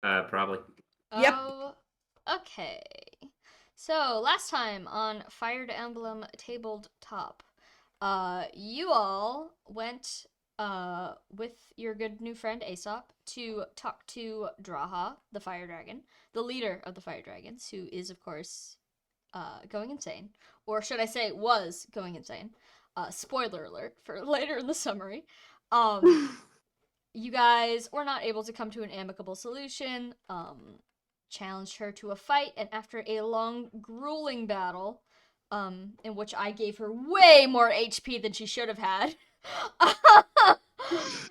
Probably. Yep. Oh, okay. So last time on Fire Emblem Tabletop, you all went with your good new friend Aesop to talk to Draha, the fire dragon, the leader of the fire dragons, who is of course going insane, or should I say was going insane. Spoiler alert for later in the summary. Um, you guys were not able to come to an amicable solution. Challenged her to a fight, and after a long, grueling battle, in which I gave her way more HP than she should have had.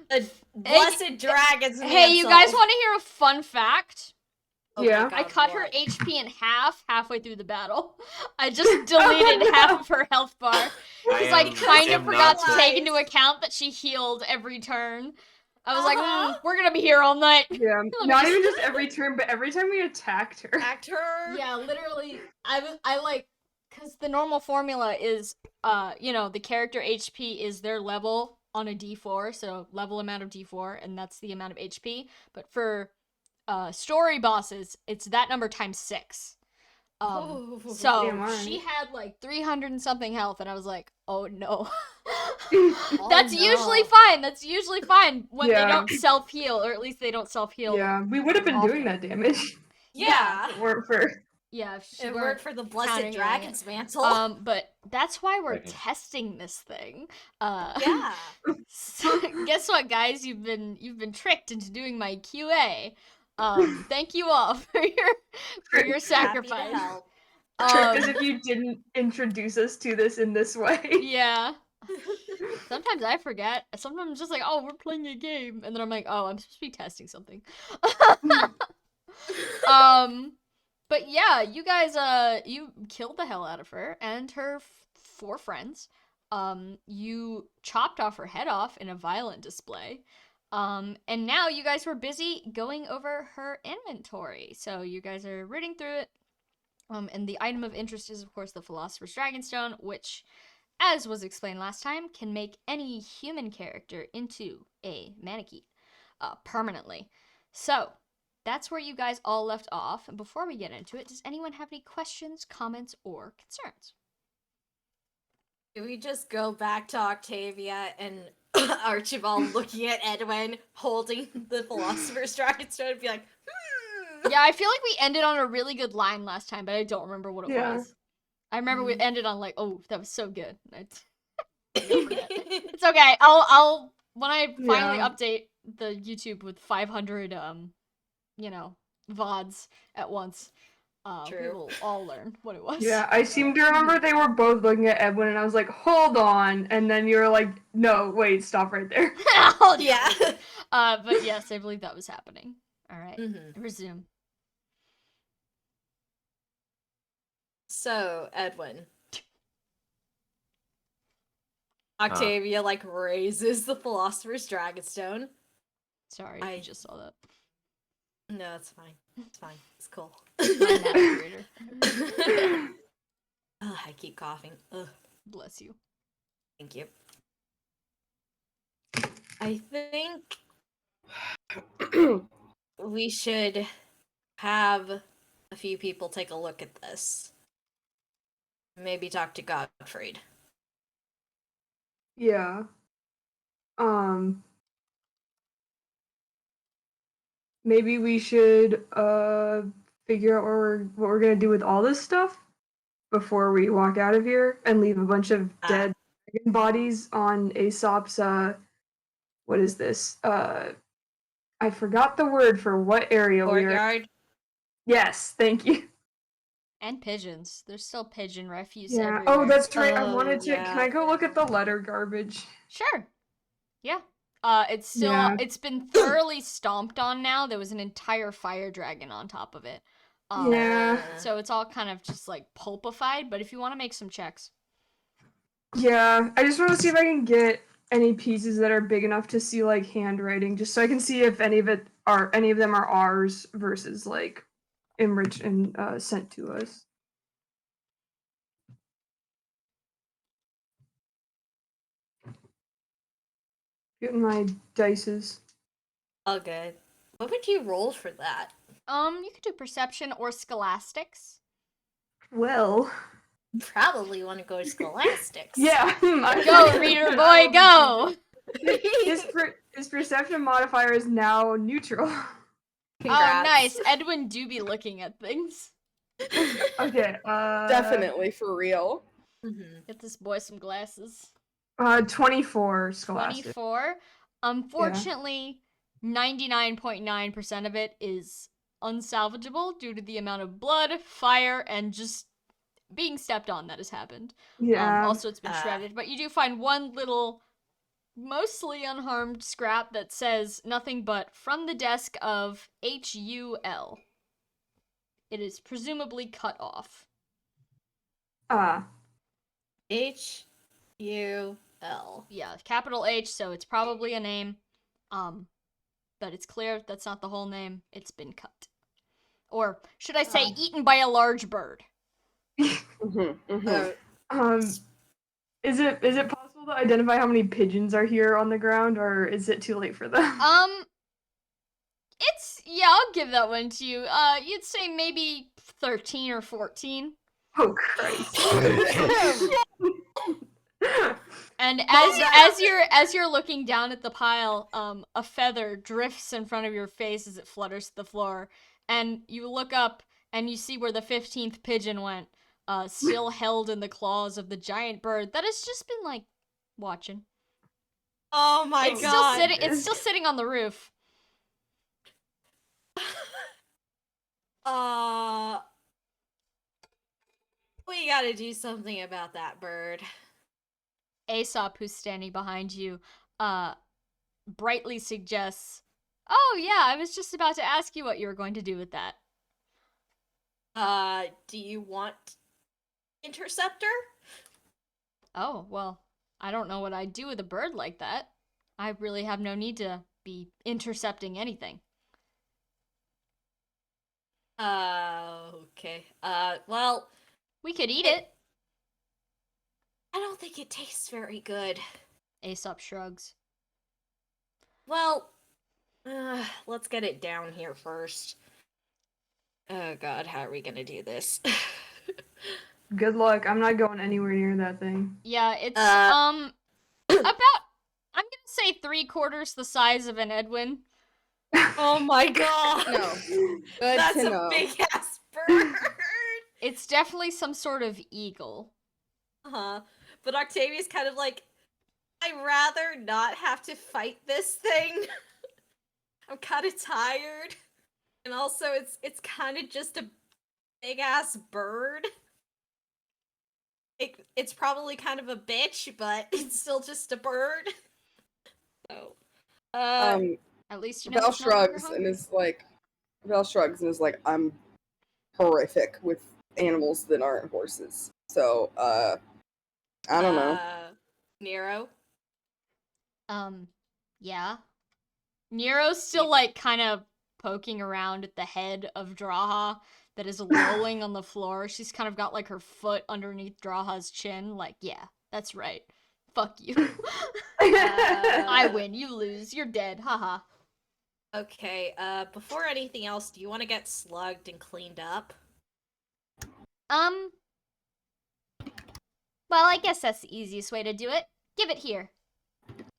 The hey, blessed dragon's hey, you guys mantle. want to hear a fun fact? Oh my Yeah. god, I cut her what? HP in half halfway through the battle. I just deleted half of her health bar because I kind of am forgot not to take into account that she healed every turn. I was like, we're gonna be here all night. Yeah, Let me not just- even just every turn, but every time we attacked her. Act her. Yeah, literally, I like, because the normal formula is, the character HP is their level on a D4, so level amount of D4, and that's the amount of HP. But for story bosses, it's that number times 6. So Damn, alright. she had like 300 and something health, and I was like, oh no. Oh, That's no. usually fine. That's usually fine when they Yeah. don't self heal, or at least they don't self heal. Yeah, we would have been often. doing that damage Yeah. if it weren't for. Yeah, if she It weren't worked for the blessed counter-healing dragon's mantle. But that's why we're Okay. testing this thing. yeah. So, guess what, guys? You've been tricked into doing my QA. Thank you all for your Happy to sacrifice. help. Tricked as if you didn't introduce us to this in this way. Yeah. Sometimes I forget. Sometimes I'm just like, oh, we're playing a game, and then I'm like, oh, I'm supposed to be testing something. But yeah, you guys, you killed the hell out of her and her 4 friends. You chopped off her head off in a violent display. And now you guys were busy going over her inventory. So you guys are reading through it. And the item of interest is, of course, the Philosopher's Dragonstone, which, as was explained last time, can make any human character into a mannequin permanently. So, that's where you guys all left off. And before we get into it, does anyone have any questions, comments, or concerns? Do we just go back to Octavia and Archibald looking at Edwin holding the Philosopher's Dragonstone and be like, Yeah, I feel like we ended on a really good line last time, but I don't remember what it Yeah. was. I remember we ended on like, oh, that was so good. It's okay. I'll when I finally update the YouTube with 500 VODs at once, we True. will all learn what it was. Yeah, I seem to remember they were both looking at Edwin, and I was like, "Hold on," and then you were like, "No, wait, stop right there." Yeah. But yes, I believe that was happening. All right, resume. So, Edwin. Octavia, like, raises the Philosopher's Dragonstone. Sorry, I just saw that. No, it's fine. It's fine. It's cool. My navigator. Ugh, I keep coughing. Ugh. Bless you. Thank you. I think we should have a few people take a look at this. Maybe talk to Gottfried. Yeah. Maybe we should figure out what we're gonna do with all this stuff before we walk out of here and leave a bunch of dead dragon bodies on Aesop's what is this? I forgot the word for what area we are. Courtyard. Yes, thank you. And pigeons. There's still pigeon refuse Yeah. everywhere. Oh, that's right. I Oh, wanted to. yeah. Can I go look at the letter garbage? Sure. Yeah. It's still Yeah. it's been thoroughly stomped on now. There was an entire fire dragon on top of it. Yeah. So it's all kind of just like pulpified, but if you want to make some checks. Yeah. I just want to see if I can get any pieces that are big enough to see like handwriting, just so I can see if any of them are ours versus like enriched and sent to us. Getting my dices. All good. What would you roll for that? You could do perception or scholastics. Well, Probably want to go to scholastics. yeah. Go, reader boy, go! His perception modifier is now neutral. Congrats. Oh, nice. Edwin do be looking at things. Okay. Definitely for real. Mm-hmm. Get this boy some glasses. 24 scholastic. 24. Unfortunately, 99.9% of it is unsalvageable due to the amount of blood, fire, and just being stepped on that has happened. Yeah. Also, it's been shredded, but you do find one little, mostly unharmed scrap that says nothing but from the desk of HUL. It is presumably cut off. HUL. Yeah, capital H, so it's probably a name. But it's clear that's not the whole name. It's been cut. Or should I say eaten by a large bird? Is it possible to identify how many pigeons are here on the ground, or is it too late for them? I'll give that one to you. You'd say maybe 13 or 14. Oh Christ. And as you're looking down at the pile, a feather drifts in front of your face as it flutters to the floor, and you look up and you see where the 15th pigeon went, still held in the claws of the giant bird that has just been like watching. Oh my god! It's still sitting on the roof. We gotta do something about that bird. Aesop, who's standing behind you, brightly suggests, "Oh yeah, I was just about to ask you what you were going to do with that." Do you want Interceptor? Oh, well, I don't know what I'd do with a bird like that. I really have no need to be intercepting anything. Okay. Well, we could eat it. I don't think it tastes very good. Aesop shrugs. Well, let's get it down here first. Oh god, how are we gonna do this? Good luck. I'm not going anywhere near that thing. Yeah, it's about, I'm gonna say 3/4 the size of an Edwin. Oh my god! No. That's a big ass bird! It's definitely some sort of eagle. But Octavia's kind of like, I'd rather not have to fight this thing. I'm kind of tired. And also, it's kind of just a big ass bird. It's probably kind of a bitch, but it's still just a bird. So, at least you know. Val shrugs and is like, I'm horrific with animals that aren't horses. So, I don't know. Nero? Yeah. Nero's still like kind of poking around at the head of Draha that is lolling on the floor. She's kind of got like her foot underneath Draha's chin, like, yeah, that's right. Fuck you. I win, you lose, you're dead, haha. Okay, before anything else, do you want to get slugged and cleaned up? Well, I guess that's the easiest way to do it. Give it here.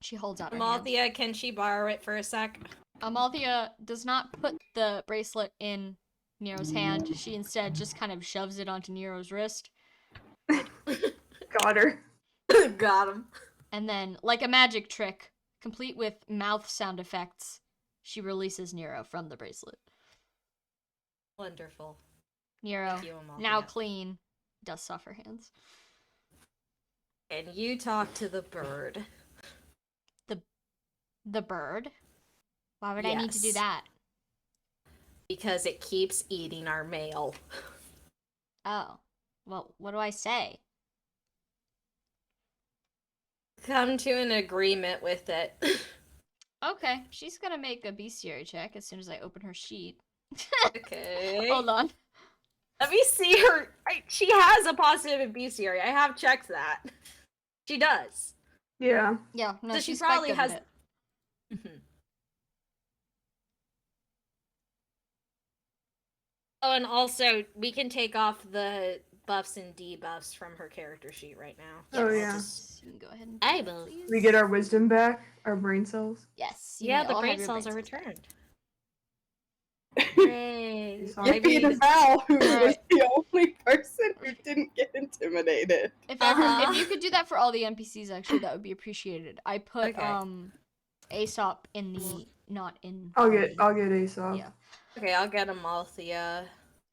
She holds out her hand. Amalthea, can she borrow it for a sec? Amalthea does not put the bracelet in Nero's hand. She instead just kind of shoves it onto Nero's wrist. Got her. Got him. And then, like a magic trick, complete with mouth sound effects, she releases Nero from the bracelet. Wonderful. Nero, now clean, dusts off her hands. And you talk to the bird. The bird? Why would I need to do that? Because it keeps eating our mail. Oh. Well, what do I say? Come to an agreement with it. Okay, she's gonna make a bestiary check as soon as I open her sheet. Okay. Hold on. Let me see her. She has a positive in bestiary. I have checked that. She does. Yeah. Yeah, no, So she's she probably quite good has. at it. Oh, and also we can take off the buffs and debuffs from her character sheet right now. Oh, I'll yeah. just- You can go ahead and I do that, will. please. We get our wisdom back, our brain cells. Yes. You Yeah, may the all brain have your cells brain are cells back. returned. Hooray! Yippee to mean, Val, who was Alright. the only person who didn't get intimidated. If you could do that for all the NPCs, actually, that would be appreciated. I put Okay. Aesop in the not in. I'll party. get Aesop. Yeah. Okay, I'll get Amalthea.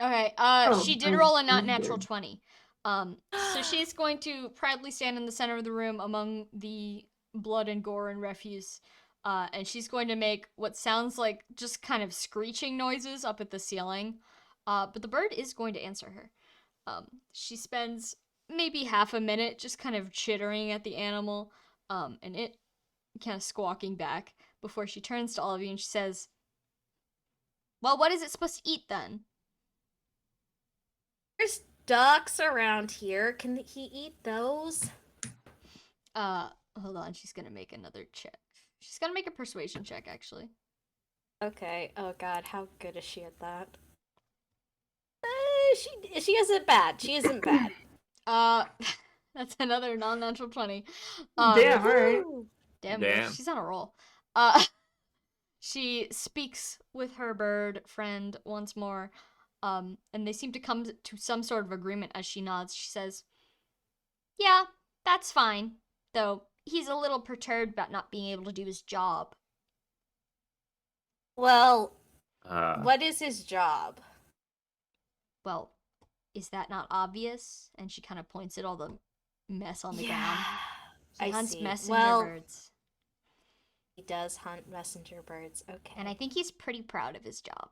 Okay. Oh, She did I'm roll a not good. natural 20. So she's going to proudly stand in the center of the room among the blood and gore and refuse. And she's going to make what sounds like just kind of screeching noises up at the ceiling. But the bird is going to answer her. She spends maybe half a minute just kind of chittering at the animal, and it kind of squawking back before she turns to all of you and she says, "Well, what is it supposed to eat then?" There's ducks around here. Can he eat those? Hold on, she's gonna make another check. She's gonna make a persuasion check, actually. Okay. Oh god, how good is she at that? She isn't bad. She isn't bad. That's another non-natural 20. Damn, alright. Damn, Damn. she's on a roll. She speaks with her bird friend once more, and they seem to come to some sort of agreement as she nods. She says, "Yeah, that's fine, though he's a little perturbed about not being able to do his job." Well, Uh, what is his job? Well, is that not obvious? And she kind of points at all the mess on the ground. He I hunts see. messenger Well, birds. he does hunt messenger birds. Okay. And I think he's pretty proud of his job.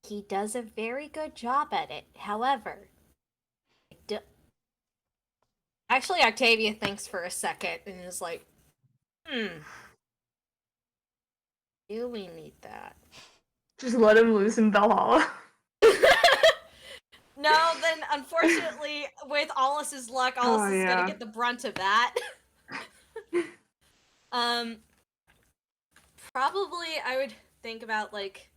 He does a very good job at it. However, actually, Octavia thinks for a second and is like, do we need that? Just let him loose in Valhalla. No, then unfortunately, with Alice's luck, Alice is yeah. gonna get the brunt of that. Probably I would think about like,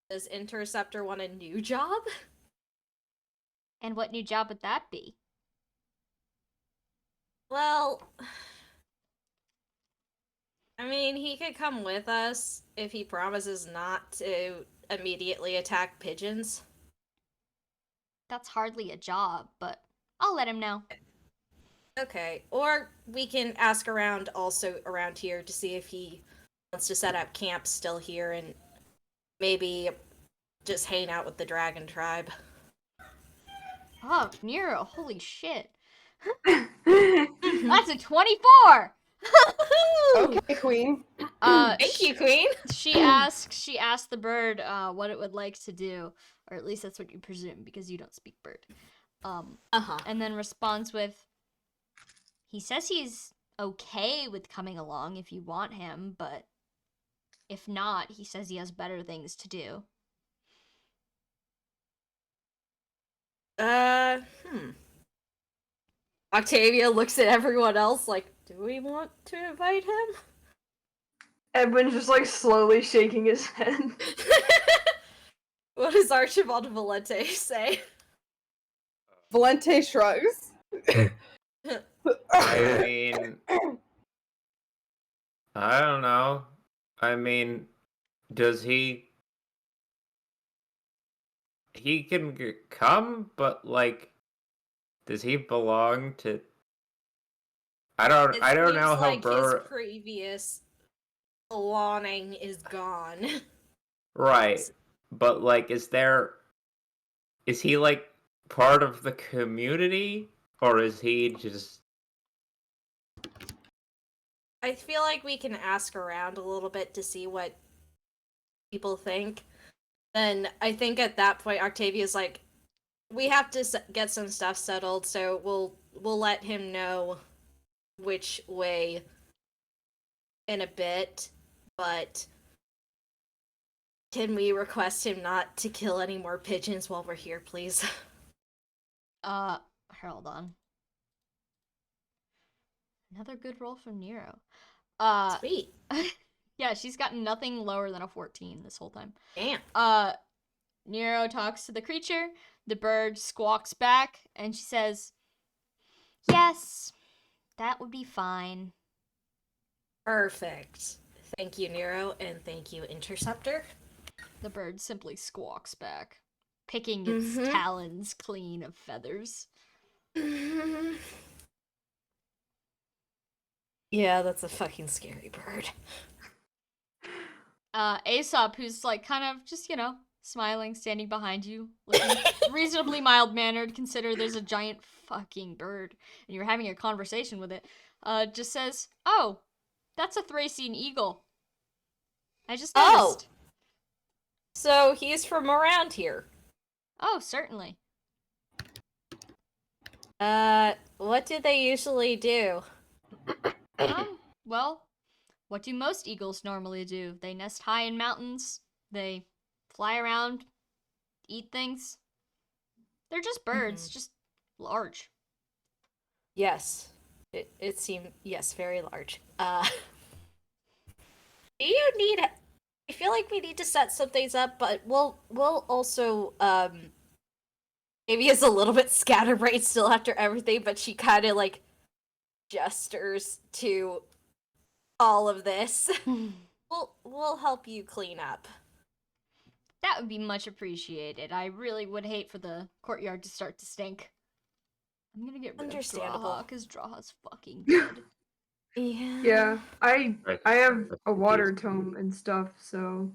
does Interceptor want a new job? And what new job would that be? Well, I mean, he could come with us if he promises not to immediately attack pigeons. That's hardly a job, but I'll let him know. Okay, or we can ask around also around here to see if he wants to set up camp still here and maybe just hang out with the dragon tribe. Oh, Nero, holy shit. That's a 24! Okay, Queen. Thank you, Queen. She asked the bird what it would like to do, or at least that's what you presume because you don't speak bird. And then responds with, "He says he's okay with coming along if you want him, but if not, he says he has better things to do." Octavia looks at everyone else like, do we want to invite him? Edwin's just like slowly shaking his head. What does Archibald Valente say? Valente shrugs. I mean, I don't know. I mean, does he? He can come, but like, does he belong to? I don't know how his previous belonging is gone. Right, but like, is he like part of the community, or is he just? I feel like we can ask around a little bit to see what people think. Then I think at that point Octavia's like, we have to get some stuff settled, so we'll let him know which way in a bit, but can we request him not to kill any more pigeons while we're here, please? Hold on. Another good roll from Nero. Sweet. Yeah, she's gotten nothing lower than a 14 this whole time. Damn. Nero talks to the creature. The bird squawks back, and she says, "Yes, that would be fine." Perfect. Thank you, Nero, and thank you, Interceptor. The bird simply squawks back, picking its talons clean of feathers. Yeah, that's a fucking scary bird. Aesop, who's like kind of just, smiling, standing behind you, looking reasonably mild-mannered, consider there's a giant fucking bird, and you're having a conversation with it, just says, "Oh, that's a Thracian eagle. I just noticed." So he's from around here. Oh, certainly. What do they usually do? Well, what do most eagles normally do? They nest high in mountains, they fly around, eat things. They're just birds, just large. Yes. It seemed, yes, very large. Do you need, I feel like we need to set some things up, but we'll also, maybe it's a little bit scatterbrained still after everything, but she kind of, like, gestures to all of this. We'll help you clean up. That would be much appreciated. I really would hate for the courtyard to start to stink. I'm gonna get rid of Draha, because Draha's fucking dead. Yeah, I have a water tome and stuff, so...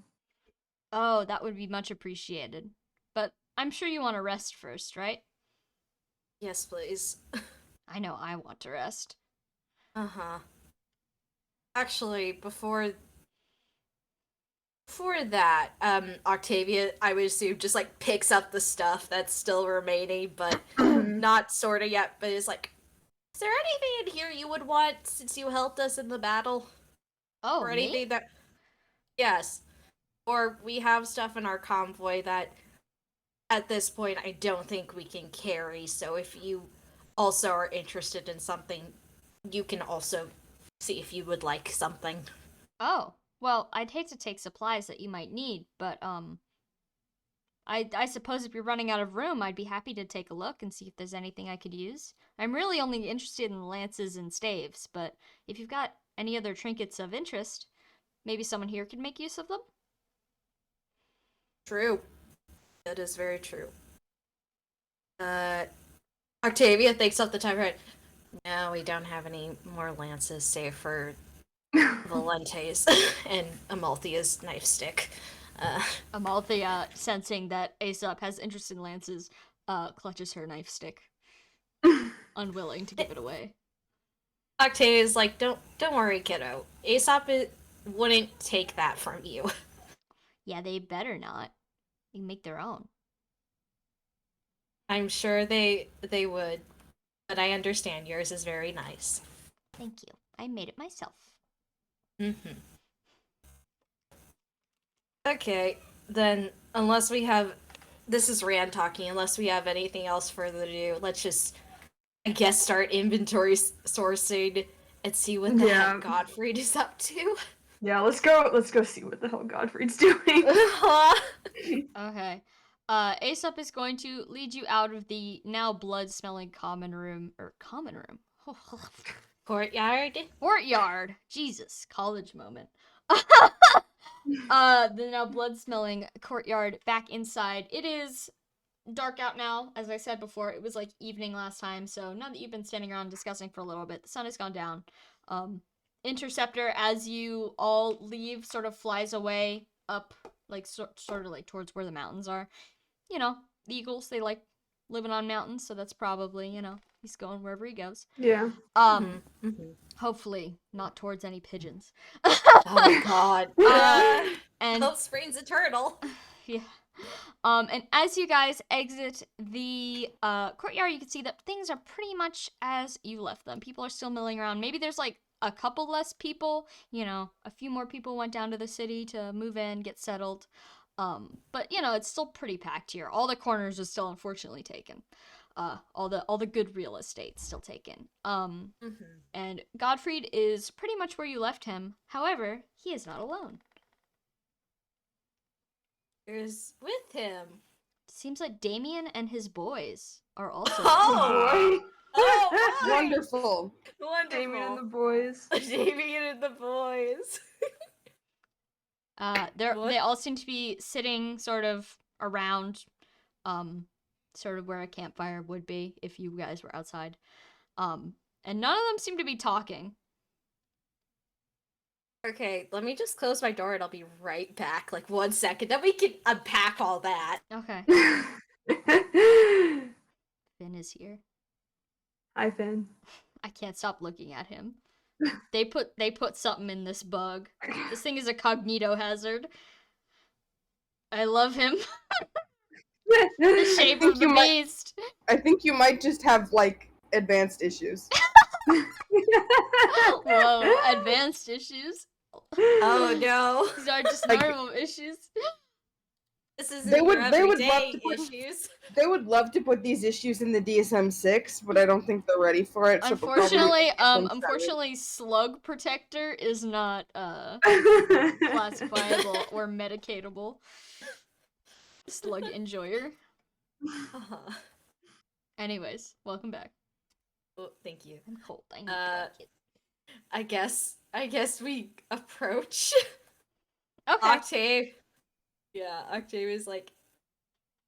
Oh, that would be much appreciated. But I'm sure you want to rest first, right? Yes, please. I know I want to rest. Uh-huh. Actually, before that, Octavia, I would assume, just, like, picks up the stuff that's still remaining, but not sorta yet, but is like, is there anything in here you would want since you helped us in the battle? Oh, or anything me? that... Yes. Or we have stuff in our convoy that, at this point, I don't think we can carry, so if you also are interested in something, you can also see if you would like something. Oh, well, I'd hate to take supplies that you might need, but, I suppose if you're running out of room, I'd be happy to take a look and see if there's anything I could use. I'm really only interested in lances and staves, but if you've got any other trinkets of interest, maybe someone here could make use of them? True. That is very true. Octavia thinks off the top of her head, no, we don't have any more lances save for Valente's and Amalthea's knife stick. Amalthea, sensing that Aesop has interest in lances, clutches her knife stick, unwilling to give it away. Octavia's like, don't worry, kiddo. Aesop wouldn't take that from you. Yeah, they better not. They can make their own. I'm sure they would, but I understand yours is very nice. Thank you. I made it myself. Mm-hmm. Okay, then, unless we have... This is Rand talking. Unless we have anything else further to do, let's just, I guess, start inventory sourcing and see what the heck Godfrey is up to. Yeah, let's go see what the hell Godfrey's doing. Okay. Aesop is going to lead you out of the now blood-smelling common room. Courtyard. Jesus, college moment. The now blood-smelling courtyard back inside. It is dark out now. As I said before, it was like evening last time, so now that you've been standing around discussing for a little bit, the sun has gone down. Interceptor, as you all leave, sort of flies away up, like, sort of like towards where the mountains are. You know, the eagles, they like living on mountains, so that's probably, he's going wherever he goes. Yeah. Hopefully not towards any pigeons. Oh god. And Hope springs eternal. Yeah. And as you guys exit the courtyard, you can see that things are pretty much as you left them. People are still milling around. Maybe there's like a couple less people. A few more people went down to the city to move in, get settled. But it's still pretty packed here. All the corners are still unfortunately taken. All the good real estate's still taken. And Godfried is pretty much where you left him. However, he is not alone. is with him? Seems like Damien and his boys are also. Oh! Boy. Oh, boy! Wonderful. Wonderful. Damien and the boys. Damien and the boys. They all seem to be sitting sort of around, sort of where a campfire would be if you guys were outside. And none of them seem to be talking. Okay, let me just close my door and I'll be right back. Like 1 second. Then we can unpack all that. Okay. Finn is here. Hi, Finn. I can't stop looking at him. They put something in this bug. This thing is a cognito hazard. I love him. The shape of the beast. I think you might just have like advanced issues. Whoa, advanced issues. Oh no. These are just Like- normal issues. This isn't They would- your they would everyday love to put- issues. They would love to put these issues in the DSM-6, but I don't think they're ready for it. So Unfortunately, probably unfortunately, slug protector is not classifiable or medicatable. Slug enjoyer. Uh-huh. Anyways, welcome back. Oh, thank you. I'm cold. I need Uh, blanket. I guess we approach Okay. Octave. Yeah, Octave is like,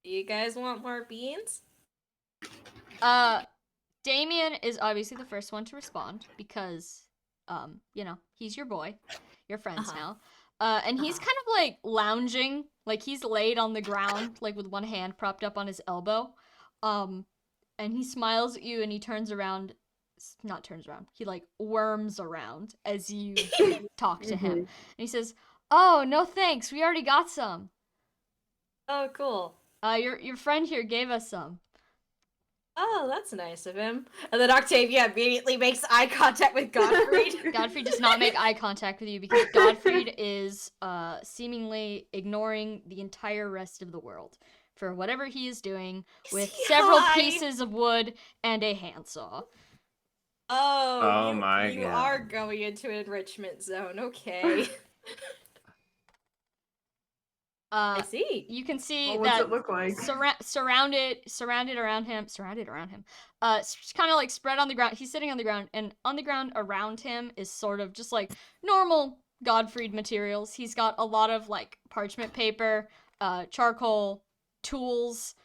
do you guys want more beans? Damien is obviously the first one to respond because, he's your boy. You're friends Uh-huh. now. And he's Uh-huh. kind of like lounging, like he's laid on the ground, like with one hand propped up on his elbow. And he smiles at you and he turns around, not turns around, he like worms around as you talk to him. And he says, "Oh, no thanks, we already got some. Oh, cool. Your friend here gave us some." Oh, that's nice of him. And then Octavia immediately makes eye contact with Gottfried. Godfrey does not make eye contact with you because Godfried is seemingly ignoring the entire rest of the world for whatever he is doing with he several high? pieces of wood and a handsaw. Oh, my you God. are going into an enrichment zone. Okay. I see. You can see Well, what's that it look like? surrounded around him, just kind of like spread on the ground. He's sitting on the ground, and on the ground around him is sort of just like normal Godfried materials. He's got a lot of like parchment paper, charcoal, tools,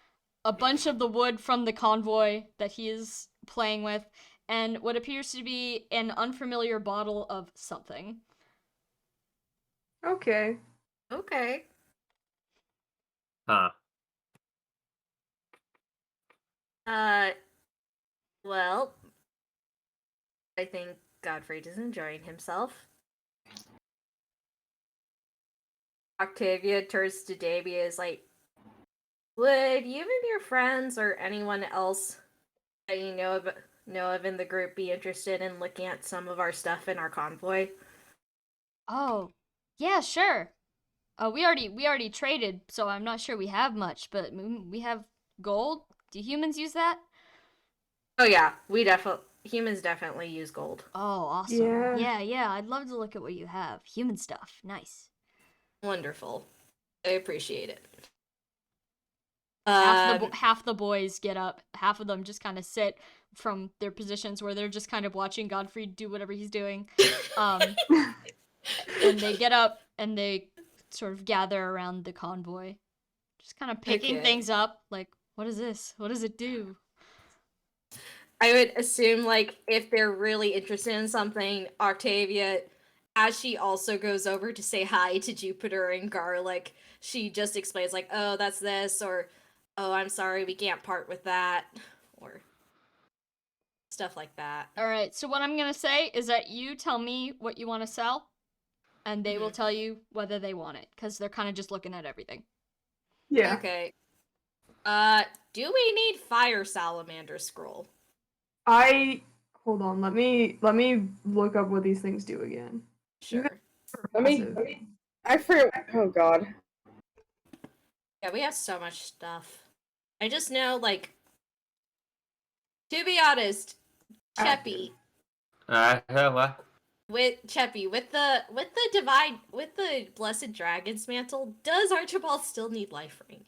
a bunch of the wood from the convoy that he is playing with, and what appears to be an unfamiliar bottle of something. Okay. Okay. Huh. Well, I think Gottfried is enjoying himself. Octavia turns to Davy is like, would you and your friends or anyone else that you know of in the group be interested in looking at some of our stuff in our convoy? Oh, yeah, sure. We already traded, so I'm not sure we have much, but we have gold. Do humans use that? Oh yeah, humans definitely use gold. Oh, awesome. Yeah. Yeah, I'd love to look at what you have. Human stuff. Nice. Wonderful. I appreciate it. Half the boys get up. Half of them just kind of sit from their positions where they're just kind of watching Godfrey do whatever he's doing. And they get up and they sort of gather around the convoy, just kind of picking Okay. things up. Like, what is this? What does it do? I would assume, like, if they're really interested in something, Octavia, as she also goes over to say hi to Jupiter and Garlic, she just explains, like, oh, that's this, or, oh, I'm sorry, we can't part with that, or stuff like that. All right, so what I'm gonna say is that you tell me what you want to sell, and they will tell you whether they want it, because they're kind of just looking at everything. Yeah. Okay. Do we need Fire Salamander Scroll? Hold on. Let me look up what these things do again. Sure. I forget. Oh god. Yeah, we have so much stuff. I just know, like, to be honest, Cheppy, What? with Cheppy, with the blessed dragon's mantle, does Archibald still need life ring?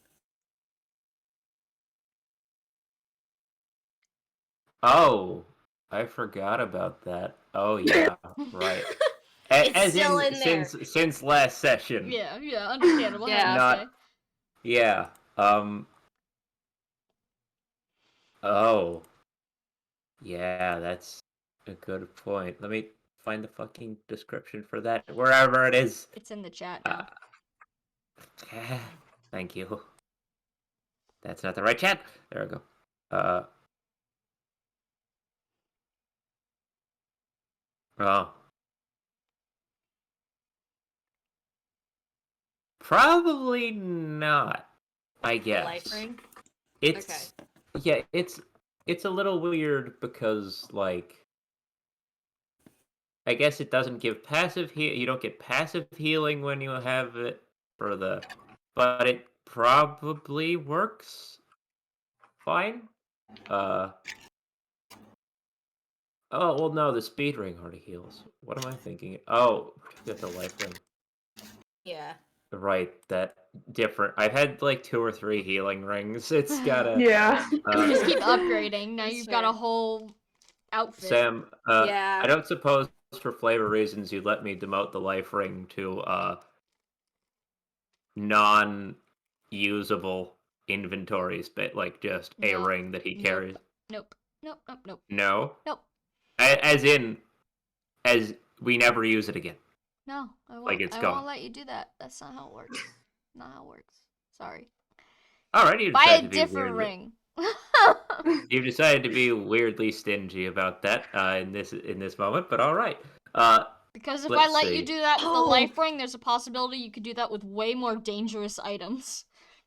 Oh, I forgot about that. Oh yeah, right. It's As still in in there. since last session. Yeah, understandable. Yeah. Not. Yeah. Oh. Yeah, that's a good point. Let me find the fucking description for that wherever it is. It's in the chat now. Thank you. That's not the right chat. There we go. Oh. Probably not. I The life guess. ring? It's yeah, it's a little weird because like I guess it doesn't give passive you don't get passive healing when you have it for the but it probably works fine. Oh, well no, the speed ring already heals. What am I thinking? Oh, get the life ring. Yeah. Right, that different. I've had like 2 or 3 healing rings. It's gotta Yeah. You just keep upgrading. Now That's you've got a fair. whole outfit. Sam, Yeah. I don't suppose for flavor reasons you'd let me demote the life ring to non-usable inventories, but like just a Nope. ring that he Nope. carries. Nope. Nope. Nope. Nope. No, Nope. as we never use it again. No, I won't. Like it's I gone. won't let you do that. That's not how it works. Not how it works. Sorry. Alright, you Buy decided a to be different weirdly. ring. You've decided to be weirdly stingy about that in this moment, but all right. Because if I Let's let see. you do that with the Oh. life ring, there's a possibility you could do that with way more dangerous items.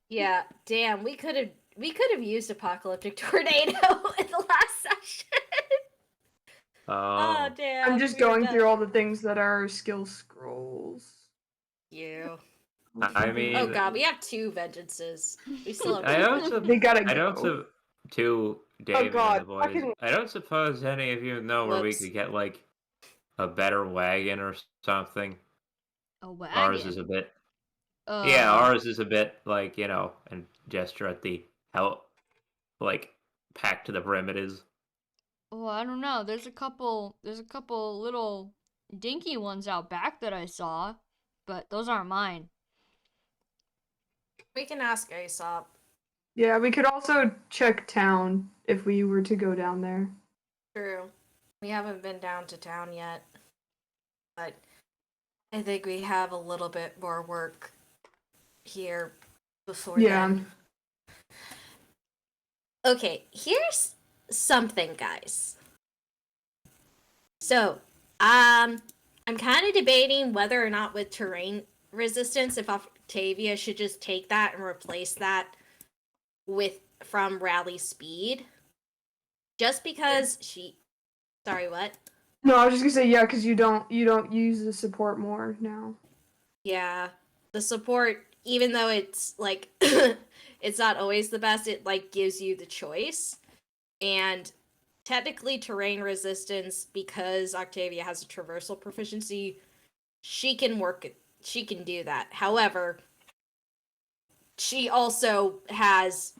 Yeah. Damn, we could have used apocalyptic tornado in the last session. Oh damn. I'm just we were going done. through all the things that are skill scrolls. I Oh mean, god, we have 2 vengeances. We still have I 2 also, They gotta I don't go. to David and God, the boys. fucking- I don't suppose any of you know where we Whoops. could get like a better wagon or something. A wagon. Ours is a bit. Yeah, ours is a bit like and gesture at the how like packed to the brim it is. Oh, I don't know. There's a couple little dinky ones out back that I saw, but those aren't mine. We can ask Aesop. Yeah, we could also check town if we were to go down there. True. We haven't been down to town yet. But I think we have a little bit more work here before then. Okay, here's something, guys. So, I'm kind of debating whether or not with terrain resistance, if Octavia should just take that and replace that from rally speed. Just because sorry, what? No, I was just gonna say yeah, because you don't use the support more now. Yeah, the support, even though it's like it's not always the best, it like gives you the choice. And technically terrain resistance, because Octavia has a traversal proficiency, she can do that. However, she also has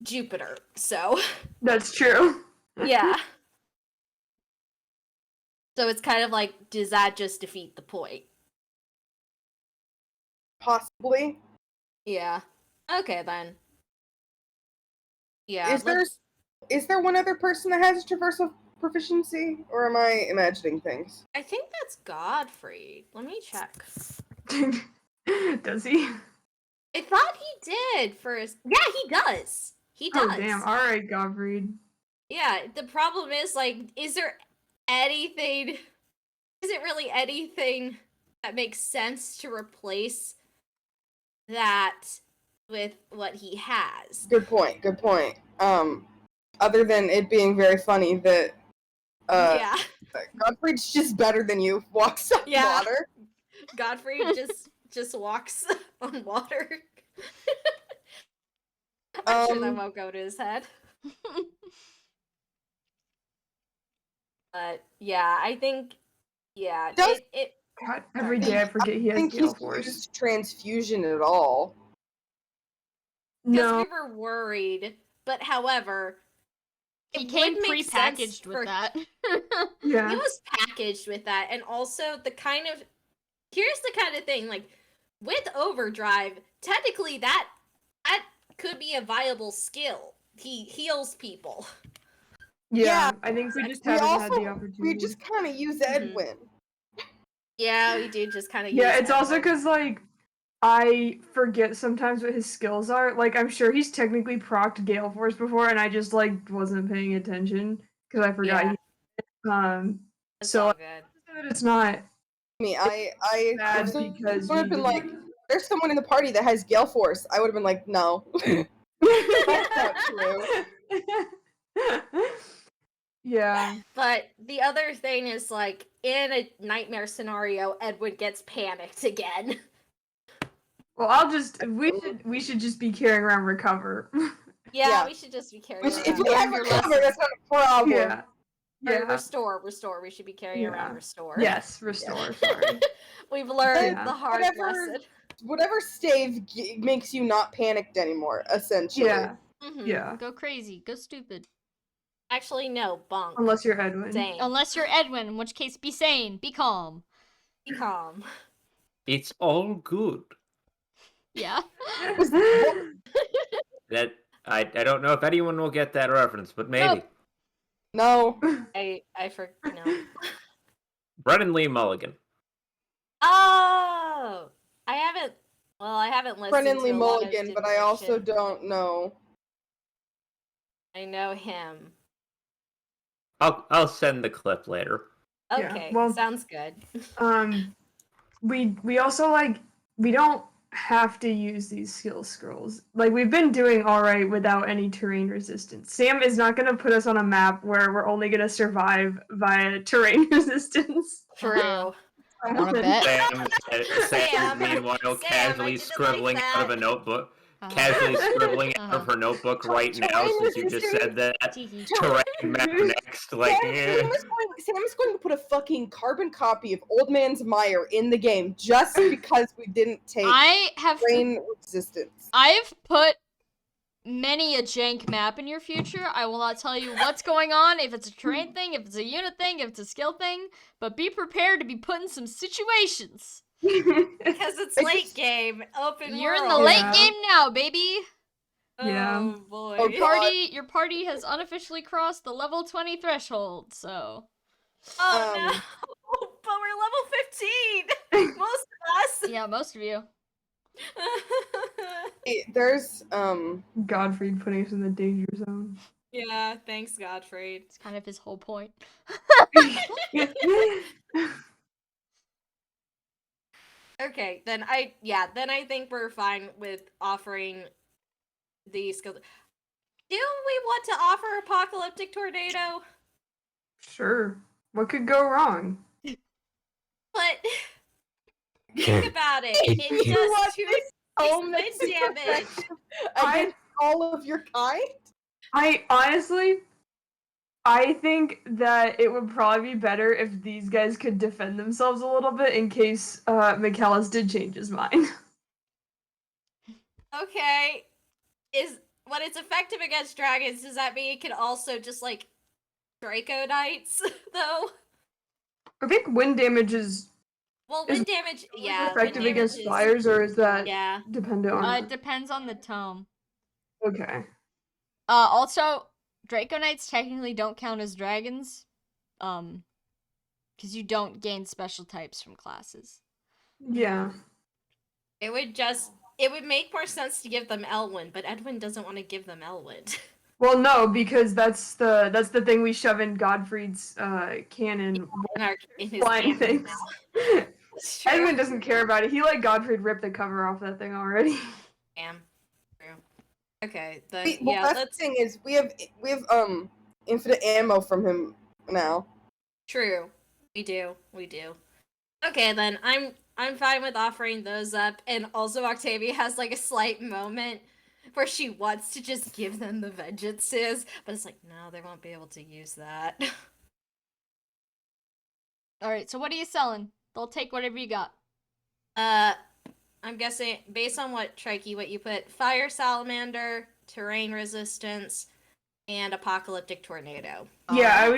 Jupiter, so That's true. yeah. So it's kind of like, does that just defeat the point? Possibly. Yeah. Okay then. Yeah. Is there one other person that has a traversal proficiency, or am I imagining things? I think that's Godfrey. Let me check. Does he? I thought he did first. Yeah, he does. He does. Oh damn! All right, Gottfried. Yeah, the problem is, like, is there anything... Is it really anything that makes sense to replace that with what he has? Good point. Good point. Other than it being very funny that Yeah. Godfrey's just better than you. Walks on Yeah. water. Godfrey just walks on water. I'm sure that won't go to his head. But yeah, I think Yeah, Does- it God, every day I forget he I has think Gale he's Force. used transfusion at all. because No, we were worried. But however, He it came would make sense prepackaged with for that. yeah, He was packaged with that, and also here's the kind of thing, like, with overdrive, technically that could be a viable skill. He heals people. yeah. I think we just We haven't had the also opportunity. we just kind of use Edwin. Yeah, we do just kind of Yeah, use it's also Edwin. because like I forget sometimes what his skills are. Like I'm sure he's technically procced Gale Force before, and I just like wasn't paying attention because I forgot. Yeah. It's So all good. that it's not I bad if because would have been like, there's someone in the party that has Gale Force. I would have been like, no. That's not true. Yeah. But the other thing is, like, in a nightmare scenario, Edwin gets panicked again. Well, we should just be carrying around recover. Yeah, Yeah. we should just be carrying Which, around. if we Learn have your recover, lessons. that's not a problem. Yeah. Or Yeah. restore. We should be carrying around restore. Yes, restore. Sorry. We've learned Yeah. the hard lesson. Whatever stave makes you not panicked anymore, essentially. Yeah. Mhm. Yeah. Go crazy. Go stupid. Actually, no, bunk. Unless you're Edwin. Same. Unless you're Edwin, in which case, be sane. Be calm. Be calm. It's all good. Yeah. That I don't know if anyone will get that reference, but maybe. No. I no. Brennan Lee Mulligan. Oh, I haven't listened Brennan to Lee a lot of Mulligan, but I also divination. don't know. I know him. I'll send the clip later. Yeah, Okay, well- sounds good. We also like we don't have to use these skill scrolls. Like we've been doing all right without any terrain resistance. Sam is not going to put us on a map where we're only going to survive via terrain resistance. True. Wanna bet? Sam meanwhile, Sam, casually I didn't scribbling like out of that. a notebook. Uh-huh. Casually scribbling out of Uh-huh. her notebook right now, Terrain since you just said that. Teehee. Terrain map next, like, Sam is going to put a fucking carbon copy of Old Man's Mire in the game just because we didn't take terrain resistance. I've put many a jank map in your future. I will not tell you what's going on, if it's a terrain thing, if it's a unit thing, if it's a skill thing, but be prepared to be put in some situations. Because it's late game, open You're in world. the late Yeah. game now, baby. Yeah. Oh boy. Oh, God. Your party has unofficially crossed the level 20 threshold, so Oh no. But we're level 15. Most of us. yeah, most of you. There's Godfrey putting us in the danger zone. Yeah, thanks Godfrey. It's kind of his whole point. Okay, then I think we're fine with offering the skill. Do we want to offer Apocalyptic Tornado? Sure. What could go wrong? But think about it. It You does want 2 home wind damage. against all of your kind. I honestly, I think that it would probably be better if these guys could defend themselves a little bit in case Michaelis did change his mind. Okay. When it's effective against dragons, does that mean it can also just like Draco Knights though? I think wind damage is Well, Is wind damage, yeah. effective wind against damage is- fires, or is that Yeah. dependent on It depends on the tome. Okay. Also, Draco Knights technically don't count as dragons, because you don't gain special types from classes. Yeah. It would make more sense to give them Elwyn, but Edwin doesn't want to give them Elwyn. Well, no, because that's the thing we shove in Godfried's canon. in his Flying canon things. now. It's true. Edwin doesn't care about it. He let Godfried rip the cover off that thing already. Damn. True. Okay, then Well, yeah, that's let's the thing is we have infinite ammo from him now. true. We do. Okay, then I'm fine with offering those up, and also Octavia has like a slight moment where she wants to just give them the vengeances, but it's like, no, they won't be able to use that. All right. So what are you selling? They'll take whatever you got. I'm guessing based on what you put, fire salamander, terrain resistance, and apocalyptic tornado. Yeah, I Alright.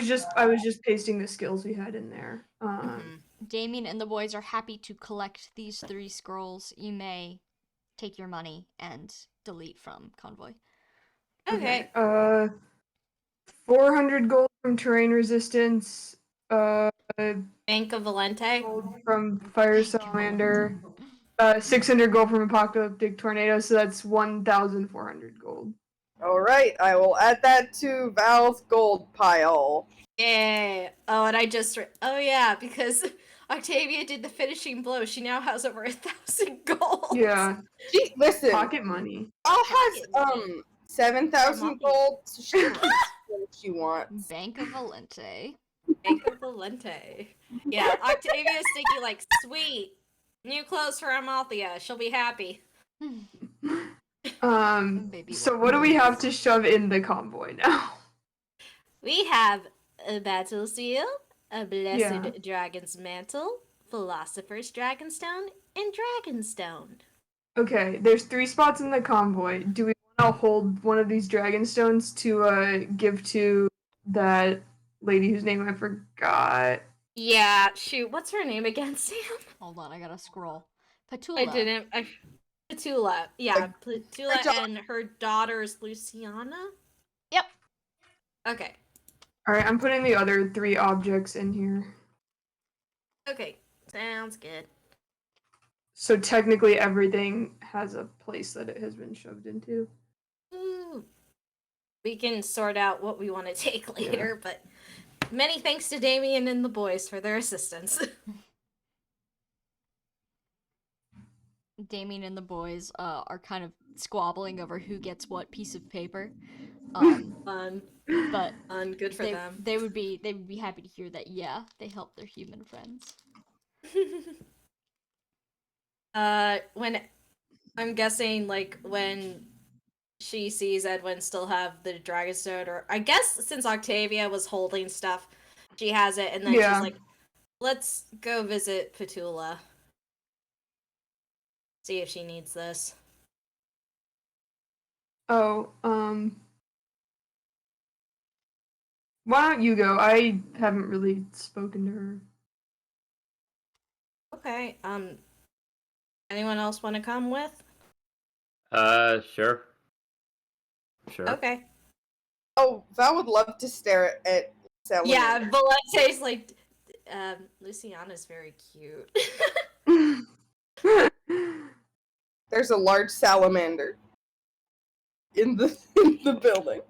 was just pasting the skills we had in there. Mhm. Damien and the boys are happy to collect these 3 scrolls. You may take your money and delete from Convoy. Okay. 400 gold from terrain resistance. Bank of Valente. Gold from fire salamander. 600 gold from apocalyptic tornado. So that's 1,400 gold. All right, I will add that to Val's gold pile. Yeah. Oh, and oh yeah, because Octavia did the finishing blow. She now has over 1,000 gold. Yeah, Listen, pocket money. Al has 7,000 gold, so she can do what she wants. Bank of Valente. Bank of Valente. Yeah, Octavia's thinking like, sweet, new clothes for Amalthea. She'll be happy. Baby So what do we have to shove in the convoy now? We have a battle seal, a blessed Yeah. dragon's mantle, philosopher's dragonstone, and dragonstone. Okay, there's 3 spots in the convoy. Do we want to hold one of these dragon stones to give to that lady whose name I forgot? Yeah, shoot, what's her name again, Sam? Hold on, I gotta scroll. Petula. I didn't. Petula. Yeah, Petula job. and her daughter's Luciana? Yep. Okay. Alright, I'm putting the other 3 objects in here. Okay, sounds good. So technically everything has a place that it has been shoved into. Ooh. We can sort out what we want to take later, but many thanks to Damien and the boys for their assistance. Damien and the boys are kind of squabbling over who gets what piece of paper. Fun. But Good for them. They would be happy to hear that. Yeah, they help their human friends. When I'm guessing, like, when she sees Edwin still have the Dragonstone, or I guess since Octavia was holding stuff, she has it, and then Yeah. she's like, let's go visit Petula. See if she needs this. Oh, why don't you go? I haven't really spoken to her. Okay, anyone else want to come with? Sure. Sure. Okay. Oh, Val would love to stare at Salamander. Yeah, Valente's like, Luciana's very cute. There's a large salamander in the building.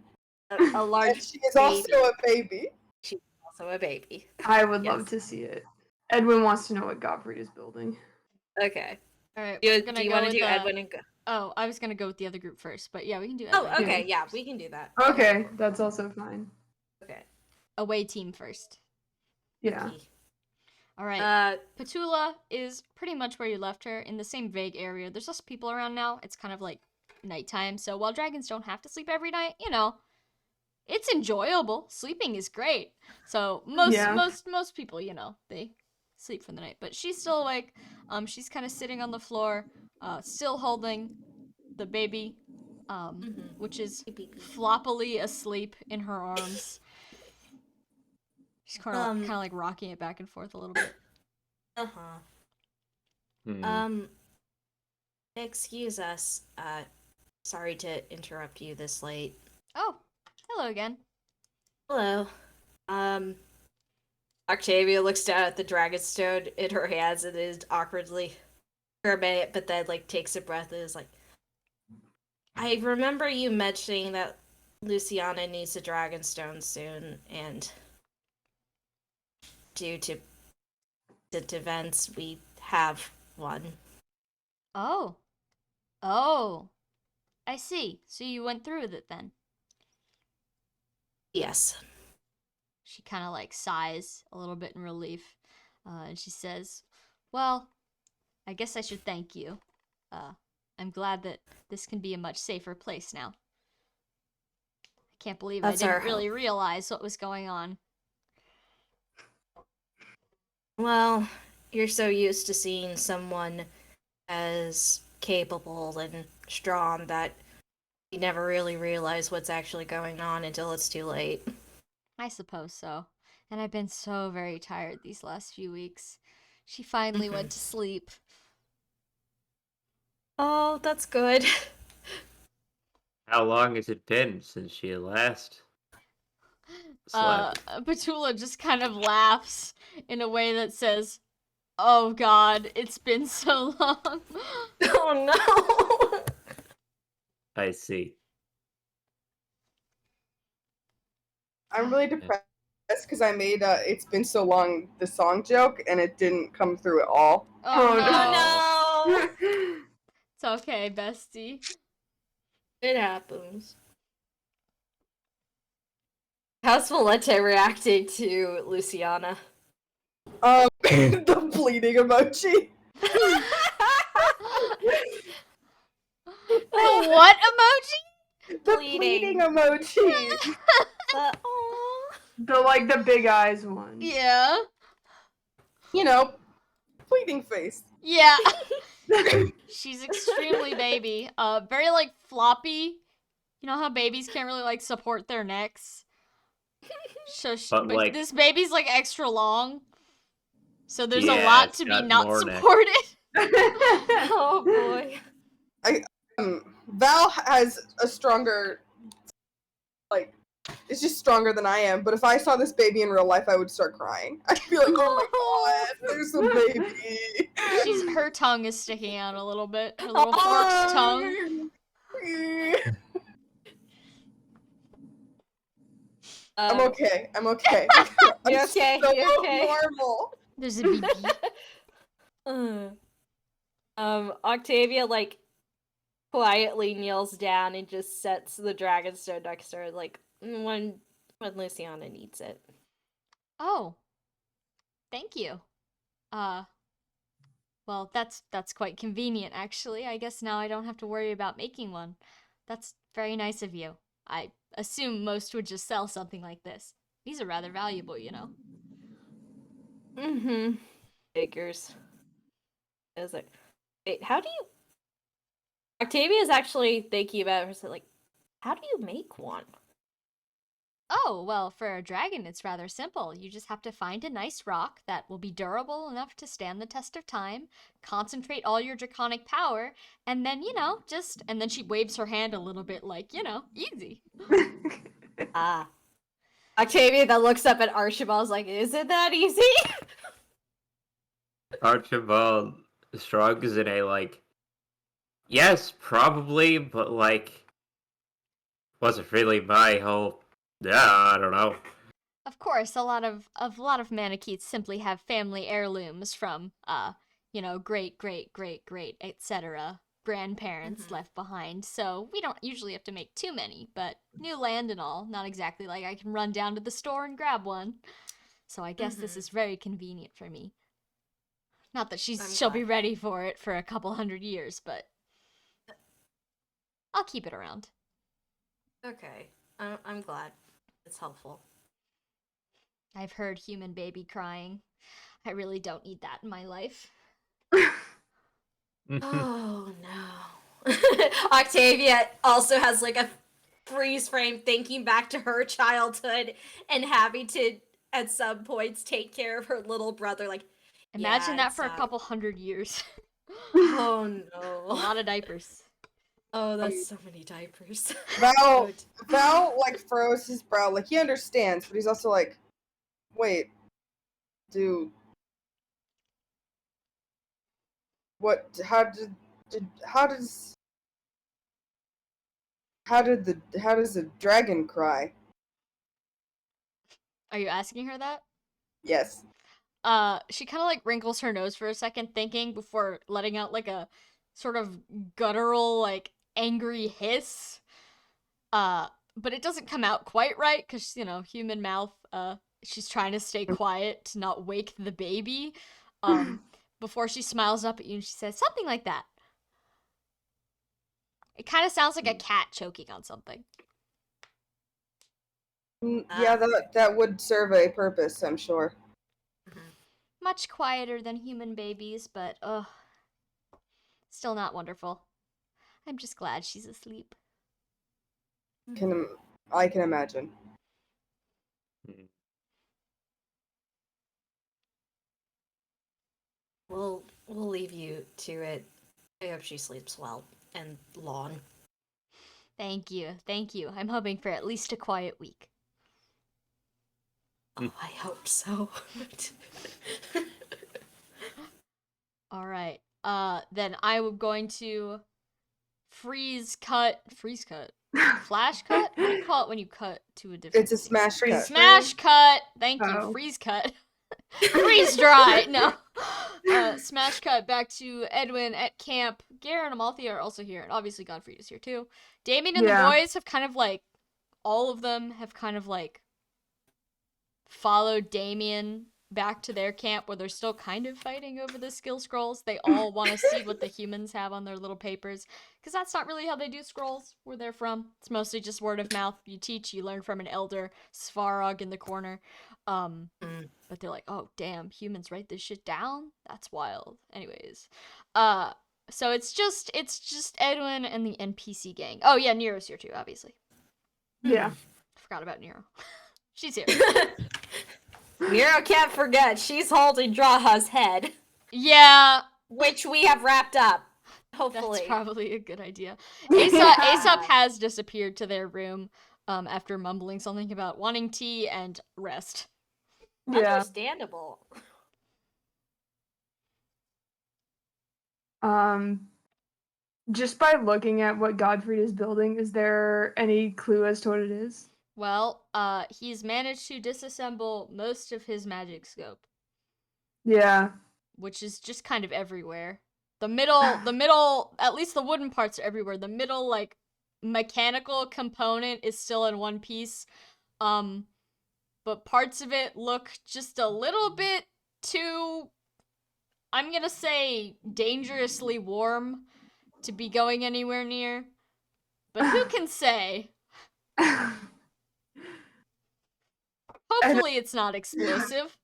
A large And she is also a baby. She's also a baby. I would Yes. love to see it. Edwin wants to know what Gottfried is building. Okay. All right. Do we're you gonna want go to with do Edwin and go? Oh, I was gonna go with the other group first, but yeah, we can do Oh, Edwin. okay. Yeah, we can do that. Okay, that's also fine. Okay. Away team first. Yeah. Okay. All right. Petula is pretty much where you left her, in the same vague area. There's less people around now. It's kind of like nighttime, so while dragons don't have to sleep every night, you know, it's enjoyable. Sleeping is great. So most people, you know, they sleep for the night. But she's still awake. She's kind of sitting on the floor, still holding the baby, which is floppily asleep in her arms. She's kind of like rocking it back and forth a little bit. Excuse us. Sorry to interrupt you this late. Oh, hello again. Hello. Octavia looks down at the Dragonstone in her hands and is awkwardly for a minute, but then like takes a breath and is like, I remember you mentioning that Luciana needs a Dragonstone soon, and due to events, we have one. Oh, I see. So you went through with it then. Yes. She kind of like sighs a little bit in relief, and she says, "Well, I guess I should thank you. I'm glad that this can be a much safer place now. I can't believe I didn't really realize what was going on." Well, you're so used to seeing someone as capable and strong that you never really realize what's actually going on until it's too late. I suppose so. And I've been so very tired these last few weeks. She finally went to sleep. Oh, that's good. How long has it been since she last slept? Petula just kind of laughs in a way that says, "Oh God, it's been so long." Oh no! I see. I'm really depressed because I made "It's Been So Long" the song joke, and it didn't come through at all. Oh, Oh, no. no! It's okay, bestie. It happens. How's Valente reacting to Luciana? The bleeding emoji. The what emoji? The Bleeding. bleeding emoji. Aw. the big eyes one. Yeah. You know, bleeding face. Yeah. She's extremely baby. Very like floppy. You know how babies can't really like support their necks? So But, like- this baby's like extra long. So there's a Yeah, lot it's to be got not more neck. supported. Oh boy. Val has a stronger, like, it's just stronger than I am. But if I saw this baby in real life, I would start crying. I'd be like, oh my god, there's a baby. Her tongue is sticking out a little bit. Her little forked tongue. I'm okay. I'm okay. You I'm okay? so You okay? normal. There's a baby. Octavia like quietly kneels down and just sets the dragonstone next to her, like when Luciana needs it. Oh. Thank you. Well, that's quite convenient actually. I guess now I don't have to worry about making one. That's very nice of you. I assume most would just sell something like this. These are rather valuable, you know. Mm-hmm. Figures. Is like, wait, how do you? Octavia is actually thinking about it. Like, how do you make one? Oh, well, for a dragon, it's rather simple. You just have to find a nice rock that will be durable enough to stand the test of time, concentrate all your draconic power, and then, and then she waves her hand a little bit like, easy. Ah. Octavia then looks up at Archibald's like, is it that easy? Archibald shrugs in a, like, yes, probably, but, like, wasn't really my whole, I don't know. Of course, a lot of Manicheets simply have family heirlooms from, great, great, great, great, etc. grandparents left behind, so we don't usually have to make too many, but new land and all, not exactly like I can run down to the store and grab one. So I guess this is very convenient for me. Not that she'll be ready for it for a couple 100 years, but I'll keep it around. Okay. I'm glad. It's helpful. I've heard human baby crying. I really don't need that in my life. Oh no. Octavia also has like a freeze frame thinking back to her childhood and having to at some points take care of her little brother. Like, Imagine that for a couple 100 years. Oh A no. lot of diapers. Oh, that's so many diapers. Val like froze his brow, like he understands, but he's also like, wait, dude, what? How does the dragon cry? Are you asking her that? Yes. She kind of like wrinkles her nose for a second, thinking before letting out like a sort of guttural, like angry hiss. But it doesn't come out quite right because human mouth. She's trying to stay quiet to not wake the baby. Before she smiles up at you and she says something like that. It kind of sounds like a cat choking on something. Yeah, that would serve a purpose, I'm sure. much quieter than human babies, but still not wonderful. I'm just glad she's asleep. I can imagine. We'll leave you to it. I hope she sleeps well and long. Thank you. I'm hoping for at least a quiet week. Oh, I hope so. All right. Then I'm going to flash cut. What do you call it when you cut to a different? It's a smash cut. Smash cut. Thank you. Oh. Freeze cut. Freeze dry. No. Smash cut back to Edwin at camp. Gare and Amalthea are also here, and obviously Godfrey is here too. Damien and the boys have kind of like, all of them have kind of like followed Damien back to their camp where they're still kind of fighting over the skill scrolls. They all want to see what the humans have on their little papers, because that's not really how they do scrolls where they're from. It's mostly just word of mouth. You teach, you learn from an elder, Svarog in the corner. But they're like, oh damn, humans write this shit down? That's wild. Anyways, so it's just Edwin and the NPC gang. Oh yeah, Nero's here too, obviously. Yeah. Forgot about Nero. She's here. Nero can't forget, she's holding Draha's head. Yeah. Which we have wrapped up. Hopefully. That's probably a good idea. Aesop has disappeared to their room after mumbling something about wanting tea and rest. Yeah. Understandable. Just by looking at what Godfrey is building, is there any clue as to what it is? Well, he's managed to disassemble most of his magic scope. Yeah. Which is just kind of everywhere. The middle, at least the wooden parts are everywhere. The middle, like, mechanical component is still in one piece. But parts of it look just a little bit too, I'm gonna say, dangerously warm to be going anywhere near. But who can say? Hopefully it's not explosive.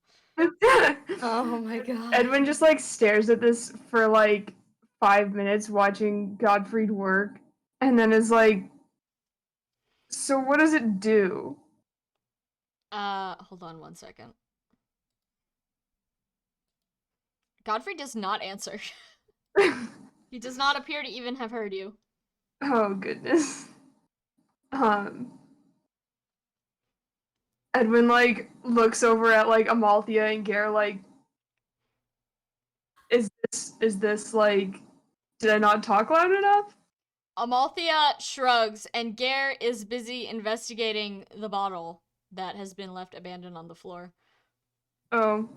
Oh my god. Edwin just like stares at this for like 5 minutes watching Godfrey work and then is like, so what does it do? Hold on one second. Godfrey does not answer. He does not appear to even have heard you. Oh goodness. Edwin like looks over at like Amalthea and Gare like, is this like, did I not talk loud enough? Amalthea shrugs, and Gare is busy investigating the bottle that has been left abandoned on the floor. Oh,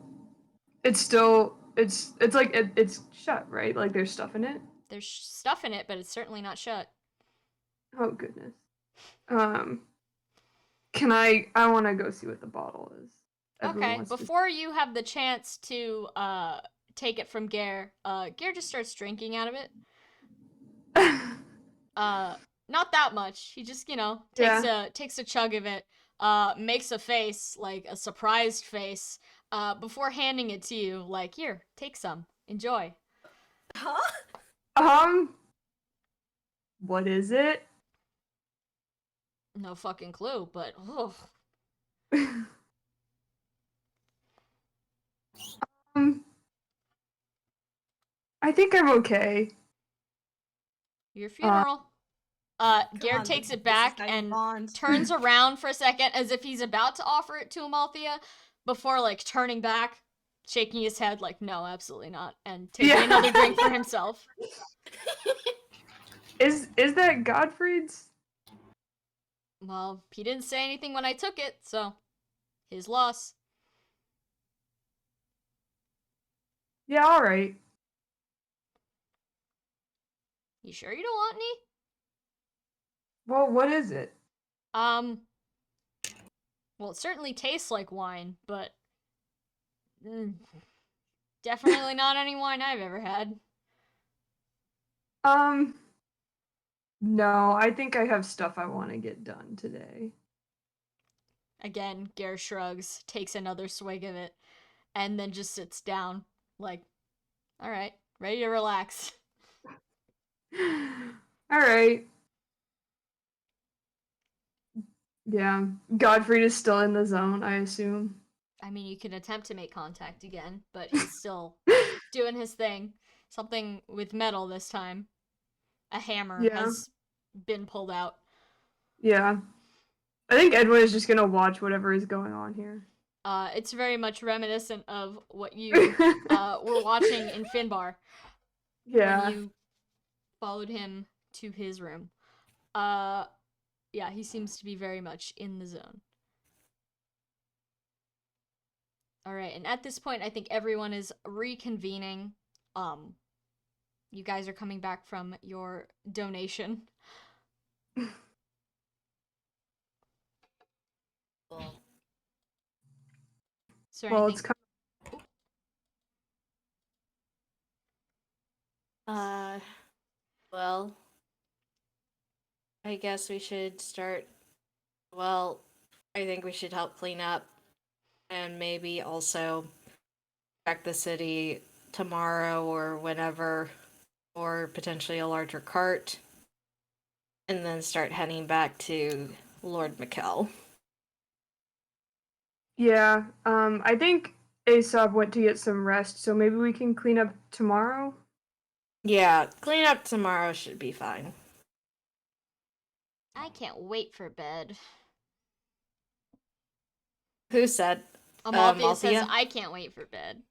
it's still it's like it's shut, right? Like there's stuff in it. There's stuff in it, but it's certainly not shut. Oh goodness. Can I want to go see what the bottle is. Everyone Okay, wants to- before you have the chance to take it from Gare, Gare just starts drinking out of it. Not that much. He just, takes a chug of it, makes a face, like a surprised face, before handing it to you, like, here, take some. Enjoy. Huh? What is it? No fucking clue, but I think I'm okay. Your funeral. Gare takes it back and turns around for a second as if he's about to offer it to Amalthea before, like, turning back, shaking his head like, no, absolutely not, and taking another drink for himself. Is that Godfrey's? Well, he didn't say anything when I took it, so his loss. Yeah, all right. You sure you don't want any? Well, what is it? Well, it certainly tastes like wine, but definitely not any wine I've ever had. No, I think I have stuff I want to get done today. Again, Gare shrugs, takes another swig of it. and then just sits down, like, all right, ready to relax. All right. Yeah, Godfrey is still in the zone, I assume. I mean, you can attempt to make contact again, but he's still doing his thing. Something with metal this time. A hammer Yeah. has been pulled out. Yeah. I think Edwin is just gonna watch whatever is going on here. It's very much reminiscent of what you were watching in Finbar Yeah. when you followed him to his room. Yeah, he seems to be very much in the zone. All right, and at this point, I think everyone is reconvening. You guys are coming back from your donation. Well, Is there Well, anything? it's kind well, I guess we should start. Well, I think we should help clean up and maybe also check the city tomorrow or whenever, or potentially a larger cart, and then start heading back to Lord Mikkel. yeah. I think Aesop went to get some rest, so maybe we can clean up tomorrow. Yeah, clean up tomorrow should be fine. I can't wait for bed. Who said? Amalthea says, Althea? I can't wait for bed.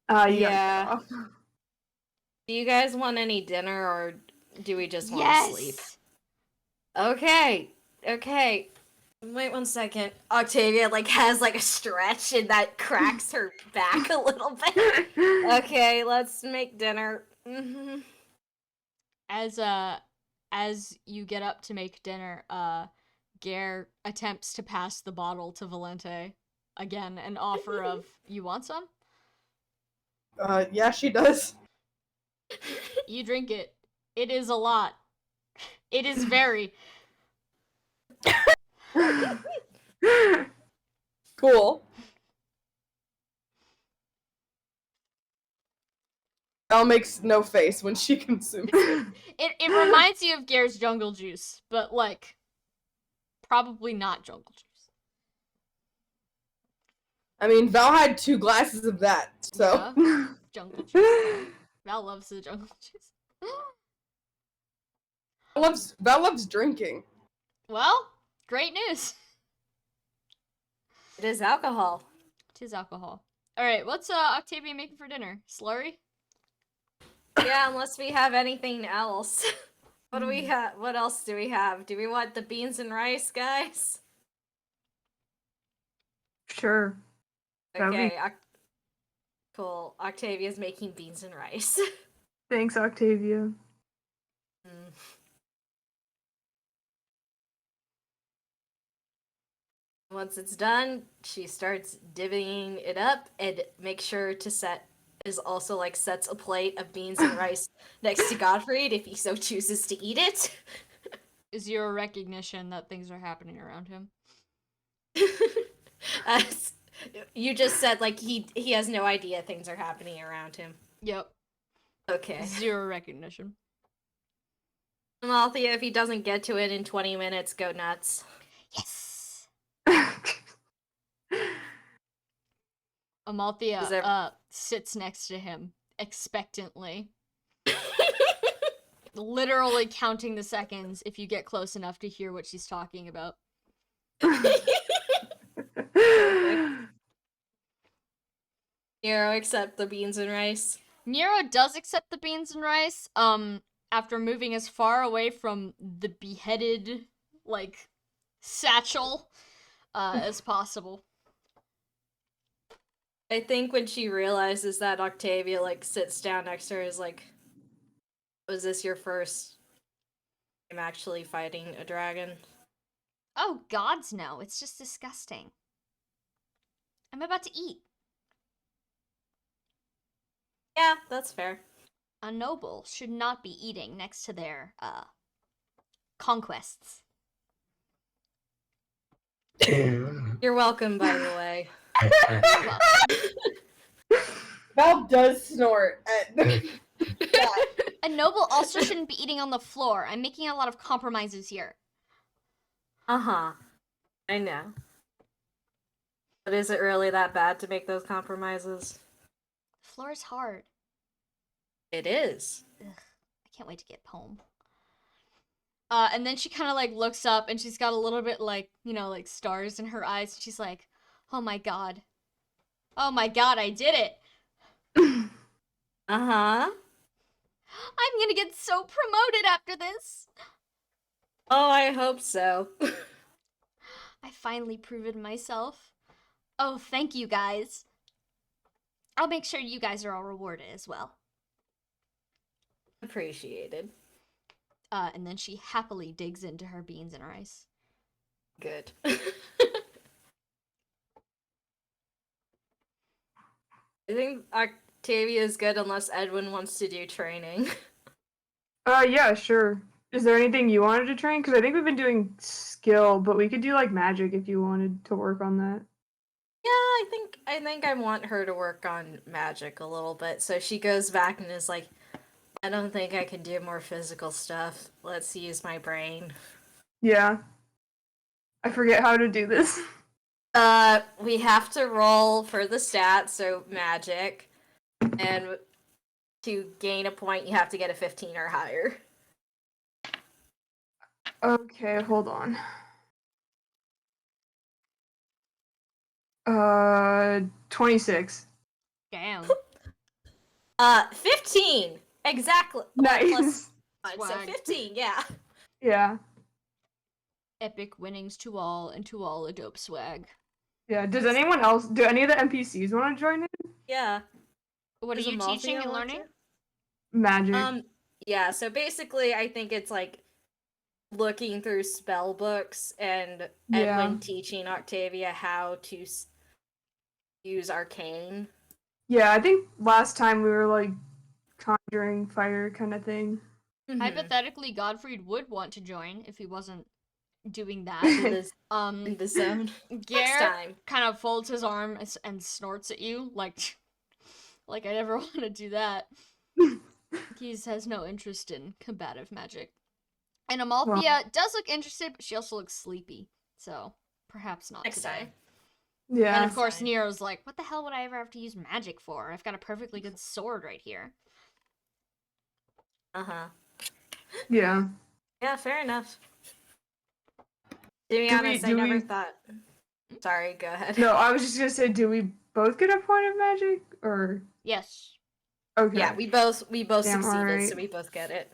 You gotta get Yeah. off. Do you guys want any dinner or do we just want to Yes! sleep? Okay. Wait 1 second. Octavia has a stretch and that cracks her back a little bit. Okay, let's make dinner. As you get up to make dinner, Gare attempts to pass the bottle to Valente. Again, an offer of, you want some? Yeah, she does. You drink it. It is a lot. It is very. Cool. Val makes no face when she consumes it. It reminds you of Gare's jungle juice, but probably not jungle juice. I mean, Val had 2 glasses of that, so. Yeah, jungle juice. Val loves the jungle juice. Val loves drinking. Well, great news. It is alcohol. It is alcohol. All right, what's Octavia making for dinner? Slurry? Yeah, unless we have anything else. What do we have? What else do we have? Do we want the beans and rice, guys? Sure. That'd be- Okay. Cool. Octavia's making beans and rice. Thanks, Octavia. Once it's done, she starts divvying it up and make sure to sets a plate of beans and rice next to Godfrey if he so chooses to eat it. Is your recognition that things are happening around him? You just said he has no idea things are happening around him. Yep. Okay. 0 recognition. Althea, if he doesn't get to it in 20 minutes, go nuts. Yes. Amalthea sits next to him expectantly. Literally counting the seconds if you get close enough to hear what she's talking about. Nero, accept the beans and rice. Nero does accept the beans and rice, after moving as far away from the beheaded, satchel, as possible. I think when she realizes that Octavia, sits down next to her, is was this your first time actually fighting a dragon? Oh, gods no. It's just disgusting. I'm about to eat. Yeah, that's fair. A noble should not be eating next to their, conquests. You're welcome, by the way. Well, Val does snort at that. a noble also shouldn't be eating on the floor. I'm making a lot of compromises here. Uh-huh. I know. But is it really that bad to make those compromises? The floor is hard. It is. Ugh, I can't wait to get home. And then she kind of like looks up and she's got a little bit like, like stars in her eyes. She's like, oh my god. Oh my god, I did it. Uh-huh. I'm gonna get so promoted after this. Oh, I hope so. I finally proven myself. Oh, thank you guys. I'll make sure you guys are all rewarded as well. Appreciated. And then she happily digs into her beans and rice. Good. I think Octavia is good unless Edwin wants to do training. Yeah, sure. Is there anything you wanted to train? Because I think we've been doing skill, but we could do like magic if you wanted to work on that. Yeah, I think I want her to work on magic a little bit. So she goes back and is like, I don't think I can do more physical stuff. Let's use my brain. Yeah. I forget how to do this. We have to roll for the stats, so magic. And to gain a point, you have to get a 15 or higher. Okay, hold on. 26. Damn. 15! Exactly. Nice. So Swag. 15, yeah. Yeah. Epic winnings to all, and to all a dope swag. Yeah. Do any of the NPCs want to join in? Yeah. What are Does you Amalthea teaching and want learning? Magic. Yeah, so basically I think it's like looking through spell books and Yeah. Edwin teaching Octavia how to use arcane. Yeah, I think last time we were like conjuring fire kind of thing. Mhm. Hypothetically, Godfried would want to join if he wasn't doing that. In the zone. Next Garrett time. kind of folds his arm and snorts at you, like I never want to do that. He has no interest in combative magic. And Amalthea does look interested, but she also looks sleepy. So, perhaps not Next today. time. Yeah. And of course, Fine. Nero's like, what the hell would I ever have to use magic for? I've got a perfectly good sword right here. Uh-huh. Yeah. Yeah, fair enough. To be honest, I never thought... Sorry, go ahead. No, I was just gonna say, do we both get a point of magic, or? Yes. Okay. Yeah, we both Damn, succeeded, alright. so we both get it.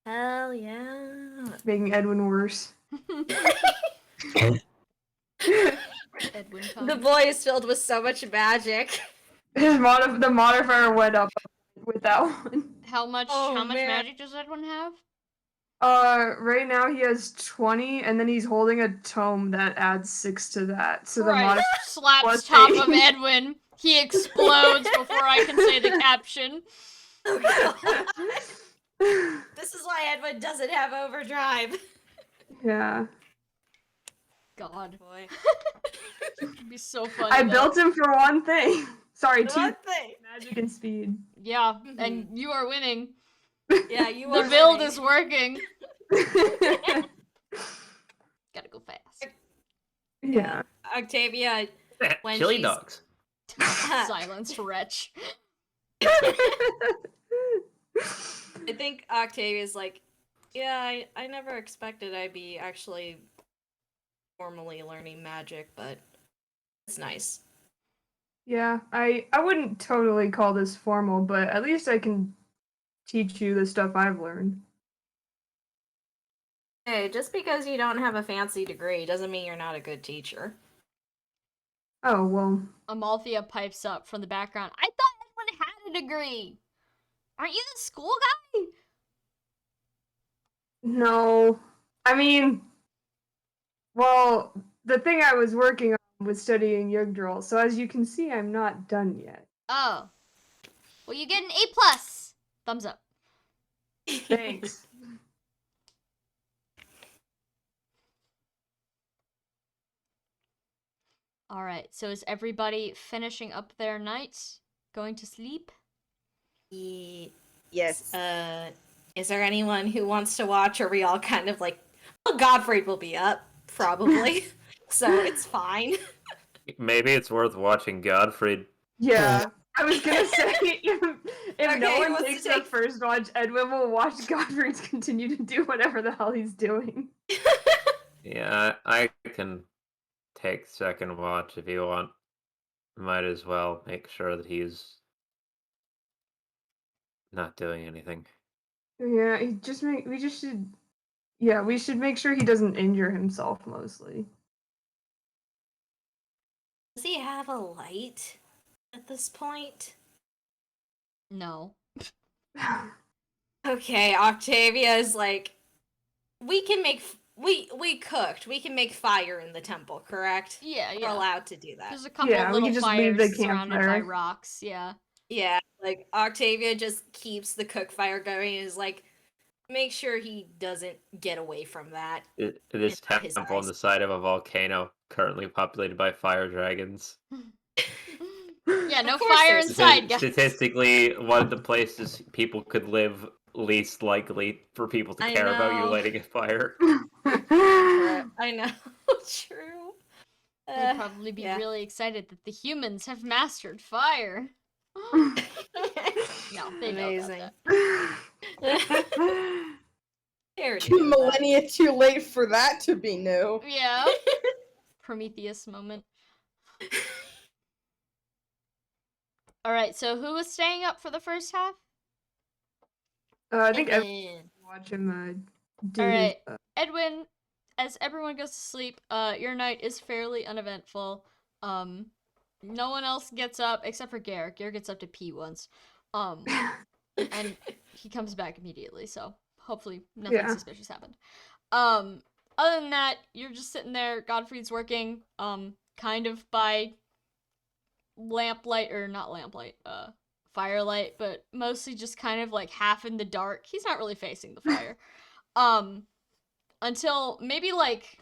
Hell yeah. Making Edwin worse. Edwin The comes. boy is filled with so much magic. The modifier went up with that one. How much Oh, man. magic does Edwin have? Right now he has 20, and then he's holding a tome that adds 6 to that. So the Christ, modifier slaps plus top 8. of Edwin. He explodes before I can say the caption. Oh, God. This is why Edwin doesn't have overdrive. Yeah. God. Boy. It'd be so funny. I though. built him for one thing. Sorry, two One thing. magic and speed. Yeah, and you are winning. Yeah, you The are build winning. is working. Gotta go fast. Yeah. Octavia, when Chili she's- dogs. Silenced wretch. I think Octavia's like, yeah, I never expected I'd be actually formally learning magic, but it's nice. Yeah, I wouldn't totally call this formal, but at least I can teach you the stuff I've learned. Hey, just because you don't have a fancy degree doesn't mean you're not a good teacher. Oh, well. Amalthea pipes up from the background. I thought Edwin had a degree. Aren't you the school guy? No. I mean, well, the thing I was working on was studying Jugdral, so as you can see, I'm not done yet. Oh. Well, you get an A+. Thumbs up. Thanks. All right. So is everybody finishing up their night, going to sleep? Yes. Is there anyone who wants to watch? Or are we all kind of like, well, Godfrey will be up probably, so it's fine. Maybe it's worth watching Godfrey. Yeah. I was gonna say, if Okay, no who one wants to takes the take- first watch, Edwin will watch Godfrey continue to do whatever the hell he's doing. Yeah, I can take second watch if you want. Might as well make sure that he's not doing anything. Yeah, we just should. Yeah, we should make sure he doesn't injure himself mostly. Does he have a light at this point? No. Okay, Octavia is like, we can make we cooked. We can make fire in the temple, correct? Yeah, We're yeah. allowed to do that. There's a couple Yeah, of we little can just leave fires the surrounded by campfire. rocks. Yeah. Yeah, like Octavia just keeps the cook fire going and is like, make sure he doesn't get away from that. This It's not his temple on eyes. the side of a volcano, currently populated by fire dragons. Yeah, no Of course fire there's- inside, guys. Statistically, one of the places people could live least likely for people to I care about you know. lighting a fire. I know. True. They'd probably be yeah. really excited that the humans have mastered fire. No, they know about Amazing. that. There it 2 is. millennia too late for that to be new. Yeah. Prometheus moment. Alright, so who was staying up for the first half? I think everyone Edwin. watch him do Alright. his. Edwin, as everyone goes to sleep, your night is fairly uneventful. No one else gets up except for Garrett. Garrett gets up to pee once. And he comes back immediately, so hopefully nothing Yeah. suspicious happened. Other than that, you're just sitting there, Godfrey's working, kind of by lamplight, or not lamplight, firelight, but mostly just kind of like half in the dark. He's not really facing the fire. Until maybe like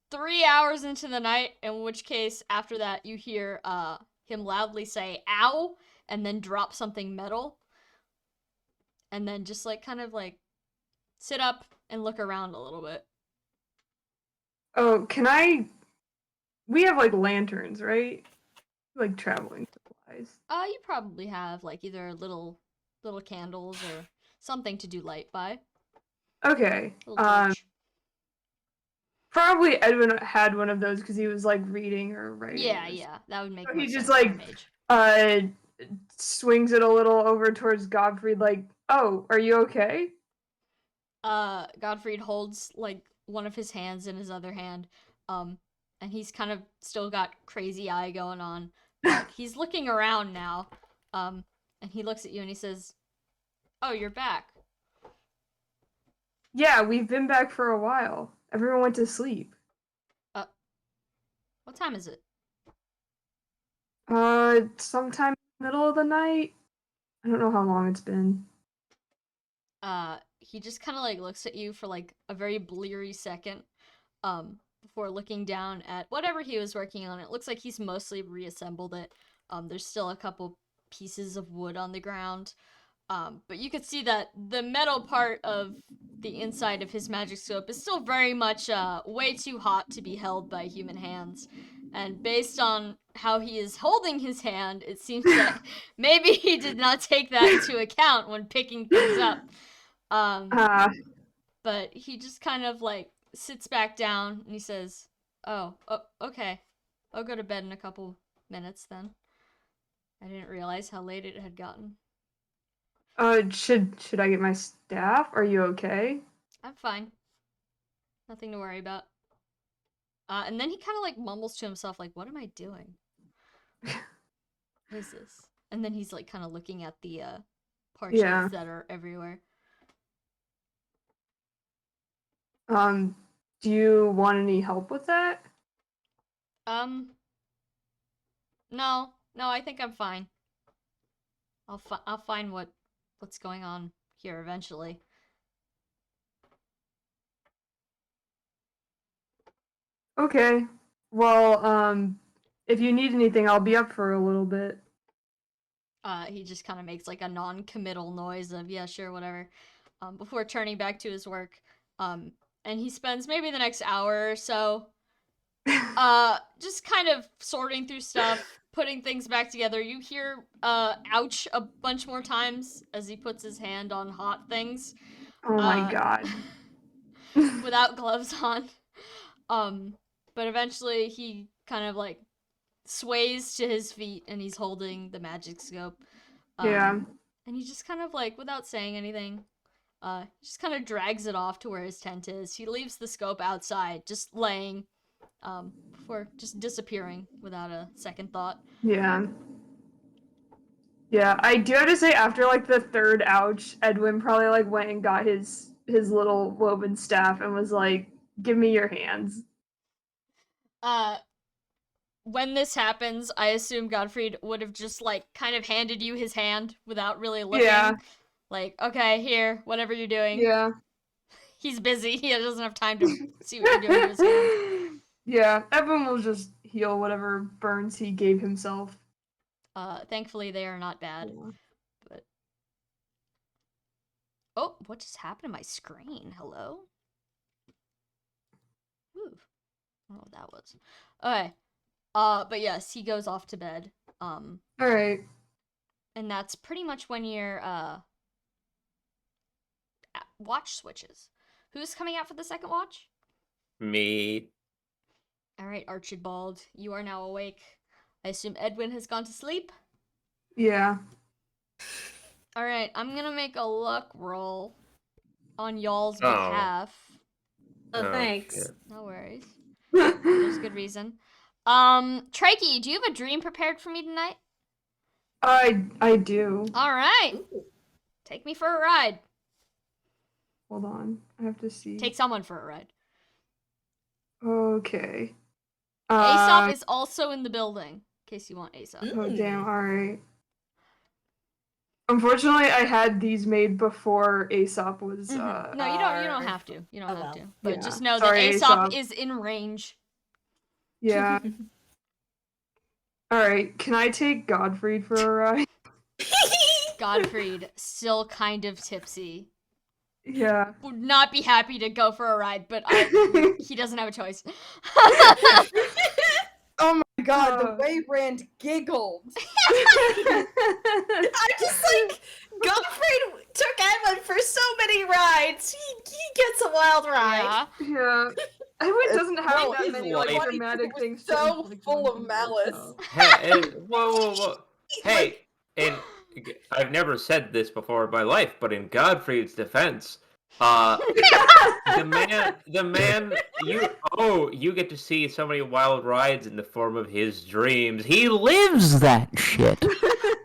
3 hours into the night, in which case after that you hear him loudly say ow and then drop something metal, and then just like kind of like sit up and look around a little bit. Oh, we have like lanterns, right? Like traveling supplies. You probably have like either little candles or something to do light by. Okay. Little torch. Probably Edwin had one of those because he was like reading or writing. Yeah, that would make So more he just, sense for a like, mage. Swings it a little over towards Godfrey, like, "Oh, are you okay?" Godfrey holds like one of his hands in his other hand, and he's kind of still got crazy eye going on, but he's looking around now, and he looks at you and he says, "Oh, you're back." Yeah, we've been back for a while. Everyone went to sleep. What time is it? Sometime in the middle of the night. I don't know how long it's been. He just kind of like looks at you for like a very bleary second, before looking down at whatever he was working on. It looks like he's mostly reassembled it. There's still a couple pieces of wood on the ground. But you could see that the metal part of the inside of his magic scope is still very much way too hot to be held by human hands. And based on how he is holding his hand, it seems that maybe he did not take that into account when picking things up. But he just kind of like sits back down and he says, oh, okay. I'll go to bed in a couple minutes then. I didn't realize how late it had gotten. Should I get my staff? Are you okay? I'm fine. Nothing to worry about. And then he kind of like mumbles to himself, like, what am I doing? What is this? And then he's like kind of looking at the parchments that are everywhere. Do you want any help with that? No, I think I'm fine. I'll find what's going on here eventually. Okay. Well, if you need anything, I'll be up for a little bit. He just kind of makes like a non-committal noise of yeah, sure, whatever, before turning back to his work. And he spends maybe the next hour or so, just kind of sorting through stuff, putting things back together. You hear, ouch a bunch more times as he puts his hand on hot things. Oh my god. Without gloves on. But eventually he kind of like sways to his feet and he's holding the magic scope. Yeah. And he just kind of like, without saying anything, just kind of drags it off to where his tent is. He leaves the scope outside, just laying, before just disappearing without a second thought. Yeah. Yeah, I do have to say, after like the third ouch, Edwin probably like went and got his little woven staff and was like, "Give me your hands." When this happens, I assume Gottfried would have just like kind of handed you his hand without really looking. Yeah. Like, okay, here, whatever you're doing. Yeah. He's busy. He doesn't have time to see what you're doing to his hand. Yeah, Edwin will just heal whatever burns he gave himself. Thankfully they are not bad. Yeah. But oh, what just happened to my screen? Hello? Ooh. I don't know what that was. Okay. But yes, he goes off to bed. Alright. And that's pretty much when your watch switches. Who's coming out for the second watch? Me. Alright, Archibald, you are now awake. I assume Edwin has gone to sleep? Yeah. Alright, I'm gonna make a luck roll on y'all's behalf. Oh, thanks. Shit. No worries. There's good reason. Trekkie, do you have a dream prepared for me tonight? I do. Alright. Take me for a ride. Hold on. I have to see. Take someone for a ride. Okay. Aesop is also in the building, in case you want Aesop. Oh damn, alright. Unfortunately, I had these made before Aesop was No, you don't have to. You don't Oh, have well. to. But Yeah. just know Sorry, that Aesop Aesop. is in range. Yeah. Alright, can I take Godfried for a ride? Gottfried, still kind of tipsy. Yeah. Would not be happy to go for a ride, but he doesn't have a choice. Oh my god, the way Rand giggled. I just like Gottfried took Edwin for so many rides. He gets a wild ride. Yeah. Yeah. Edwin doesn't have Well, that his many like life- dramatic It was things. so to inflict full on of people, malice. so. Hey, whoa. Hey, and I've never said this before in my life, but in Godfrey's defense, the man, you get to see so many wild rides in the form of his dreams. He lives that shit.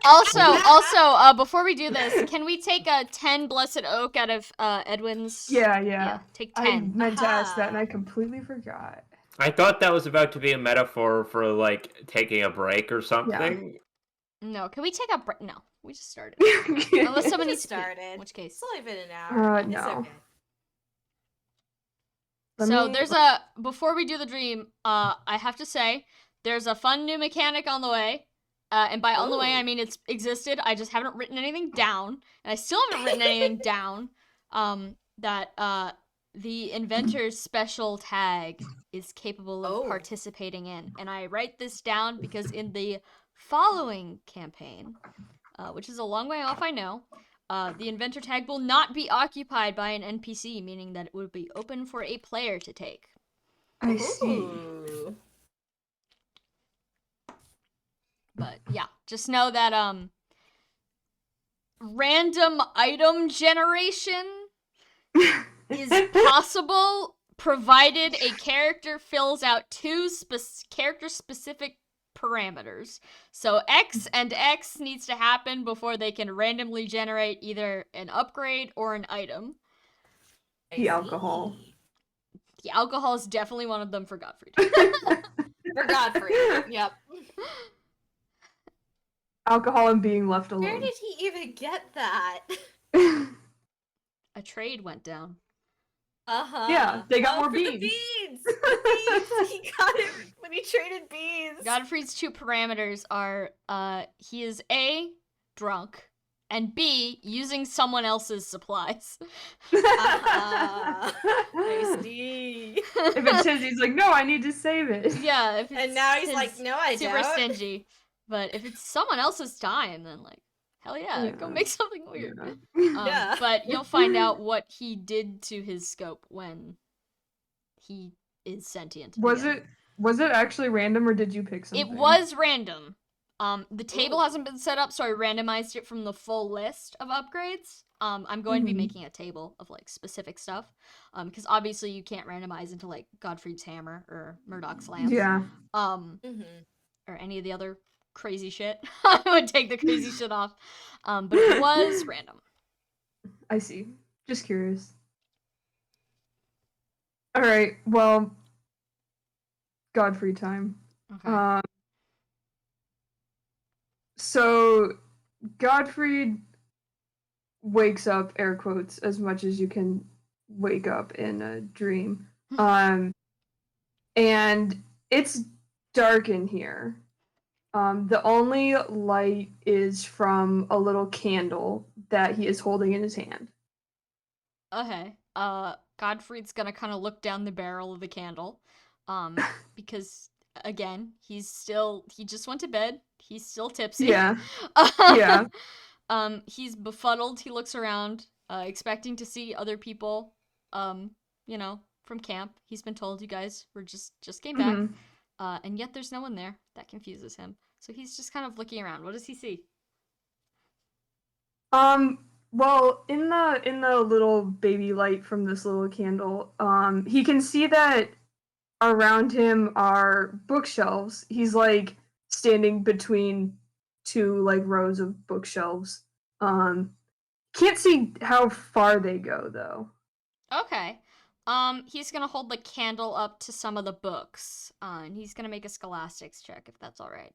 Also, before we do this, can we take a 10 Blessed Oak out of Edwin's? Yeah. Take I 10. meant to ask that and Aha. I completely forgot. I thought that was about to be a metaphor for like taking a break or something. No, can we take a break? No, we just started. Unless someone needs Just to pee, started. in which case. It's only been an hour. It's no. okay. Before we do the dream, I have to say, there's a fun new mechanic on the way. And by on the way, I mean it's existed. I just haven't written anything down. And I still haven't written anything down. That the inventor's special tag is capable of participating in. And I write this down because in the following campaign, which is a long way off, I know, the inventor tag will not be occupied by an NPC, meaning that it will be open for a player to take. I see. Ooh. But yeah, just know that random item generation is possible provided a character fills out two character-specific parameters. So X and X needs to happen before they can randomly generate either an upgrade or an item. The alcohol. The alcohol is definitely one of them for Gottfried. For Godfrey. Yep. Alcohol and being left alone. Where did he even get that? A trade went down. Uh-huh. Yeah, they got more for the beans. beans. The bees! He got it when he traded bees! Godfrey's 2 parameters are he is A, drunk, and B, using someone else's supplies. I see. If it's his, he's like, no, I need to save it. Yeah, if it's And now he's his, like, no, I super don't. stingy. But if it's someone else's time, then like, hell yeah, go Yeah. make something weird. Yeah. But you'll find out what he did to his scope when he is sentient. Was again. was it actually random or did you pick something? It was random. The table hasn't been set up, so I randomized it from the full list of upgrades. I'm going to be making a table of like specific stuff. Because obviously you can't randomize into like Godfrey's hammer or Murdoch's lance. Yeah. Or any of the other crazy shit. I would take the crazy shit off. But it was random. I see. Just curious. All right. Well, Godfrey time. Okay. So Godfrey wakes up, air quotes, as much as you can wake up in a dream. And it's dark in here. The only light is from a little candle that he is holding in his hand. Okay. Godfrey's gonna kind of look down the barrel of the candle. Because again, he just went to bed. He's still tipsy. Yeah. Yeah. He's befuddled. He looks around, expecting to see other people, from camp. He's been told you guys were just came back. And yet there's no one there. That confuses him. So he's just kind of looking around. What does he see? Well, in the little baby light from this little candle, he can see that around him are bookshelves. He's like standing between 2 like rows of bookshelves. Can't see how far they go though. Okay. He's gonna hold the candle up to some of the books. And he's gonna make a scholastics check if that's alright.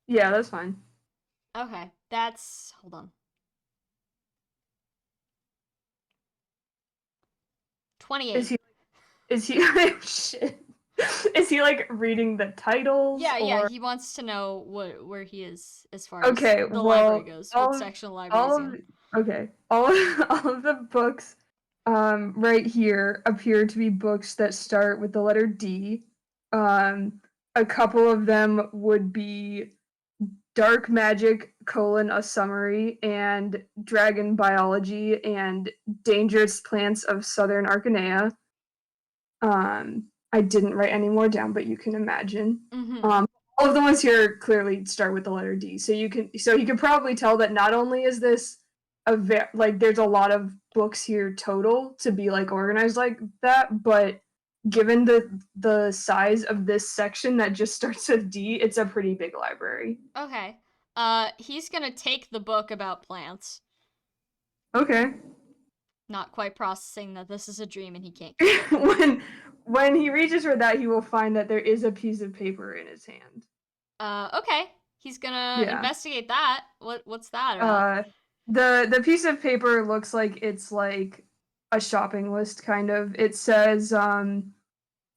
Yeah, that's fine. Okay. Hold on. 28. Is he shit. Is he like reading the titles? Yeah, or... he wants to know where he is as far Okay, as the well, library goes. What section of the library is he in? All of the books right here appear to be books that start with the letter D. A couple of them would be Dark Magic, a summary, and Dragon Biology, and Dangerous Plants of Southern Arcanea. I didn't write any more down, but you can imagine. All of the ones here clearly start with the letter D, so you can probably tell that not only is this there's a lot of books here total to be like organized like that, but given the size of this section that just starts with D, it's a pretty big library. Okay. He's gonna take the book about plants. Okay. Not quite processing that this is a dream and he can't keep it. When he reaches for that, he will find that there is a piece of paper in his hand. Okay. He's gonna investigate that. What's that about? The piece of paper looks like it's like a shopping list kind of. It says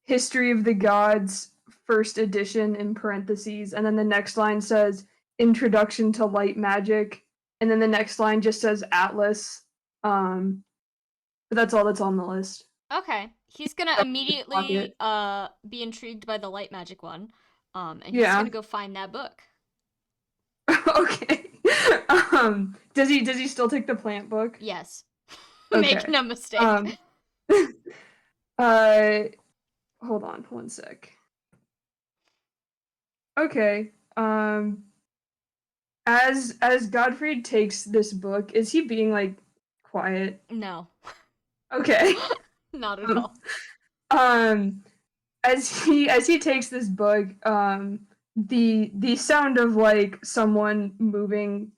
History of the Gods, first edition in parentheses, and then the next line says Introduction to Light Magic, and then the next line just says Atlas. But that's all that's on the list. Okay. He's gonna immediately be intrigued by the light magic one. And he's gonna go find that book. Okay. Does he still take the plant book? Yes. Okay. Make no mistake. Hold on one sec. Okay. As Godfrey takes this book, is he being like quiet? No. Okay. Not at all. As he takes this book, the sound of like someone moving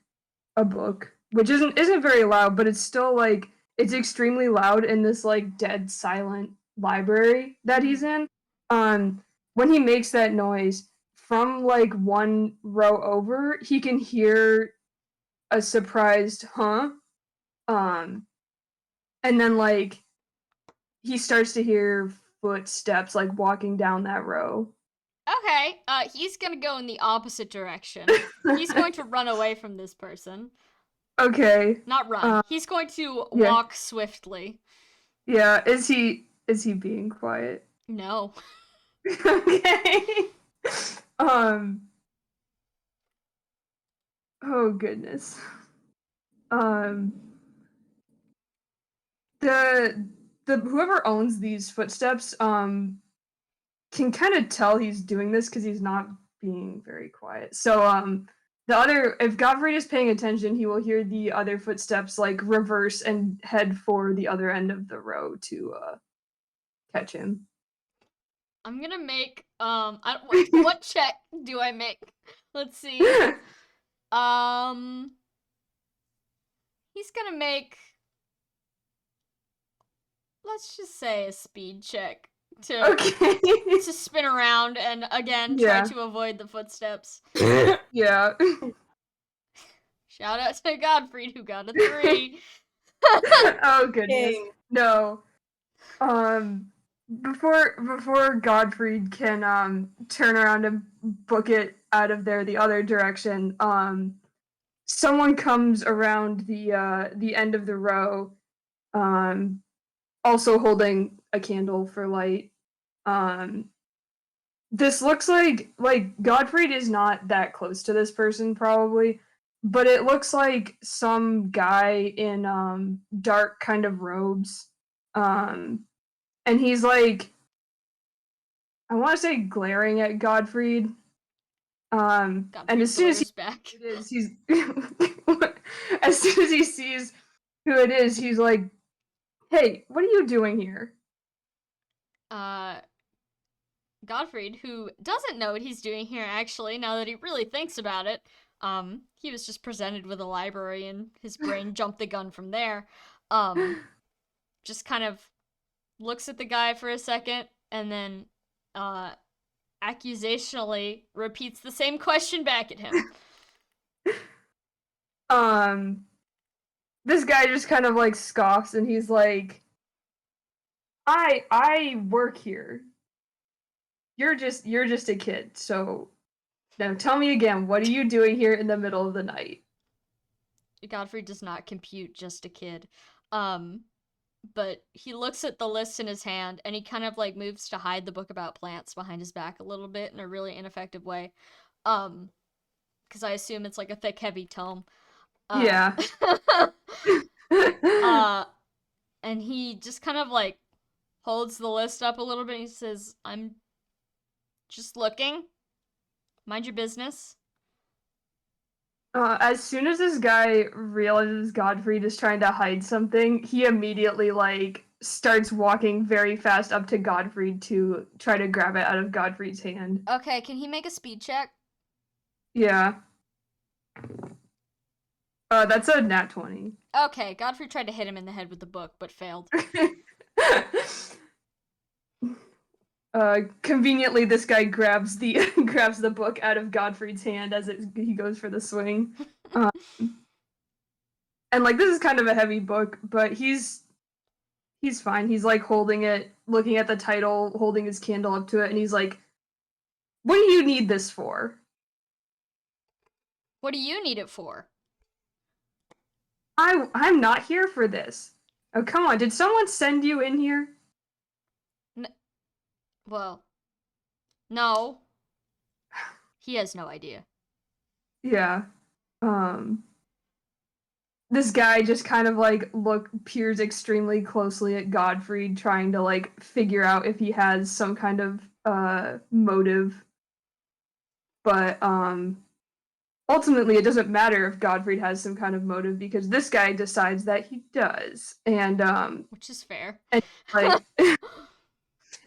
a book, which isn't very loud, but it's still like it's extremely loud in this like dead silent library that he's in. When he makes that noise from like one row over, he can hear a surprised huh. And then like he starts to hear footsteps like walking down that row. Okay, he's gonna go in the opposite direction. He's going to run away from this person. Okay. Not run. He's going to yeah. walk swiftly. Yeah, is he being quiet? No. Okay. Um oh goodness. Um the whoever owns these footsteps can kind of tell he's doing this because he's not being very quiet. So the other, if Godfrey is paying attention, he will hear the other footsteps like reverse and head for the other end of the row to catch him. I'm gonna make what check do I make? Let's see. He's gonna make, let's just say, a speed check to Okay. to spin around and again try to avoid the footsteps. Yeah. Shout out to Godfrey who got a 3. Oh goodness. Dang. No. Before Godfrey can turn around and book it out of there the other direction, someone comes around the end of the row, also holding a candle for light. This looks like Godfrey is not that close to this person probably, but it looks like some guy in dark kind of robes. And he's like, I want to say glaring at Godfrey. And as soon as back. he's as soon as he sees who it is, he's like, "Hey, what are you doing here?" Godfrey, who doesn't know what he's doing here actually, now that he really thinks about it, he was just presented with a library and his brain jumped the gun from there. Just kind of looks at the guy for a second and then accusationally repeats the same question back at him. This guy just kind of like scoffs and he's like, I work here. You're just a kid, so now tell me again, what are you doing here in the middle of the night? Godfrey does not compute just a kid. But he looks at the list in his hand and he kind of like moves to hide the book about plants behind his back a little bit in a really ineffective way. Because I assume it's like a thick, heavy tome. Yeah. And he just kind of like holds the list up a little bit and he says, I'm just looking. Mind your business. As soon as this guy realizes Godfrey is trying to hide something, he immediately like starts walking very fast up to Godfrey to try to grab it out of Godfrey's hand. Okay, can he make a speed check? Yeah. That's a nat 20. Okay, Godfrey tried to hit him in the head with the book, but failed. Conveniently, this guy grabs the book out of Godfrey's hand as he goes for the swing. And like this is kind of a heavy book, but he's fine. He's like holding it, looking at the title, holding his candle up to it, and he's like, "What do you need this for?" What do you need it for? I'm not here for this. Oh, come on. Did someone send you in here? Well, no. He has no idea. Yeah. This guy just kind of like peers extremely closely at Godfrey, trying to like figure out if he has some kind of motive. But ultimately it doesn't matter if Godfrey has some kind of motive because this guy decides that he does. And which is fair. And like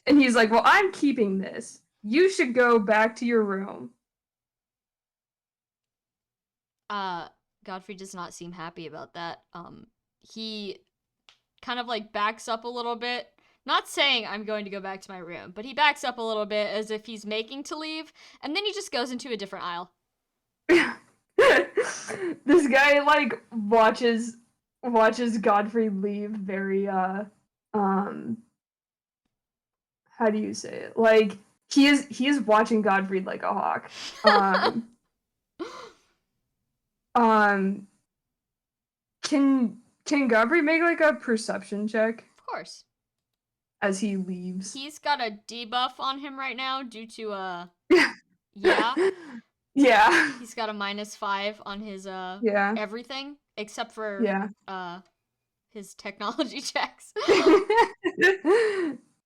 and he's like, "Well, I'm keeping this. You should go back to your room." Godfrey does not seem happy about that. He kind of like backs up a little bit. Not saying I'm going to go back to my room, but he backs up a little bit as if he's making to leave, and then he just goes into a different aisle. This guy like watches Godfrey leave very how do you say it? Like he is watching Godfrey like a hawk. Um, can Godfrey make like a perception check Of course. as he leaves? He's got a debuff on him right now due to Yeah. He's got a -5 on his Yeah. everything except for Yeah. his technology checks.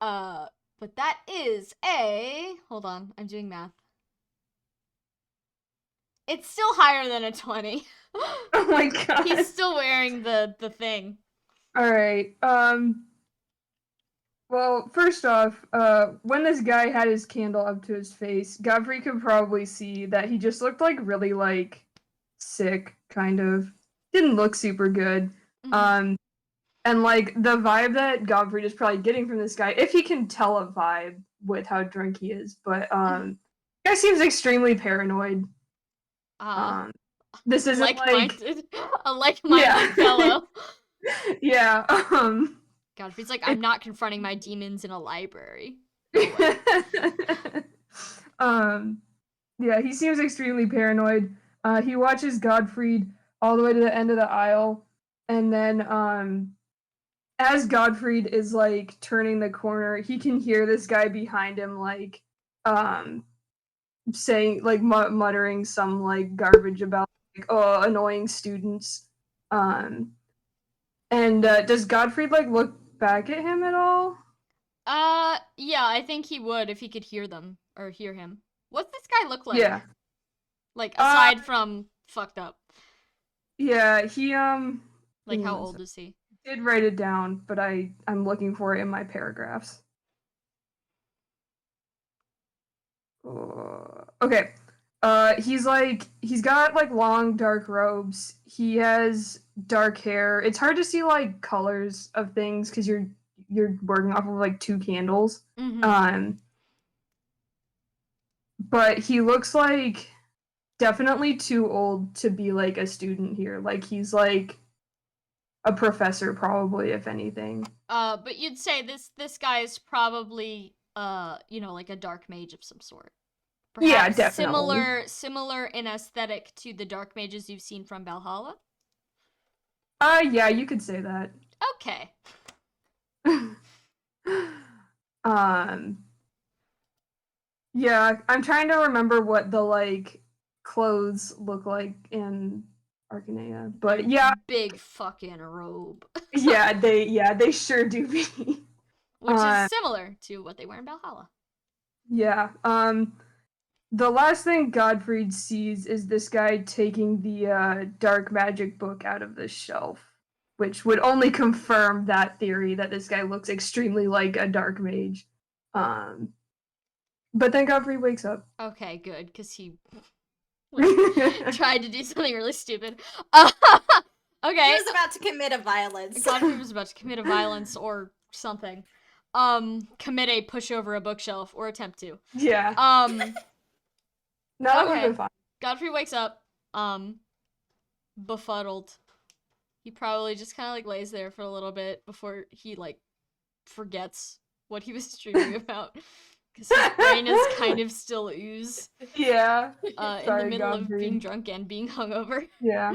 But that is a hold on, I'm doing math. It's still higher than a 20. Oh my god. He's still wearing the thing. All right. Well, first off, when this guy had his candle up to his face, Godfrey could probably see that he just looked like really like sick, kind of. Didn't look super good. Mhm. And like the vibe that Godfrey is probably getting from this guy, if he can tell a vibe with how drunk he is, but guy seems extremely paranoid. This isn't Like-minded, a like-minded yeah. fellow. Yeah. Godfrey's like, I'm not confronting my demons in a library. No way. Yeah, he seems extremely paranoid. He watches Godfrey all the way to the end of the aisle, and then as Godfrey is like turning the corner, he can hear this guy behind him like saying like muttering some like garbage about like annoying students. And does Godfrey like look back at him at all? Yeah, I think he would if he could hear them or hear him. What's this guy look like? Yeah. Like aside from fucked up. Yeah, he Like how old is he? did write it down, but I'm looking for it in my paragraphs. Okay. He's got like long dark robes. He has dark hair. It's hard to see like colors of things because you're working off of like two candles. Mm-hmm. But he looks like definitely too old to be like a student here. Like he's like a professor probably, if anything. But you'd say this guy is probably like a dark mage of some sort. Perhaps Yeah, definitely. similar in aesthetic to the dark mages you've seen from Valhalla. Yeah, you could say that. Okay. Yeah, I'm trying to remember what the like clothes look like in Arcanea, but yeah, Big fucking robe. they sure do be. Which is similar to what they wear in Valhalla. Yeah. The last thing Godfrey sees is this guy taking the dark magic book out of the shelf, which would only confirm that theory that this guy looks extremely like a dark mage. But then Godfrey wakes up. Okay, good, because he tried to do something really stupid. Okay. He was about to commit a violence. Godfrey was about to commit a violence or something. Commit a push over a bookshelf or attempt to. Yeah. No, that would have been fine. Godfrey wakes up, befuddled. He probably just kind of like lays there for a little bit before he like forgets what he was dreaming about. Because his brain is kind of still ooze. Yeah. In Sorry, the middle Godfrey. of being drunk and being hungover. Yeah.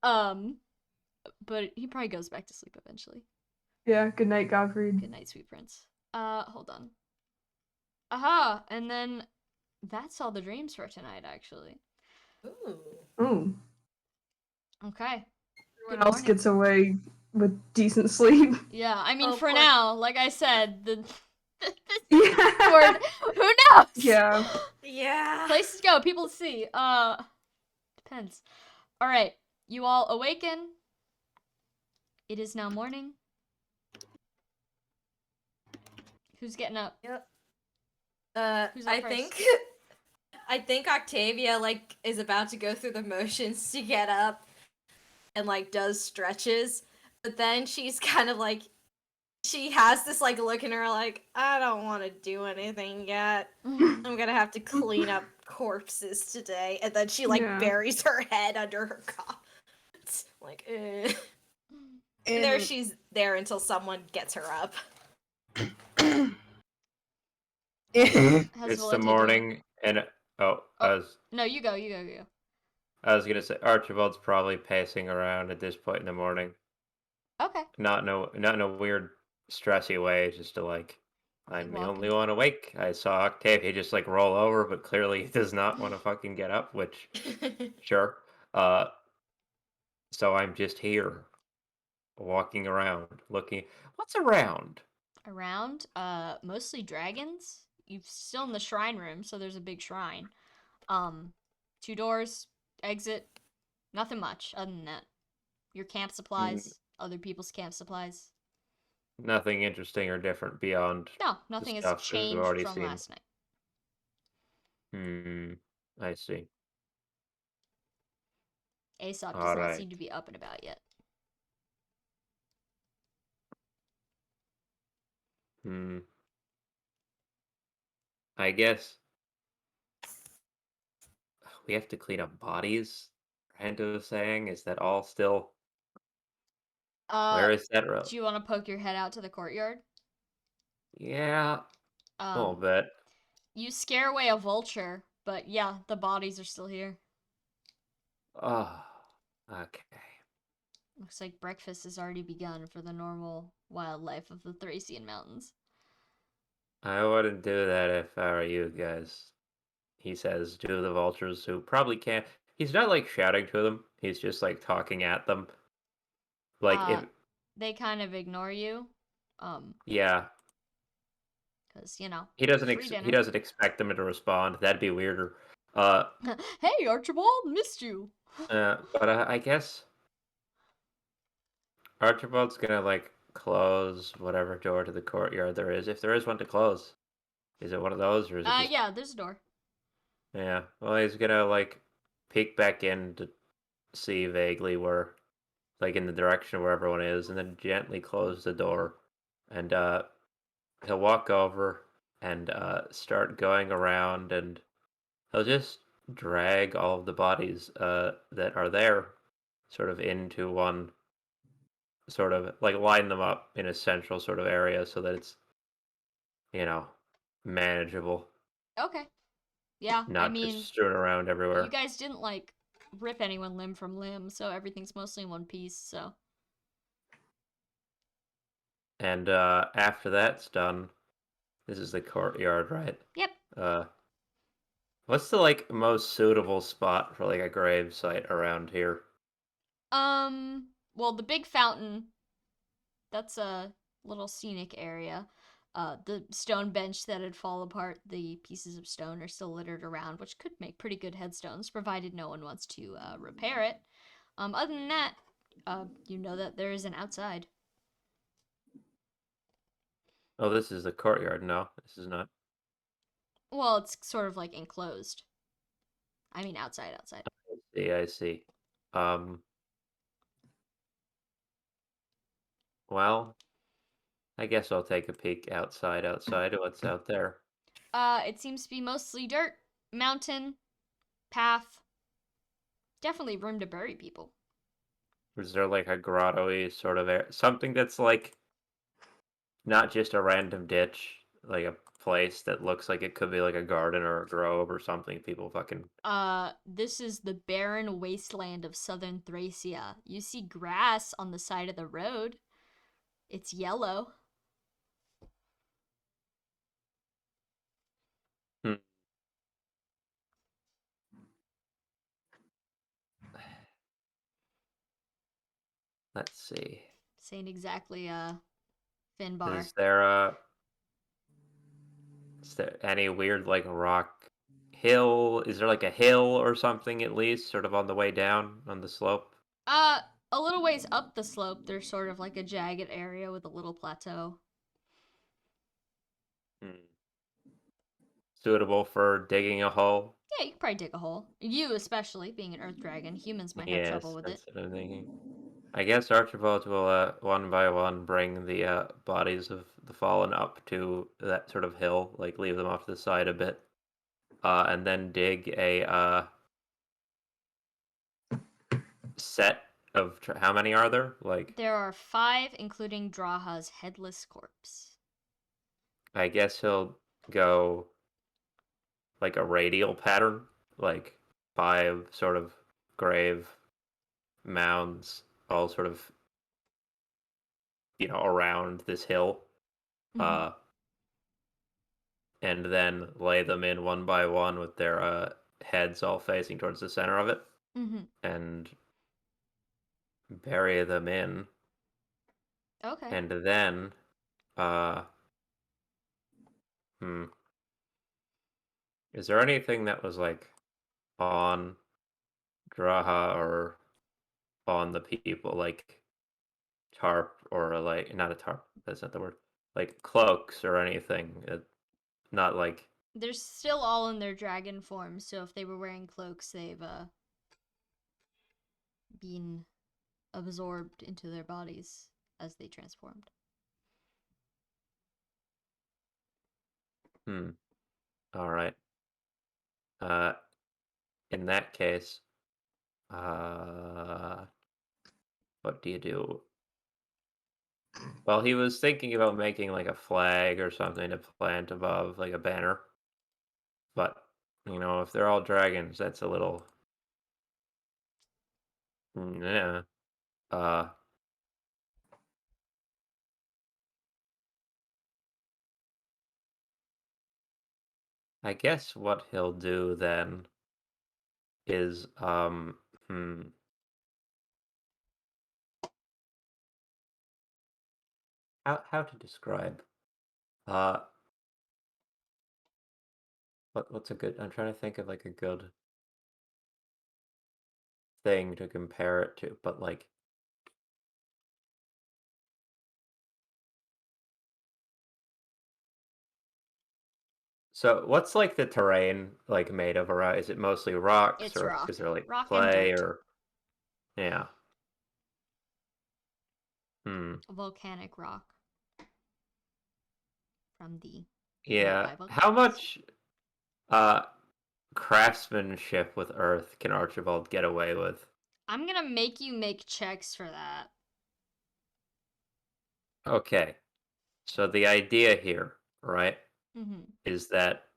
But he probably goes back to sleep eventually. Yeah, good night, Godfrey. Good night, sweet prince. Hold on. Aha! And then that's all the dreams for tonight, actually. Ooh. Okay. Everyone else gets away with decent sleep. Yeah, I mean, Oh, for poor- now, like I said, the Yeah. board, who knows? Yeah. Yeah. Places to go, people to see. Depends. All right, you all awaken. It is now morning. Who's getting up? Yep. Who's up I first? think Octavia like is about to go through the motions to get up and like does stretches, but then she's kind of like she has this like look in her like I don't want to do anything yet. I'm gonna have to clean up corpses today, and then she like buries her head under her cot. Like, and there she's there until someone gets her up. How's It's Valente the doing? morning, and Oh. I was No, you go, you go, you go. gonna say Archibald's probably pacing around at this point in the morning. Okay. Not in a weird, stressy way, just to like, I'm the only walking. one awake. I saw Octavia just like roll over, but clearly he does not want to fucking get up, which, sure. So I'm just here, walking around, looking. What's around? Around, mostly dragons. You're still in the shrine room, so there's a big shrine. 2 doors, exit, nothing much other than that. Your camp Mm, supplies, other people's camp supplies. Nothing interesting or different beyond No, the nothing has stuff that we've changed already from seen. last night. I see. Aesop does All not right. seem to be up and about yet. I guess we have to clean up bodies. Hendo was saying, is that all still? Where is that road? Do you want to poke your head out to the courtyard? Yeah, a little bit. You scare away a vulture, but yeah, the bodies are still here. Oh, okay. Looks like breakfast has already begun for the normal wildlife of the Thracian mountains. I wouldn't do that if I were you guys. He says to the vultures who probably can't. He's not like shouting to them. He's just like talking at them. Like if They kind of ignore you. yeah, Because, he dinner. doesn't expect them to respond. That'd be weirder. Hey, Archibald, missed you. But I guess Archibald's gonna like close whatever door to the courtyard there is, if there is one to close. Is it one of those, or is it just? Yeah, there's a door. Yeah. Well, he's gonna like peek back in to see vaguely where, like in the direction where everyone is, and then gently close the door, and he'll walk over and start going around, and he'll just drag all of the bodies that are there, sort of into one, sort of like line them up in a central sort of area so that it's, you know, manageable, Okay. Yeah, I not mean, just strewn around you everywhere. guys didn't, like, rip anyone limb from limb, so everything's mostly in one piece, so. And after that's done, this is the courtyard, right? Yep. What's the like most suitable spot for like a grave site around here? Well, the big fountain, that's a little scenic area. The stone bench that had fallen apart, the pieces of stone are still littered around, which could make pretty good headstones, provided no one wants to repair it. Other than that, you know that there is an outside. Oh, this is the courtyard. No, this is not. Well, it's sort of like enclosed. I mean, outside. I see. Um, well, I guess I'll take a peek outside at what's out there. It seems to be mostly dirt, mountain, path. Definitely room to bury people. Is there like a grotto-y sort of air, something that's like not just a random ditch, like a place that looks like it could be like a garden or a grove or something people fucking. This is the barren wasteland of southern Thracia. You see grass on the side of the road. It's yellow. Hmm. Let's see. This ain't exactly Finbar. Is there any weird like rock hill? Is there like a hill or something at least, sort of on the way down on the slope? A little ways up the slope, there's sort of like a jagged area with a little plateau. Hmm. Suitable for digging a hole? Yeah, you could probably dig a hole. You, especially, being an earth dragon, humans might have trouble Yes, with it. that's what I'm thinking. I guess Archibald will one by one bring the bodies of the fallen up to that sort of hill, like leave them off to the side a bit, and then dig a set of how many are there? Like, There are 5, including Draha's headless corpse. I guess he'll go like a radial pattern, like 5 sort of grave mounds, all sort of around this hill, Mhm. and then lay them in one by one with their heads all facing towards the center of it, Mhm. and bury them in, Okay. and then uh, hmm, is there anything that was like on Draha or on the people, like tarp or like not a tarp? That's not the word. Like cloaks or anything. Not like They're still all in their dragon form, so if they were wearing cloaks, they've been absorbed into their bodies as they transformed. hmm. All right. Uh, in that case, uh, what do you do? Well, he was thinking about making like a flag or something to plant above, like a banner. But if they're all dragons, that's a little yeah. Uh, I guess what he'll do then is how to describe uh what's a good I'm trying to think of like a good thing to compare it to, but like so what's like the terrain like made of around? Is it mostly rocks It's or rock. is there like Rock and clay dirt. or yeah. Hmm. Volcanic rock from the Yeah. nearby How volcanoes. much uh craftsmanship with earth can Archibald get away with? I'm gonna make you make checks for that. Okay. So the idea here, right, Mm-hmm. is that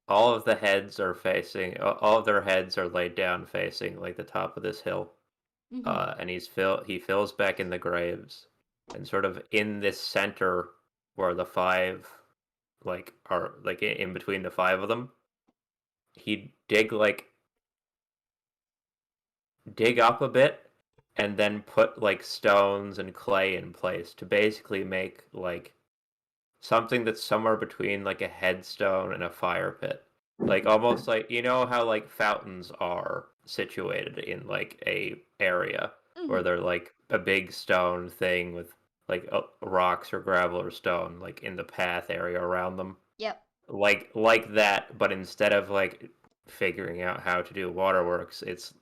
all of the heads are facing all of their heads are laid down facing like the top of this hill. Mm-hmm. And he fills back in the graves, and sort of in this center where the 5 like are like in between the 5 of them, he'd dig up a bit and then put like stones and clay in place to basically make like something that's somewhere between like a headstone and a fire pit. Like almost like how like fountains are situated in like a area where Mm-hmm. they're like a big stone thing with like rocks or gravel or stone like in the path area around them. Yep. Like that, but instead of like figuring out how to do waterworks, it's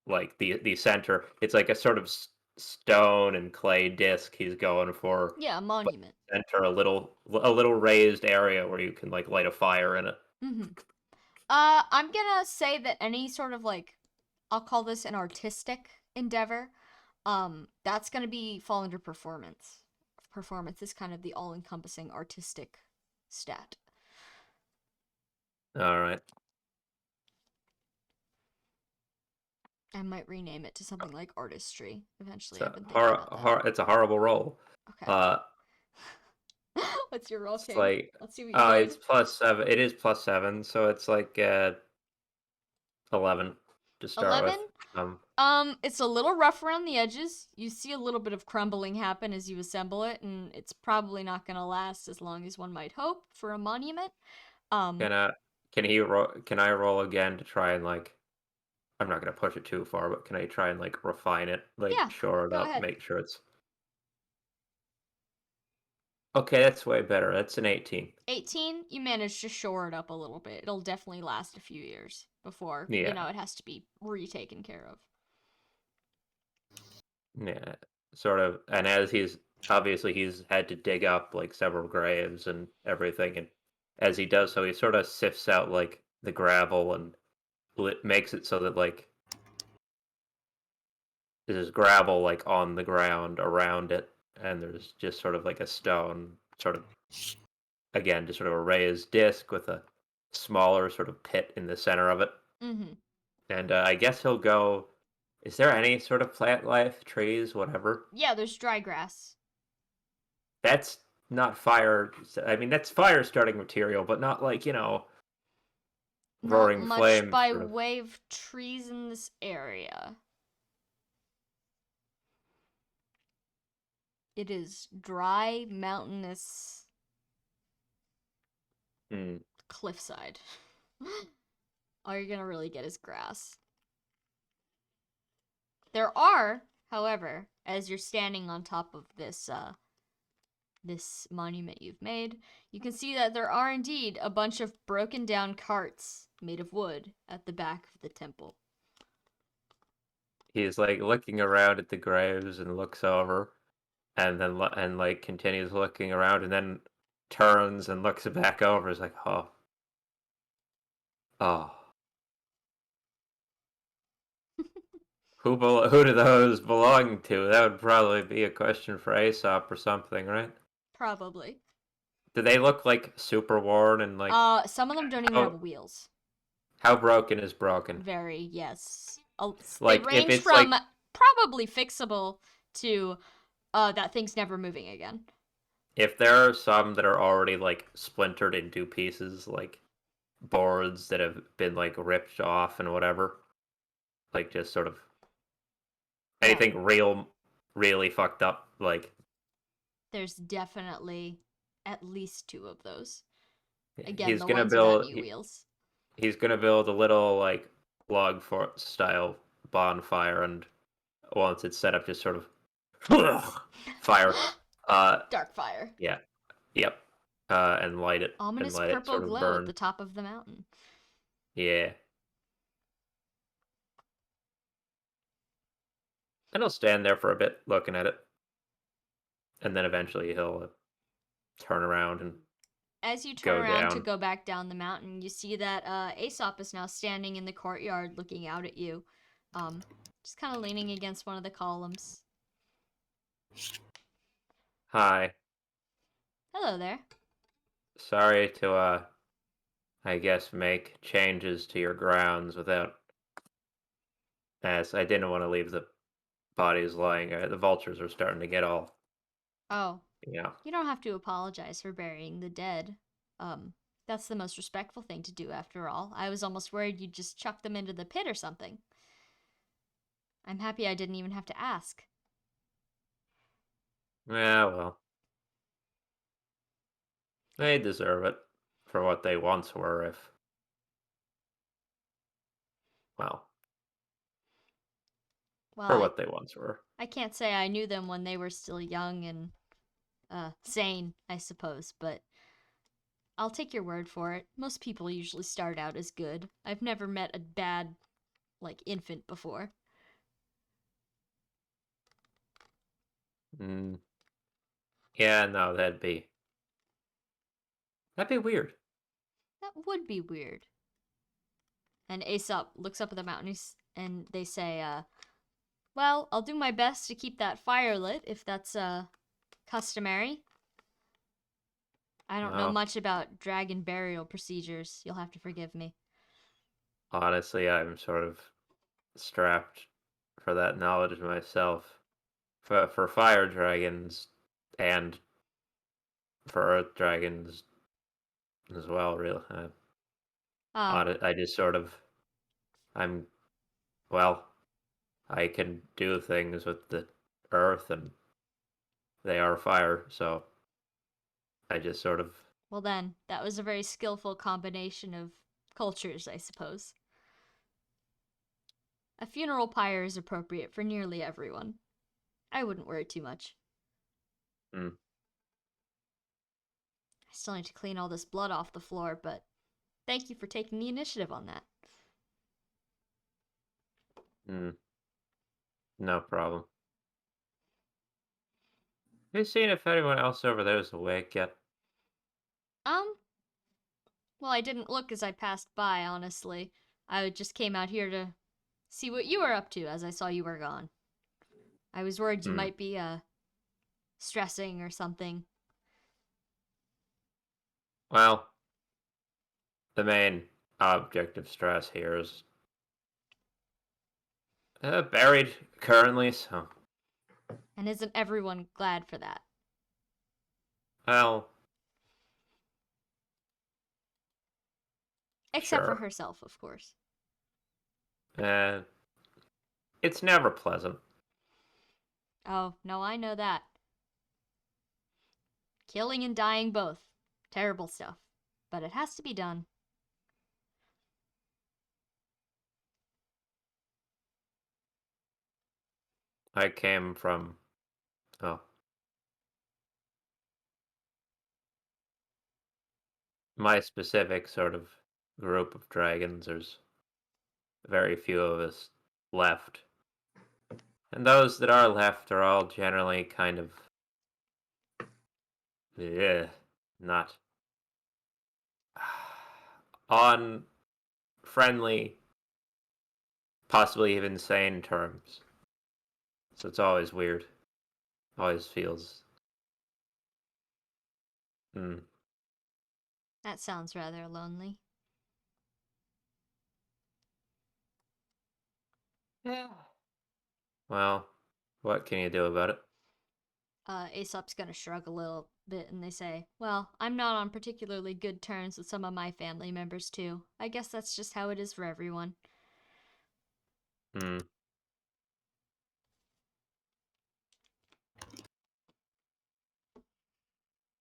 like the center. It's like a sort of stone and clay disc he's going for, Yeah, a but monument. enter a little raised area where you can like light a fire in it. Mm-hmm. I'm gonna say that any sort of like, I'll call this an artistic endeavor. That's gonna be fall under performance. Performance is kind of the all-encompassing artistic stat. All right. I might rename it to something like artistry eventually. It's I've a been thinking about that. it's a horrible roll. Okay. Uh, What's your roll, it's King? like Let's see what you did. it's +7. It is +7, so it's like 11 to start 11? with. It's a little rough around the edges. You see a little bit of crumbling happen as you assemble it, and it's probably not gonna last as long as one might hope for a monument. Um, Can can I roll again to try and like I'm not gonna push it too far, but can I try and like refine it, like yeah, shore it go up, ahead. make sure it's okay? That's way better. That's an 18. 18, you managed to shore it up a little bit. It'll definitely last a few years before, Yeah, it has to be retaken care of. yeah, sort of. And as he's had to dig up like several graves and everything, and as he does so, he sort of sifts out like the gravel and makes it so that like there's gravel like on the ground around it, and there's just sort of like a stone sort of again, just sort of a raised disc with a smaller sort of pit in the center of it. Mm-hmm. And I guess he'll go. Is there any sort of plant life, trees, whatever? Yeah, there's dry grass. That's not fire. I mean, that's fire starting material, but not like, Not roaring much flame by sort of. way of trees in this area. It is dry, mountainous Hmm. cliffside. All you're gonna really get is grass. There are, however, as you're standing on top of this monument you've made, you can see that there are indeed a bunch of broken down carts made of wood at the back of the temple. He's like looking around at the graves and looks over, and then like continues looking around, and then turns and looks back over. Is like, oh. Who do those belong to? That would probably be a question for Aesop or something, right? Probably. Do they look like super worn and like Some of them don't even how, have wheels. how broken is broken? Very, yes. They Like if range it's from like probably fixable to that thing's never moving again. if there are some that are already like splintered into pieces, like boards that have been like ripped off and whatever, like just sort of Yeah. anything really fucked up, like There's definitely at least 2 of those. Again, he's the gonna ones without build any wheels. he's gonna build a little like log fort style bonfire, and once it's set up, just sort of fire. Dark fire. Yeah, yep. And light it, and Ominous let it purple sort of glow at burn. the top of the mountain. Yeah. And he'll stand there for a bit looking at it, and then eventually he'll turn around and As you turn go around to down. go back down the mountain, you see that Aesop is now standing in the courtyard looking out at you. Just kind of leaning against one of the columns. Hi. Hello there. Sorry to I guess make changes to your grounds without, as I didn't want to leave the bodies lying. The vultures are starting to get all, Oh, you know. you don't have to apologize for burying the dead. That's the most respectful thing to do after all. I was almost worried you'd just chuck them into the pit or something. I'm happy I didn't even have to ask. Yeah, well, they deserve it for what they once were, if, well, Well, for what they once were. I can't say I knew them when they were still young and sane, I suppose, but I'll take your word for it. Most people usually start out as good. I've never met a bad, like, infant before. Mm. Yeah, no, that'd be weird. That would be weird. And Aesop looks up at the mountain and they say, well, I'll do my best to keep that fire lit if that's, customary. I don't know No, much about dragon burial procedures. You'll have to forgive me. honestly, I'm sort of strapped for that knowledge myself. For fire dragons and for earth dragons as well, really. Ah, I just sort of, I'm, well, I can do things with the earth and they are fire, so I just sort of, well then, that was a very skillful combination of cultures, I suppose. A funeral pyre is appropriate for nearly everyone. I wouldn't worry too much. mm, I still need to clean all this blood off the floor, but thank you for taking the initiative on that. mm, no problem. Have you seen if anyone else over there is awake yet? Well, I didn't look as I passed by, honestly. I just came out here to see what you were up to as I saw you were gone. I was worried you Hmm. might be, stressing or something. Well, the main object of stress here is buried currently, so And isn't everyone glad for that? well, Except for sure. herself, of course. Uh, it's never pleasant. Oh, no, I know that. Killing and dying both. Terrible stuff. But it has to be done. I came from, oh, my specific sort of group of dragons. There's very few of us left. And those that are left are all generally kind of, not on friendly, possibly even sane terms. So it's always weird. Always feels. Hmm. That sounds rather lonely. Yeah. Well, what can you do about it? Aesop's gonna shrug a little bit and they say, well, I'm not on particularly good terms with some of my family members too. I guess that's just how it is for everyone. Hmm.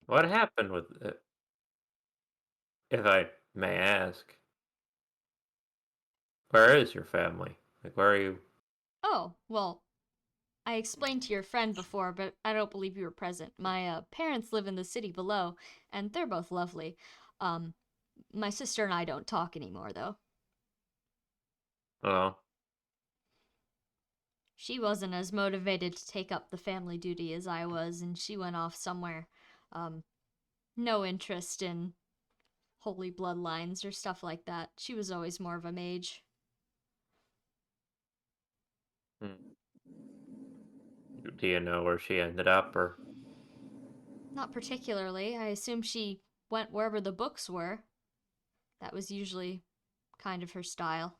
What happened with it? If I may ask. Where is your family? Like, where are you? Oh, well, I explained to your friend before, but I don't believe you were present. My parents live in the city below, and they're both lovely. Um, my sister and I don't talk anymore, though. Oh, She wasn't as motivated to take up the family duty as I was, and she went off somewhere. Um, no interest in holy bloodlines or stuff like that. She was always more of a mage. hmm. Do you know where she ended up, or? Not particularly. I assume she went wherever the books were. That was usually kind of her style.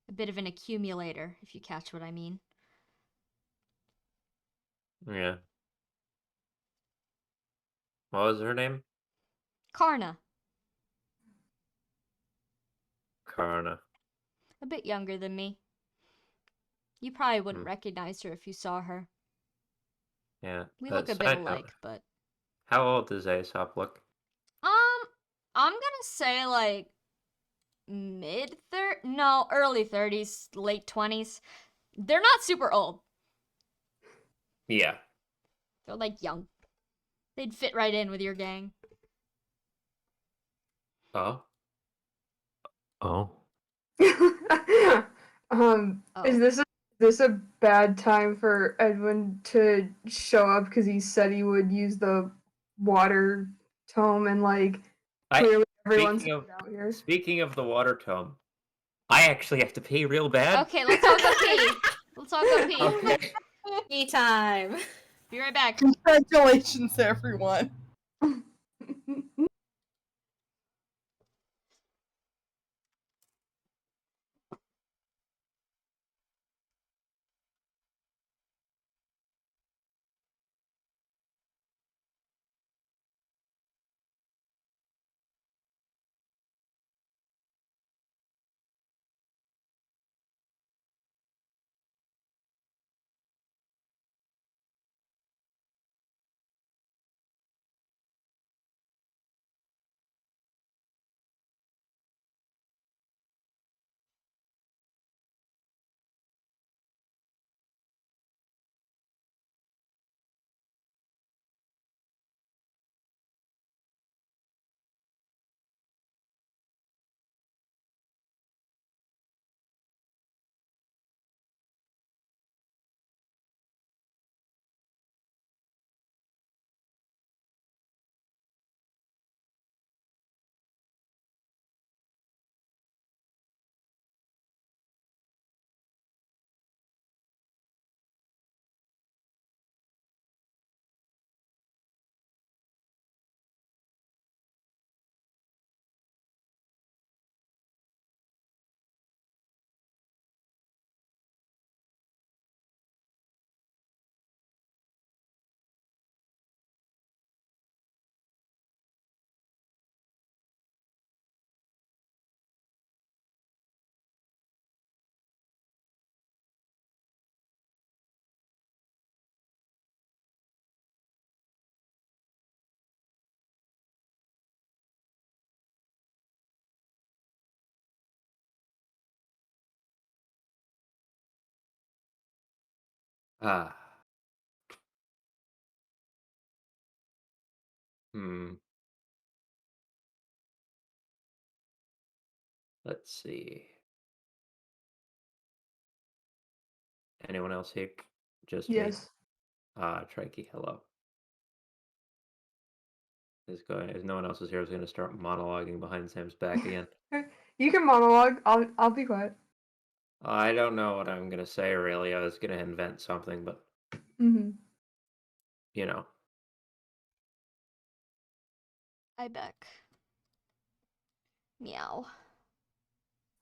A bit of an accumulator, if you catch what I mean. Yeah. What was her name? Karna, Karna. a bit younger than me. You probably wouldn't Hmm. recognize her if you saw her. Yeah. We look a bit Side note. alike, but How old does Aesop look? um, I'm gonna say like no, early 30s, late 20s. They're not super old. Yeah. They're like young. They'd fit right in with your gang. Oh. Oh. Is Oh. this a bad time for Edwin to show up because he said he would use the water tome and like clearly everyone's Speaking of Oh. out here. speaking of the water tome, I actually have to pee real bad. Okay, let's all go pee. Let's all go pee. Okay. Tea time. Be right back. Congratulations, everyone. Ah. Hmm. Let's see. Anyone else here? Just me. Yes. Trikey, hello. If no one else is here, I was going to start monologuing behind Sam's back again. You can monologue. I'll be quiet. I don't know what I'm going to say, really. I was going to invent something, but, Mm-hmm. you know. I back. Meow.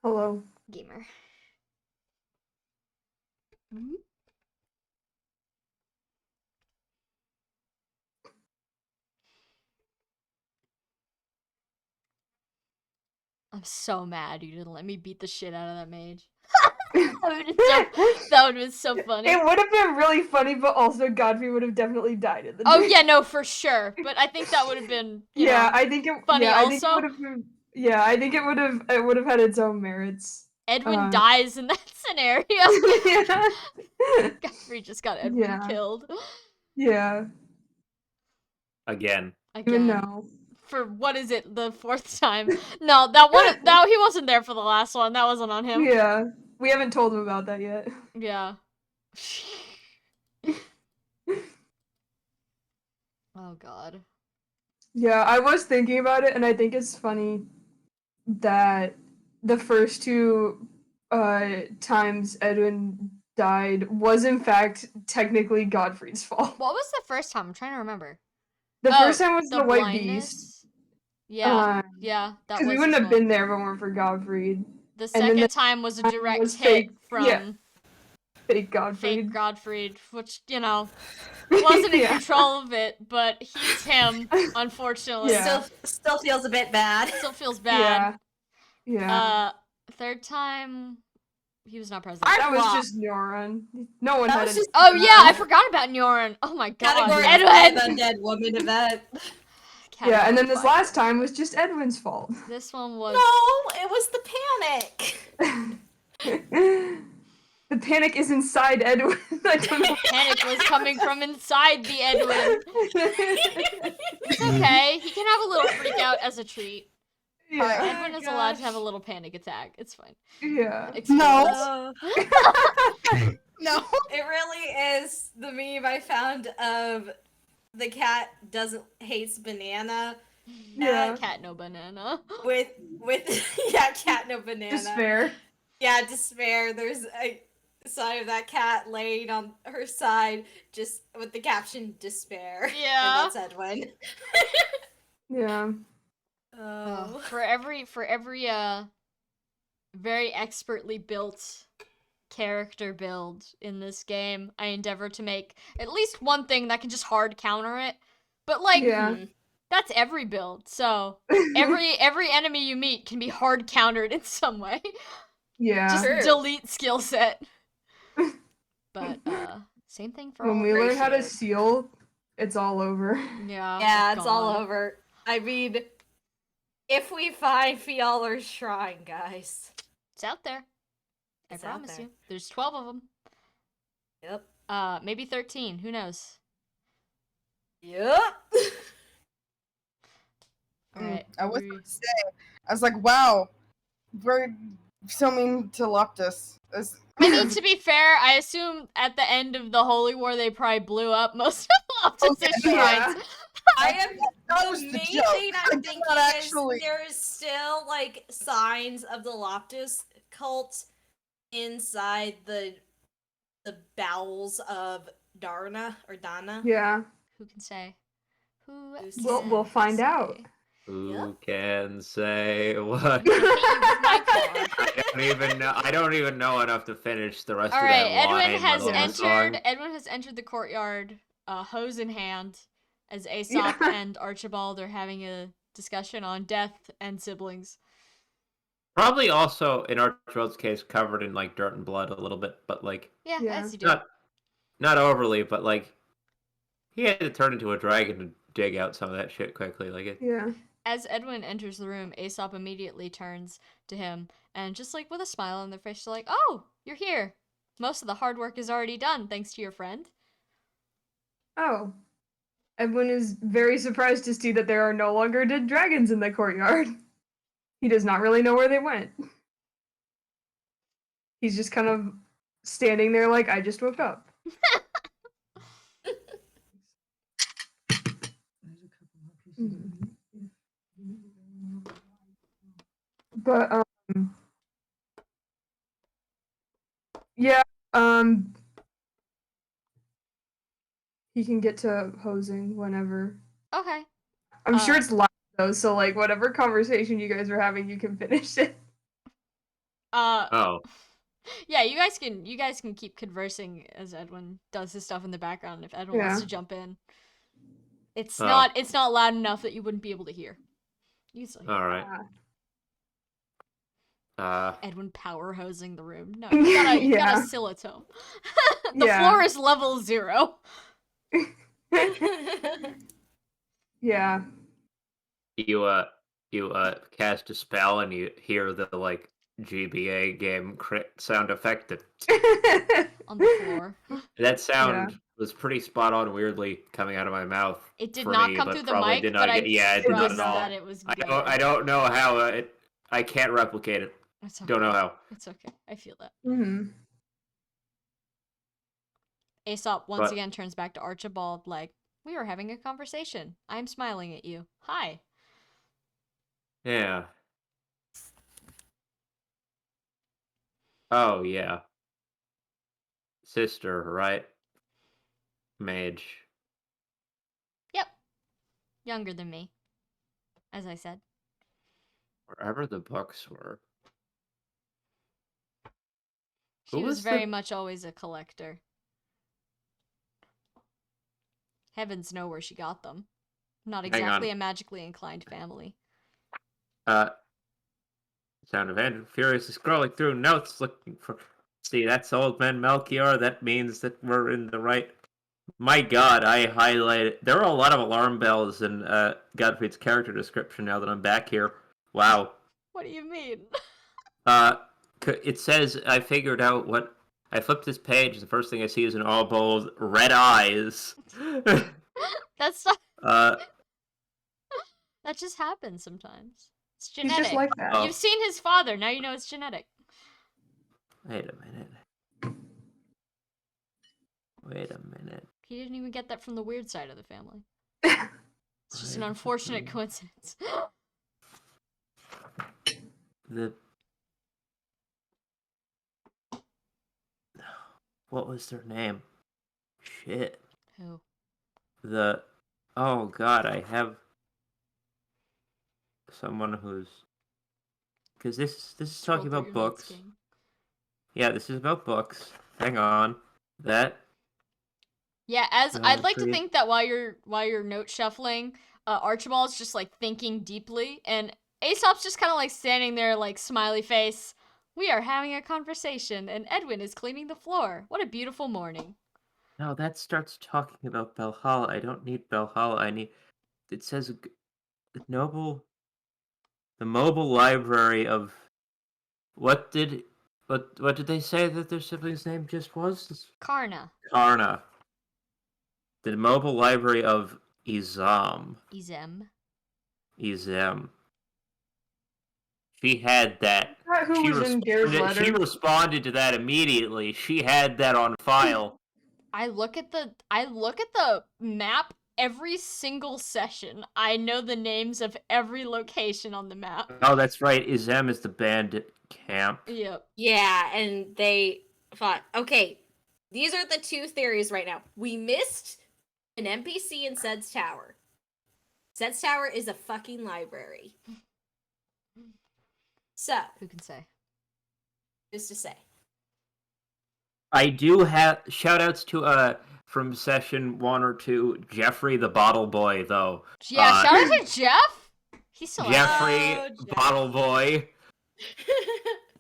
Hello. Gamer. I'm so mad you didn't let me beat the shit out of that mage. That would have been so funny. It would have been really funny, but also Godfrey would have definitely died in the Oh day. yeah, no, for sure. But I think that would have been, you know, I think it. funny I think it also. would have been. Yeah, I think it would have. It would have had its own merits. Edwin dies in that scenario. Yeah. Godfrey just got Edwin Yeah. killed. Yeah. Again. Even Again. no. For what is it, the 4th time? No, that one. No, he wasn't there for the last one. That wasn't on him. Yeah. We haven't told him about that yet. Yeah. Oh god. Yeah, I was thinking about it, and I think it's funny that the first two times Edwin died was in fact technically Godfrey's fault. What was the first time? I'm trying to remember. The first time was the White blindness? Beast. Yeah, yeah, that Because was we wouldn't his have fault. been there if it weren't for Godfrey. The and then second the time was a time direct was hit fake- from yeah, fake Godfrey. fake Godfrey, which, you know, wasn't in Yeah. control of it, but he's him, unfortunately. Yeah. Still feels a bit bad. Still feels bad. Yeah. Third time, he was not present. That was just Nyoran. No one That had was any. just- Oh yeah, I forgot about Nyoran. Oh my god. Category Edwin! undead woman event. Yeah, and then this Category last time was just Edwin's fault. This one was... No, it was the panic. The panic is inside Edwin. I don't know. Panic was coming from inside the Edwin. It's okay. He can have a little freak out as a treat. Yeah. Edwin is allowed to have a little panic attack. It's fine. Yeah. No. Excuse No. It really is the meme I found of the cat hates banana. Yeah. Cat no banana. With yeah, cat no banana. Despair. Yeah, despair. There's a sign of that cat laying on her side, just with the caption "despair." Yeah. And that's Edwin. Yeah. Oh. For every very expertly built character build in this game, I endeavor to make at least one thing that can just hard counter it. But like Yeah. that's every build. So every enemy you meet can be hard countered in some way. Yeah. Just True. delete skill set. But same thing for When all we learn how to ratios. seal, it's all over. Yeah, it's all God. over. I mean, if we find Fialar's shrine, guys. It's out there. It's I out promise there. you. There's 12 of them. Yep. Maybe 13. Who knows? Yep. All right. I was going to say, I was like, wow, we're so mean to Loptus. I mean, to be fair, I assume at the end of the Holy War, they probably blew up most of Loftus's yeah. shrines. I am. That The was the main joke. thing I I'm did thinking not is actually- there is still like signs of the Loptus cult inside the bowels of Darna or Dana. Yeah. Who can say? Who We'll- can we'll find say? out. Who can say what? Hit you with my car. I don't even know enough to finish the rest All of right, that line. Edwin has let alone the entered. song. Edwin has entered the courtyard, hose in hand, as Aesop Yeah. and Archibald are having a discussion on death and siblings. Probably also in Archibald's case covered in like dirt and blood a little bit, but like Yeah, Yeah. as you do. not overly, but like he had to turn into a dragon to dig out some of that shit quickly. Like it. Yeah. As Edwin enters the room, Aesop immediately turns to him and just like with a smile on their face, she's like, "Oh, you're here. Most of the hard work is already done, thanks to your friend. Oh. Edwin is very surprised to see that there are no longer dead dragons in the courtyard. He does not really know where they went. He's just kind of standing there like, I just woke up. But, yeah, he can get to hosing whenever. Okay. I'm sure it's live though, so like whatever conversation you guys are having, you can finish it. Oh. Yeah, you guys can keep conversing as Edwin does his stuff in the background if Edwin wants to jump in. It's not loud enough that you wouldn't be able to hear. You still hear. All right. Edwin power hosing the room. No, you got a silotome. The floor is level 0. Yeah. You cast a spell and you hear the like GBA game crit sound effect On the floor. That sound was pretty spot on, weirdly coming out of my mouth. It did not come through the mic, did but not I it did not at all. that it was good. I don't know how I can't replicate it. It's okay. Don't know how. It's okay. I feel that. Mm-hmm. Aesop once again turns back to Archibald like, we are having a conversation. I'm smiling at you. Hi. Yeah. Oh, yeah. Sister, right? Mage. Yep. Younger than me. As I said. Wherever the books were. She was very much always a collector. Heavens know where she got them. Not exactly a magically inclined family. Sound of Andrew furiously scrolling through notes looking for... See, that's Old Man Melchior. That means that we're in the right... My god, I highlighted... There are a lot of alarm bells in Godfrey's character description now that I'm back here. Wow. What do you mean? It says, I figured out what... I flipped this page, the first thing I see is in all bold, red eyes. That's not... that just happens sometimes. It's genetic. He's just like that. You've seen his father, now you know it's genetic. Wait a minute. He didn't even get that from the weird side of the family. It's just an unfortunate coincidence. What was their name? Shit. Who? Oh god, I have someone who's... Because this is talking about books. Yeah, this is about books. Hang on. Yeah, I'd like to think that while you're note shuffling, Archibald's just like thinking deeply, and Aesop's just kind of like standing there like smiley face. We are having a conversation, and Edwin is cleaning the floor. What a beautiful morning. No, that starts talking about Valhalla. I don't need Valhalla. It says the mobile library of... What did they say that their sibling's name just was? Karna. The mobile library of Izem. She had that. She responded to that immediately. She had that on file. I look at the map every single session. I know the names of every location on the map. Oh, that's right. Izem is the bandit camp. Yep. Yeah, and they fought. Okay, these are the two theories right now. We missed an NPC in Sed's Tower. Sed's Tower is a fucking library. So, who can say? Who's to say? I do have shoutouts to from session 1 or 2, Jeffrey the Bottle Boy though. Yeah, shout out to Jeff. He's so Jeffrey Bottle Boy.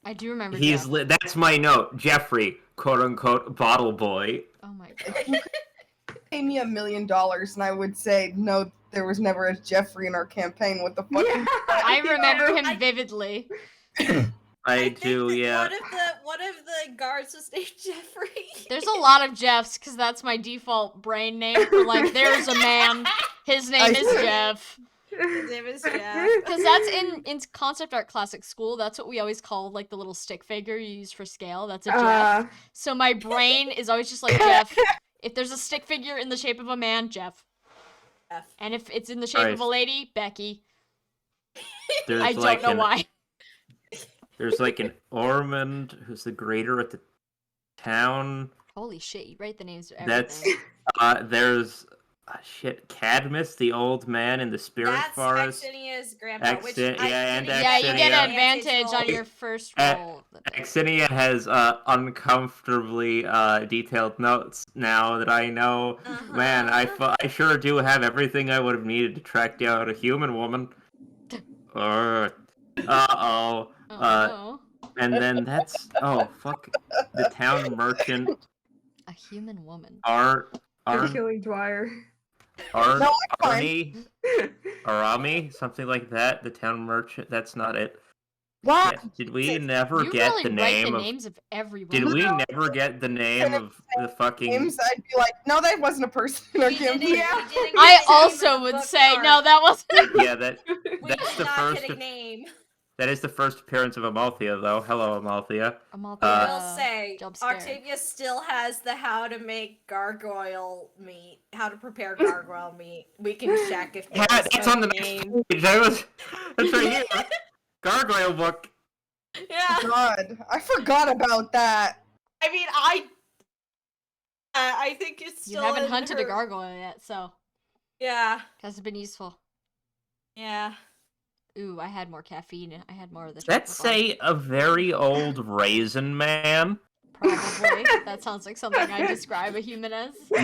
I do remember. That's my note. Jeffrey, quote unquote, Bottle Boy. Oh my god. Pay me $1 million and I would say no. There was never a Jeffrey in our campaign. What the fuck? I remember him vividly. I do, yeah. one of the guards was named Jeffrey. There's a lot of Jeffs, because that's my default brain name for, like, there's a man. His name is Jeff. His name is Jeff. Because that's in concept art classic school, that's what we always call, like, the little stick figure you use for scale. That's a Jeff. So my brain is always just like, Jeff. If there's a stick figure in the shape of a man, Jeff. Jeff. And if it's in the shape of a lady, Becky. There's I don't know why. There's like an Ormond who's the greater at the town. Holy shit, you write the names of everything. That's there's Cadmus, the old man in the spirit forest. That's Axinia's grandpa. Which and yeah, you get an advantage on your first roll. Axinia has uncomfortably detailed notes now that I know. Man, I sure do have everything I would have needed to track down a human woman. Uh-oh. And then that's fuck, the town merchant. A human woman. Killing Dwyer. Arnie, Arami, something like that. The town merchant. That's not it. What? Yeah, did we never You get really the write name the of? names of everyone. Did we never get the name of the fucking? Names, I'd be like, no, that wasn't a person. We didn't get I the name of also the would book say, art. no, that wasn't. Yeah, that's We the did not first. get a name. That is the first appearance of Amalthea, though. Hello, Amalthea. I will say, jump scare. Octavia still has the how to make gargoyle meat, how to prepare gargoyle meat. We can check if Yeah, there's it's a on the name. next page. That's right here. Gargoyle book. Yeah, God, I forgot about that. I mean, I think it's You still haven't in hunted her... a gargoyle yet, so Yeah, hasn't been useful. yeah. Ooh, I had more caffeine. I had more of the. Let's say a very old raisin man. Probably. That sounds like something I describe a human as. No,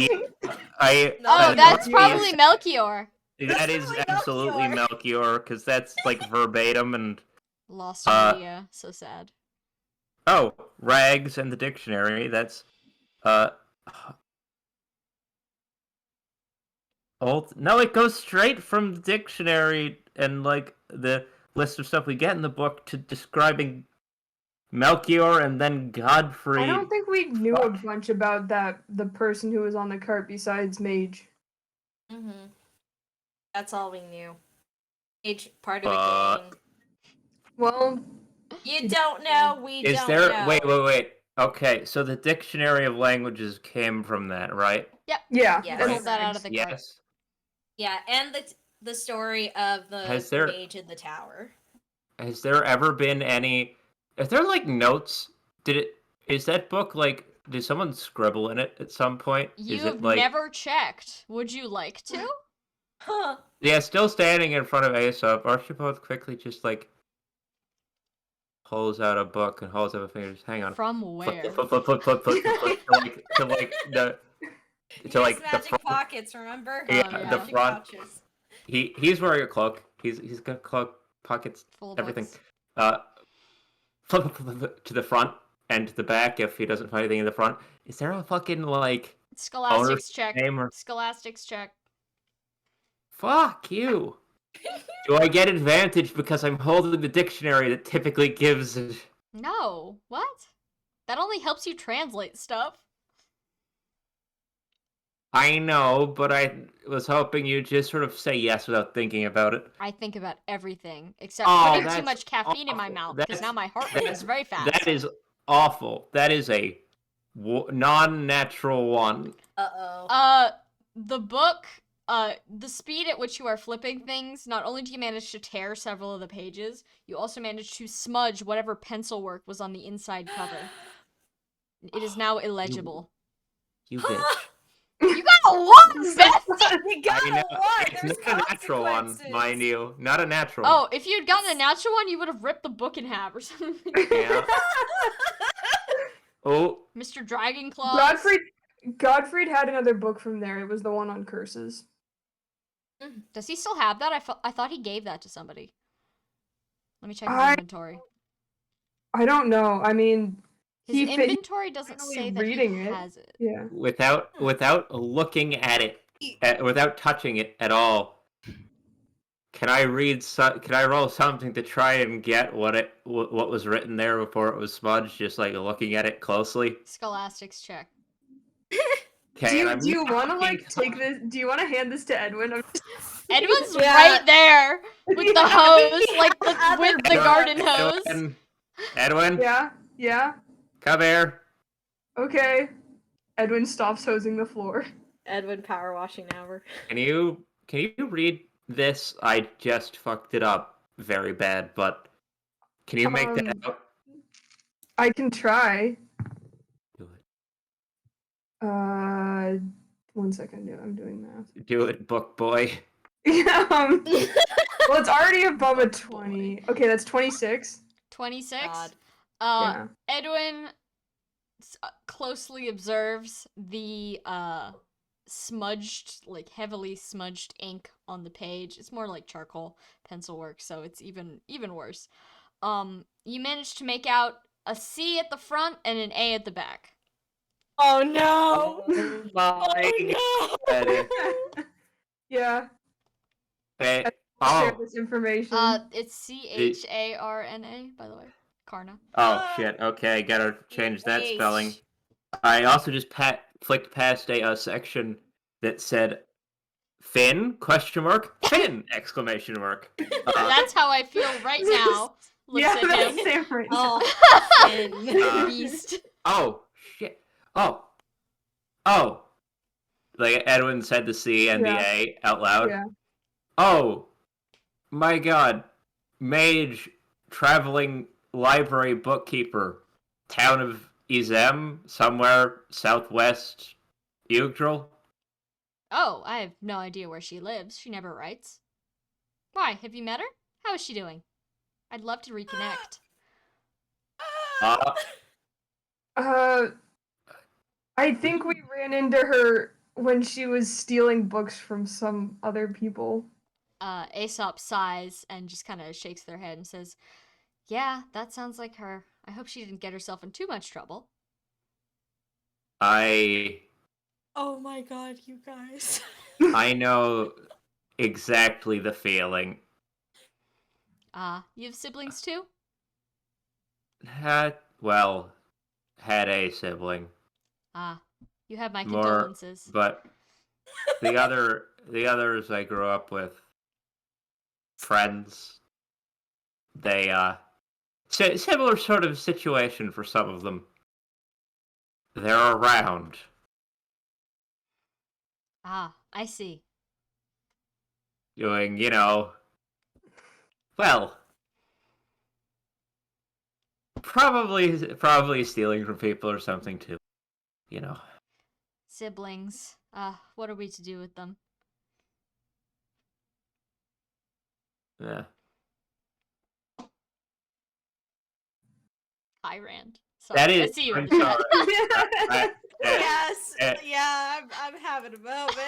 That's Melchior. probably Melchior. That is Definitely absolutely Melchior, because that's like verbatim and. Lost Maria. So sad. Oh, rags and the dictionary. That's old. No, it goes straight from the dictionary and like the list of stuff we get in the book to describing Melchior and then Godfrey. I don't think we knew a bunch about the person who was on the cart besides Mage. Mm-hmm. That's all we knew. Each part of a gang. Well, You don't know, we Is don't there? know. Wait. Okay, so the dictionary of languages came from that, right? yeah. Yeah. Pulled that's- that out of the cart. Yes. Yeah, and the story of the Has there- mage in the tower. Has there ever been any? Is there like notes? Is that book like? Did someone scribble in it at some point? Is You've it like? never checked. Would you like to? Huh. Yeah, still standing in front of Aesop. Archibald quickly just like pulls out a book and holds up a finger. Just hang on. From where? Flip, to like the To like the magic front. pockets, remember? Yeah, yeah. the Magic front. pouches. He's wearing a cloak. He's got cloak pockets, Full of everything. books. Flip to the front and to the back if he doesn't find anything in the front. Is there a fucking like Scholastics check. name or Scholastics check. fuck you? Do I get advantage because I'm holding the dictionary that typically gives? No. What? That only helps you translate stuff. I know, but I was hoping you'd just sort of say yes without thinking about it. I think about everything except Oh, putting too that's much caffeine in my awful. mouth because That's- now my heart rate is very fast. That is awful. That is a non-natural one. Uh-oh. The book, the speed at which you are flipping things, not only do you manage to tear several of the pages, you also manage to smudge whatever pencil work was on the inside cover. It is now illegible. You bitch. You got a one, Beth! You got I know. one! It's There's not a natural one, consequences. mind you. Not a natural Oh, if you'd gotten a natural one, you would have ripped the book in half or something. Yeah. Oh, Mr. Dragon Claws. Godfrey had another book from there. It was the one on curses. Does he still have that? I thought he gave that to somebody. Let me check his I- inventory. I don't know. I mean, His he fit- inventory doesn't finally say that he reading it. has it. yeah. without looking at it, without touching it at all. Can I Can I roll something to try and get what was written there before it was smudged? Just like looking at it closely. Scholastics check. Okay. Do you want to like take this? Do you want to hand this to Edwin? Edwin's Yeah. right there with the Yeah. hose, like Other with the books. garden hose. Edwin, Yeah. come here. Okay. Edwin stops hosing the floor. Edwin power washing hour. Can you read this? I just fucked it up very bad, but can you make that out? I can try. Do it. 1 second. I'm doing math. Do it, book boy. Yeah. Well, it's already above a 20. Okay, that's 26. 26. God. Yeah. Edwin closely observes the smudged, like heavily smudged ink on the page. It's more like charcoal pencil work, so it's even worse. You managed to make out a C at the front and an A at the back. Oh no! Oh my god. Yeah. Okay. Share Oh. this information. It's Charna, by the way. Karna. Oh shit. Okay, gotta change that spelling. I also just flicked past a section that said Finn ? Finn ! ! That's how I feel right now. Looks yeah, at that's him. different. Oh, Finn. Beast. Oh shit. Oh. Like Edwin said the C and Yeah. the A out loud. Yeah. Oh my god. Mage, traveling library bookkeeper, town of Izem, somewhere southwest Jugdral. Oh, I have no idea where she lives. She never writes. Why, have you met her? How is she doing? I'd love to reconnect. I think we ran into her when she was stealing books from some other people. Aesop sighs and just kind of shakes their head and says, yeah, that sounds like her. I hope she didn't get herself in too much trouble. Oh my god, you guys. I know exactly the feeling. You have siblings too? Had a sibling. You have my More, condolences. but the others I grew up with, friends, they similar sort of situation for some of them. They're around. I see. Doing, probably stealing from people or something too. Siblings. What are we to do with them? Yeah. Hi, Rand. Sorry, That is. I see you in I'm the chat. sorry. Yes. Yeah, I'm having a moment.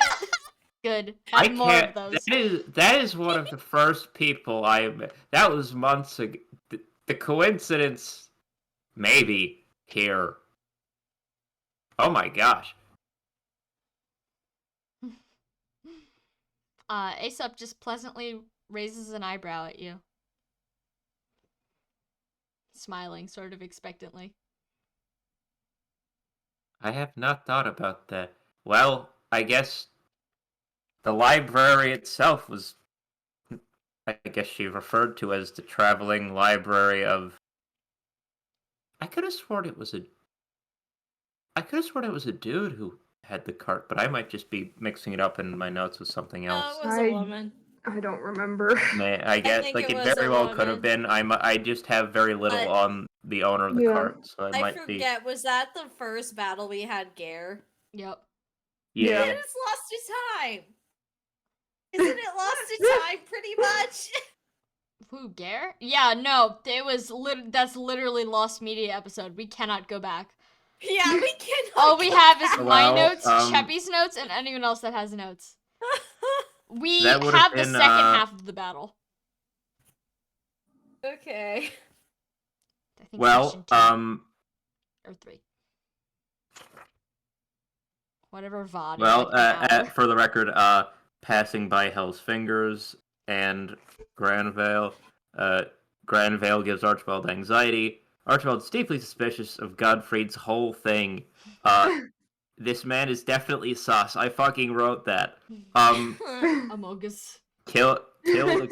Good. I Have more can't. of those. That is one of the first people I met. That was months ago. The coincidence, maybe here. Oh my gosh. Aesop just pleasantly raises an eyebrow at you. Smiling sort of expectantly. I have not thought about that. Well, I guess the library itself was, I guess she referred to as the traveling library of. I could have sworn it was a dude who had the cart, but I might just be mixing it up in my notes with something No, else. it was a woman. I don't remember. I guess think like it it was very a well could have woman. been. I just have very little on the owner of the Yeah. cart, so it I might be. forget, was that the first battle we had Gare? Yep. Yeah. It is lost to time! Isn't it lost to time pretty much? Who, Gare? Yeah, no, it was that's literally Lost Media episode. We cannot go back. Yeah, we cannot. All we have is my Well, notes, Cheppy's notes, and anyone else that has notes. We That would've have the been, second half of the battle. Okay. I think Well, question 2 or 3. Whatever VOD. Well, like an hour. for the record, passing by Hell's Fingers, and Granvale. Granvale gives Archibald anxiety. Archibald's deeply suspicious of Godfrey's whole thing. This man is definitely sus. I fucking wrote that. Amogus. Kill the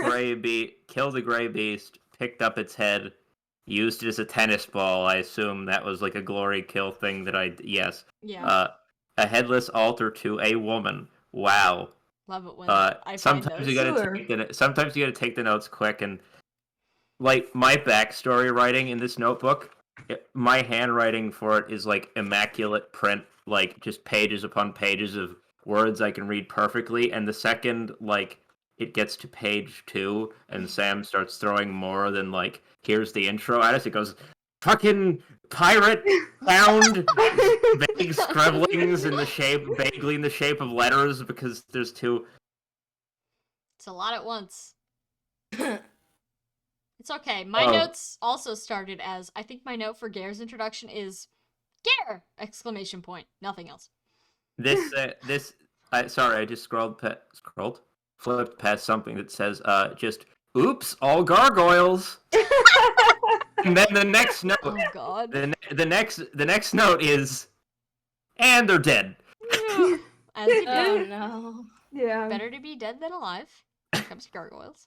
gray beast, picked up its head, used it as a tennis ball. I assume that was like a glory kill thing yes. Yeah. A headless altar to a woman. Wow. Love it when I find sometimes those. you gotta take the notes quick, and like my backstory writing in this notebook, my handwriting for it is like immaculate print, like just pages upon pages of words I can read perfectly. And the second like it gets to page 2 and Sam starts throwing more than like here's the intro at us, it goes fucking pirate sound vague scribblings vaguely in the shape of letters because there's two. It's a lot at once. It's okay. My notes also started as, I think my note for Gare's introduction is Gare! Exclamation point. Nothing else. Sorry, I just flipped past something that says, just, oops, all gargoyles. And then the next note. Oh god. The next note is, and they're dead. As you do. Oh no. Yeah. Better to be dead than alive. Here comes gargoyles.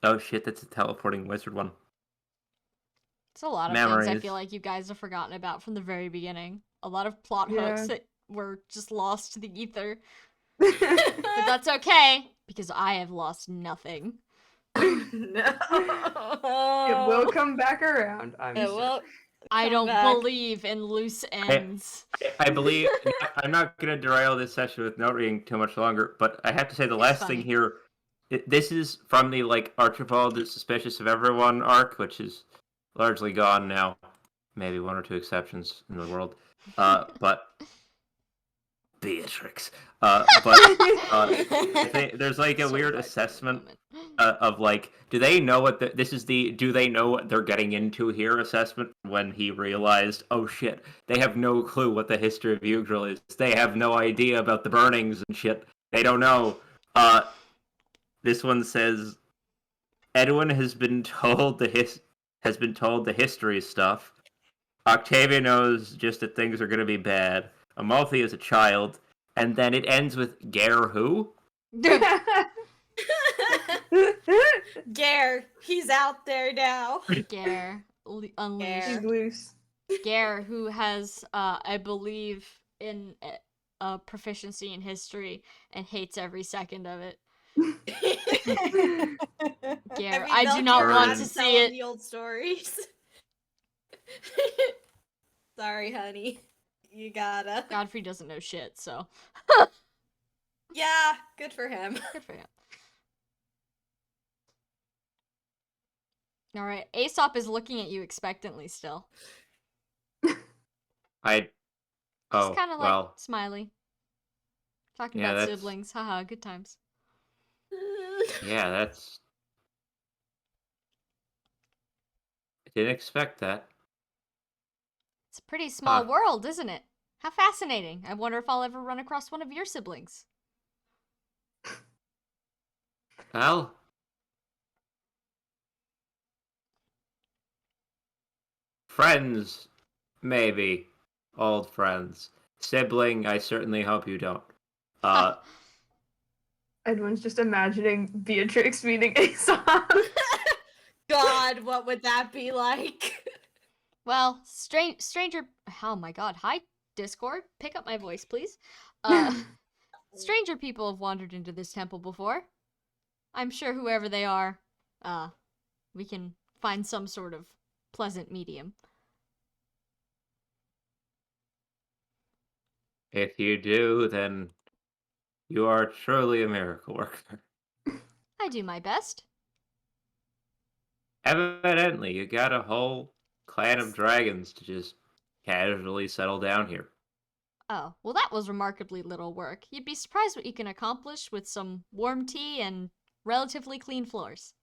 Oh shit, that's a teleporting wizard one. It's a lot of Memories. things I feel like you guys have forgotten about from the very beginning. A lot of plot hooks that were just lost to the ether. But that's okay, because I have lost nothing. No. It will come back around. I'm sure. I don't back. believe in loose ends. I believe I'm not gonna derail this session with note reading too much longer, but I have to say the last thing here. This is from the like Archibald is suspicious of everyone arc, which is largely gone now. Maybe one or two exceptions in the world, but Beatrix. I think there's like a weird assessment of like, do they know what do they know what they're getting into here assessment when he realized, oh shit, they have no clue what the history of Jugdral is. They have no idea about the burnings and shit. They don't know. This one says, Edwin has been told the history stuff. Octavia knows just that things are gonna be bad. Amalfi is a child, and then it ends with Gare who? Gare, he's out there now. Gare, unleashed. He's loose. Gare, who has, I believe, in proficiency in history and hates every second of it. Gare, I do not want to see it. The old stories. Sorry, honey. You gotta. Godfrey doesn't know shit, so. Yeah, good for him. Good for him. Alright, Aesop is looking at you expectantly still. Just kind of like smiley. Talking about siblings. Haha, good times. Yeah, that's... I didn't expect that. It's a pretty small world, isn't it? How fascinating. I wonder if I'll ever run across one of your siblings. Well... Friends, maybe. Old friends. Sibling, I certainly hope you don't. Edwin's just imagining Beatrix meeting Aesop. God, what would that be like? Well, stranger... Oh my god. Hi, Discord. Pick up my voice, please. Stranger people have wandered into this temple before. I'm sure whoever they are, we can find some sort of pleasant medium. If you do, then you are truly a miracle worker. I do my best. Evidently, you got a whole clan of dragons to just casually settle down here. Oh, well that was remarkably little work. You'd be surprised what you can accomplish with some warm tea and relatively clean floors.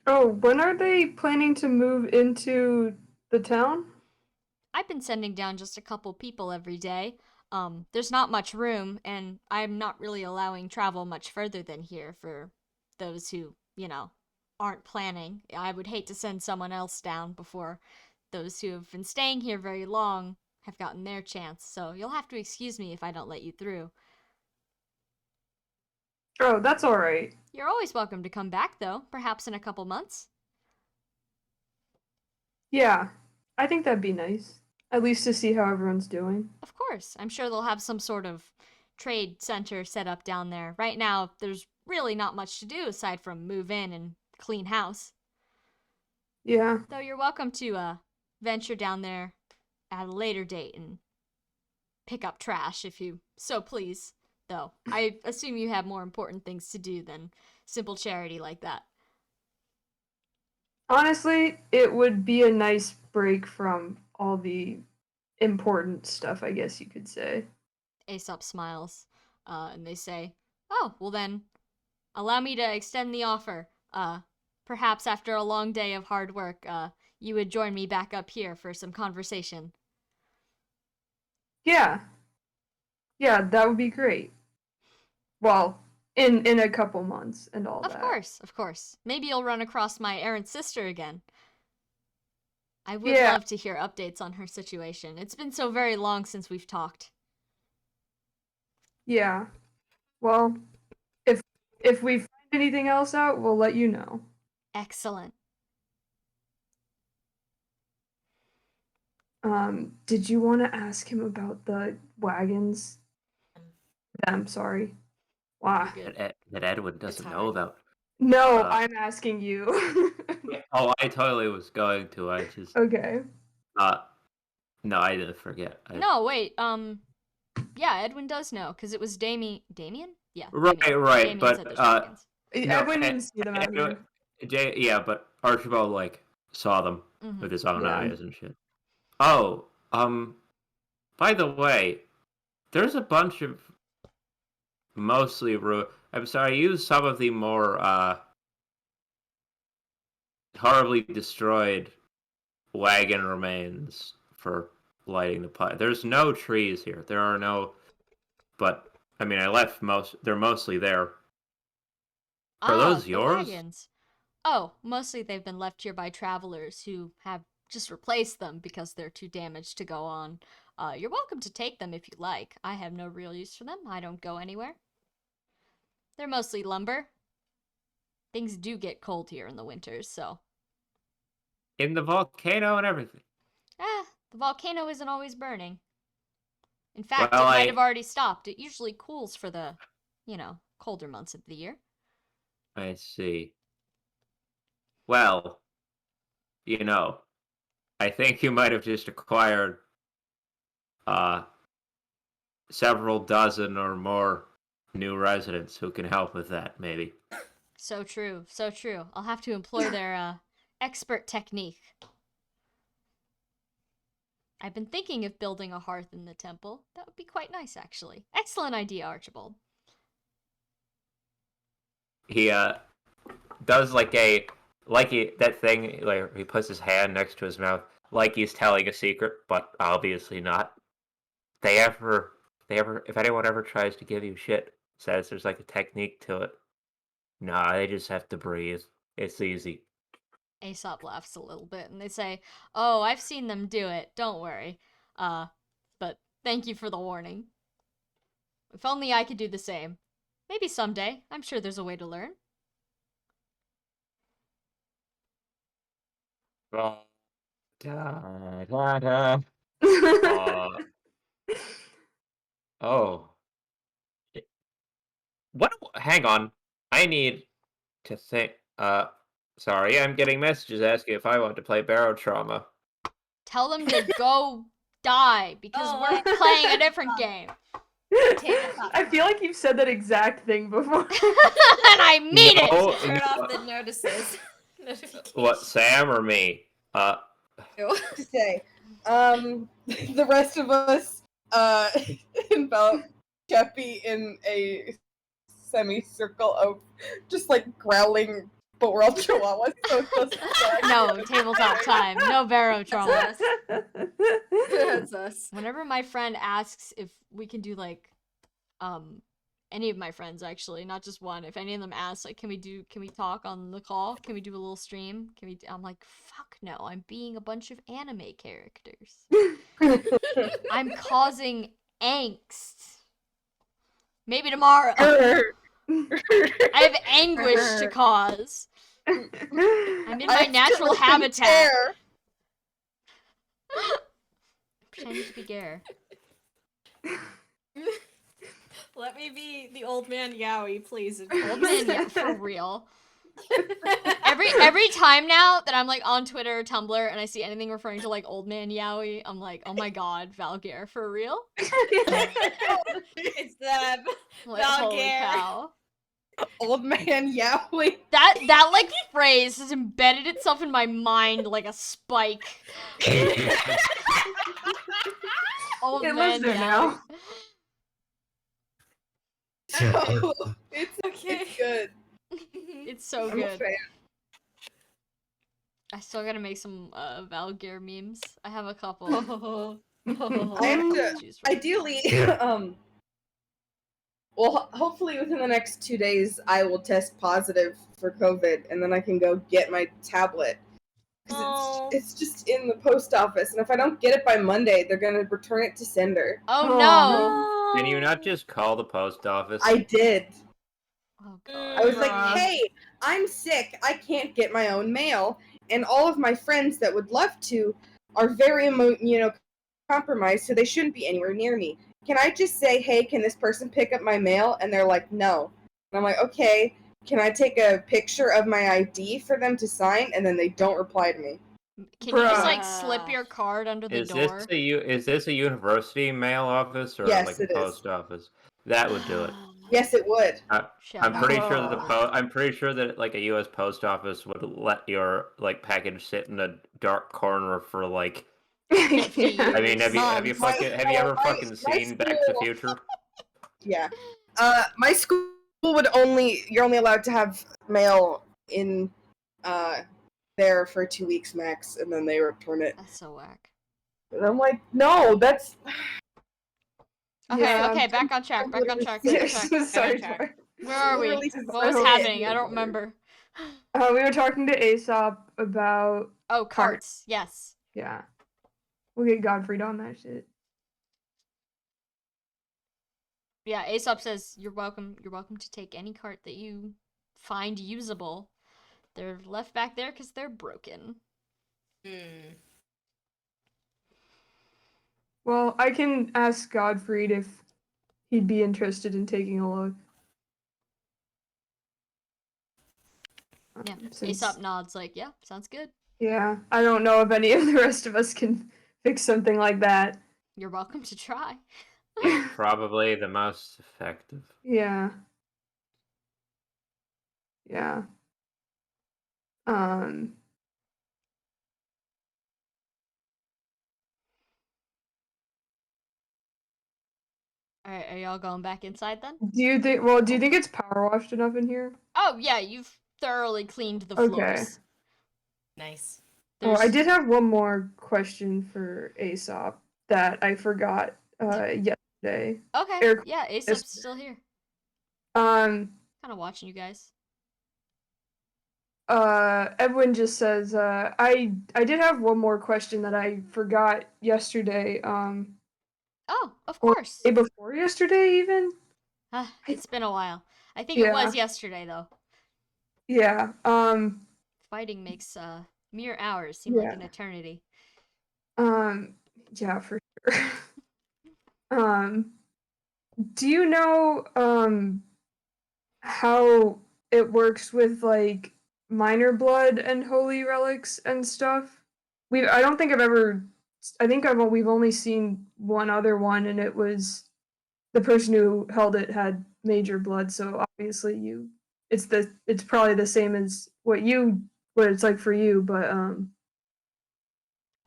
Oh, when are they planning to move into the town? I've been sending down just a couple people every day. There's not much room, and I'm not really allowing travel much further than here for those who, aren't planning. I would hate to send someone else down before those who have been staying here very long have gotten their chance, so you'll have to excuse me if I don't let you through. Oh, that's alright. You're always welcome to come back, though, perhaps in a couple months. Yeah, I think that'd be nice. At least to see how everyone's doing. Of course, I'm sure they'll have some sort of trade center set up down there. Right now, there's really not much to do aside from move in and clean house. Yeah. Though you're welcome to venture down there at a later date and pick up trash if you so please. Though I assume you have more important things to do than simple charity like that. Honestly, it would be a nice break from all the important stuff, I guess you could say. Aesop smiles, and they say, "Oh, well then, allow me to extend the offer. Perhaps after a long day of hard work, you would join me back up here for some conversation." Yeah. Yeah, that would be great. Well, in a couple months and all that. Of course. Maybe you'll run across my errant sister again. I would Yeah. love to hear updates on her situation. It's been so very long since we've talked. Yeah. Well, if we find anything else out, we'll let you know. Excellent. Did you want to ask him about the wagons? Them, sorry. Wow. You're good. That Edwin doesn't It's know hard. about. No, Uh, I'm asking you. Oh, I totally was going to. I just Okay. no, I didn't forget. No, wait, yeah, Edwin does know, because it was Damien? Yeah, Right, Damien. right, Damien but, said there's dragons. No, Edwin didn't see them out here. Yeah, but Archibald saw them Mhm. with his own Yeah. eyes and shit. Oh, by the way, there's a bunch of mostly I'm sorry, I used some of the more horribly destroyed wagon remains for lighting the pot. There's no trees here. There are no, but I mean, I left they're mostly there. Are those the yours? wagons. Oh, mostly they've been left here by travelers who have just replaced them because they're too damaged to go on. You're welcome to take them if you like. I have no real use for them. I don't go anywhere. They're mostly lumber. Things do get cold here in the winters, so. In the volcano and everything. The volcano isn't always burning. In fact, Well, it might have already stopped. It usually cools for the, colder months of the year. I see. Well, I think you might have just acquired several dozen or more new residents who can help with that, maybe. So true, so true. I'll have to employ their expert technique. I've been thinking of building a hearth in the temple. That would be quite nice, actually. Excellent idea, Archibald. He does that thing, like he puts his hand next to his mouth, like he's telling a secret, but obviously not. If anyone ever tries to give you shit, says there's like a technique to it. Nah, they just have to breathe. It's easy. Aesop laughs a little bit, and they say, "Oh, I've seen them do it. Don't worry. But thank you for the warning. If only I could do the same. Maybe someday. I'm sure there's a way to learn." Uh, oh. What? Hang on. I need to think. Sorry, I'm getting messages asking if I want to play Barrow Trauma. Tell them to go die, because we're playing a different game. I feel like you've said that exact thing before. And I mean it! Turn off the notices. What, Sam or me? To say, the rest of us envelop Kepi in a semicircle of just like growling but we're all chihuahuas, so it doesn't sound No, tabletop time. No barrow trauma. That's us. Whenever my friend asks if we can do like any of my friends actually, not just one, if any of them ask like can we talk on the call? Can we do a little stream? I'm like, fuck no, I'm being a bunch of anime characters. I'm causing angst. Maybe tomorrow. I have anguish to cause. I'm in my natural habitat. Pretending to be Gare. Let me be the old man Yowie, please. Old man, yeah, for real. Every time now that I'm like on Twitter or Tumblr and I see anything referring to like old man Yowie, I'm like, oh my god, Valgare, for real? It's them. Like, holy Valgare. cow. Old man Yowie. That like phrase has embedded itself in my mind like a spike. Old It man lives there Yowie. now. It's Okay. It's good. It's so I'm a good. fan. I still gotta make some Valgare memes. I have a couple. I have to Choose from. ideally, well, hopefully within the next 2 days, I will test positive for COVID, and then I can go get my tablet. 'Cause Oh. it's just in the post office, and if I don't get it by Monday, they're gonna return it to sender. Oh Oh, no! Can you not just call the post office? I did. Oh I was like, Bruh. hey, I'm sick. I can't get my own mail. And all of my friends that would love to are very compromised, so they shouldn't be anywhere near me. Can I just say, hey, can this person pick up my mail? And they're like, no. And I'm like, okay, can I take a picture of my ID for them to sign? And then they don't reply to me. Can you just Bruh. like slip your card under the door? Is this a university mail office or Yes, like it a is. post office? That would do it. Yes, it would. Shout I'm out. pretty sure that Oh. I'm pretty sure that like a U.S. post office would let your like package sit in a dark corner for like. 50 Yeah. I mean, have you Months. ever fucking my seen Back to the school- Future? Yeah. My school would you're only allowed to have mail in there for 2 weeks max, and then they return it. That's so whack. And I'm like, no, that's Okay, Yeah. okay, back on track. Back on track. Back on Yes, track. sorry. track. sorry. Where are we? Literally What was so happening? it. I don't remember. We were talking to Aesop about Oh, carts. Yes. yeah. We'll get Godfrey on that shit. Yeah, Aesop says you're welcome to take any cart that you find usable. They're left back there because they're broken. Hmm. Well, I can ask Godfried if he'd be interested in taking a look. Yeah. Since- Aesop nods like, yeah, sounds good. Yeah, I don't know if any of the rest of us can fix something like that. You're welcome to try. Probably the most effective. Yeah. Yeah. Um. Alright, are y'all going back inside then? Do you think? Well, do you think it's power washed enough in here? Oh, yeah, you've thoroughly cleaned the Okay. floors. Nice. Well, I There's- did have one more question for Aesop that I forgot yesterday. Okay, Air- yeah, Aesop's still here. Um. Kind of watching you guys. Edwin just says, I did have one more question that I forgot yesterday. Oh, of Or course. day before yesterday, even. It's been a while. I think it was yesterday, though. Yeah. Fighting makes mere hours seem like Yeah. an eternity. Yeah, for sure. Do you know, how it works with, like, minor blood and holy relics and stuff? I don't think we've only seen one other one, and it was the person who held it had major blood, so obviously it's probably the same as what it's like for you, but,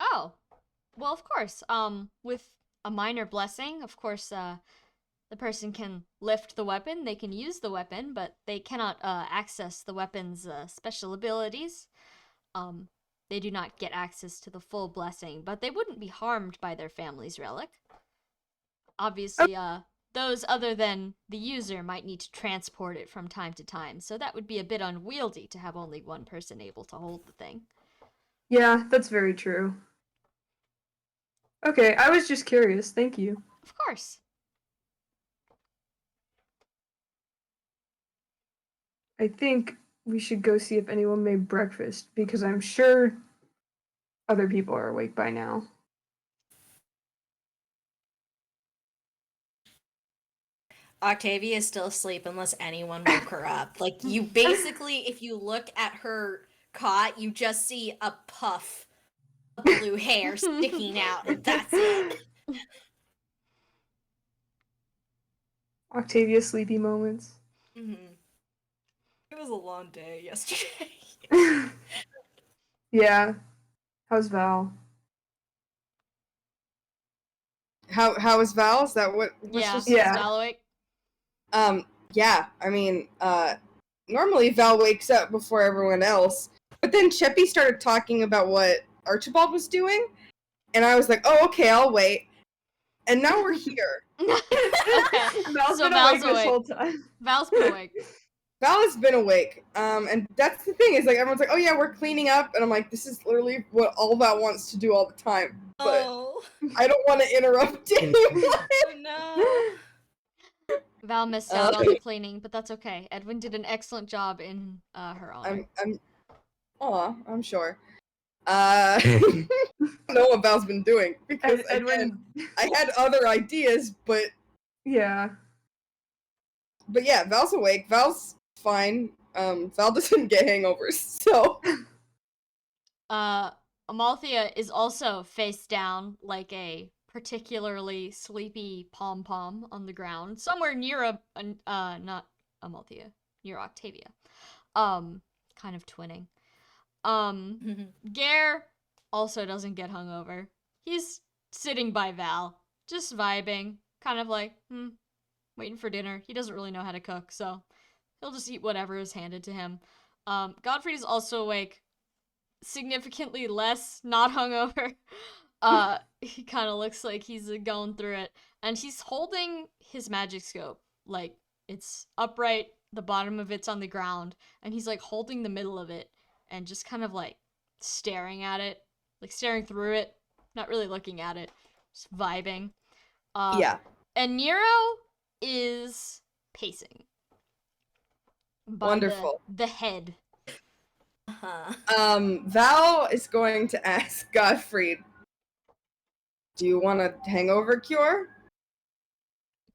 Oh, well, of course. With a minor blessing, of course, The person can lift the weapon, they can use the weapon, but they cannot access the weapon's special abilities. They do not get access to the full blessing, but they wouldn't be harmed by their family's relic. Obviously, those other than the user might need to transport it from time to time, so that would be a bit unwieldy to have only one person able to hold the thing. Yeah, that's very true. Okay, I was just curious. Thank you. Of course. I think we should go see if anyone made breakfast, because I'm sure other people are awake by now. Octavia is still asleep unless anyone woke her up. Like, you basically, if you look at her cot, you just see a puff of blue hair sticking out, and that's it. Octavia's sleepy moments. Mm-hmm. It was a long day yesterday. Yeah. How's Val? How is Val? Is that what? Yeah, Just, is Yeah. Val awake? Yeah. I mean, normally Val wakes up before everyone else, but then Cheppy started talking about what Archibald was doing, and I was like, oh, okay, I'll wait. And now we're here. Okay, Val's so been Val's awake this awake. whole time. Val's been awake. Val has been awake, and that's the thing, is like everyone's like, oh yeah, we're cleaning up, and I'm like, this is literally what all Val wants to do all the time, but Oh, I don't want to interrupt anyone. oh no. Val missed out on the cleaning, but that's okay. Edwin did an excellent job in her honor. I'm sure. I don't know what Val's been doing, because Edwin. again, I had other ideas, but Yeah. yeah, Val's awake. Val's fine. Val doesn't get hangovers, so. Amalthea is also face down like a particularly sleepy pom-pom on the ground, somewhere near not Amalthea, near Octavia. Kind of twinning. Gare also doesn't get hungover. He's sitting by Val, just vibing, kind of like, waiting for dinner. He doesn't really know how to cook, so he'll just eat whatever is handed to him. Godfrey is also awake, significantly less not hungover. He kind of looks like he's going through it, and he's holding his magic scope, like it's upright, the bottom of it's on the ground, and he's like holding the middle of it and just kind of like staring at it, like staring through it, not really looking at it, just vibing. Yeah. And Nero is pacing. By Wonderful. The head. Val is going to ask Godfrey, do you want a hangover cure?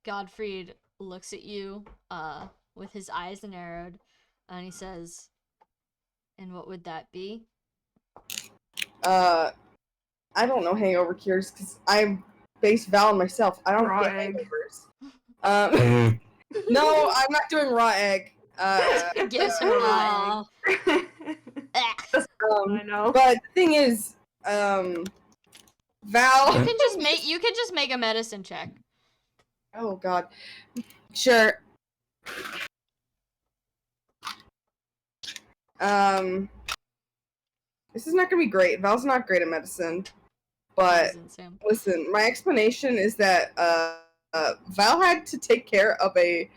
Godfried looks at you, with his eyes narrowed, and he says, and what would that be? I don't know hangover cures, because I'm base Val and myself. I don't Raw get egg. hangovers. No, I'm not doing raw egg. Gives him raw egg. I know. But the thing is, Val. You can just make a medicine check. Oh God. Sure. This is not gonna be great. Val's not great at medicine, but listen, my explanation is that Val had to take care of a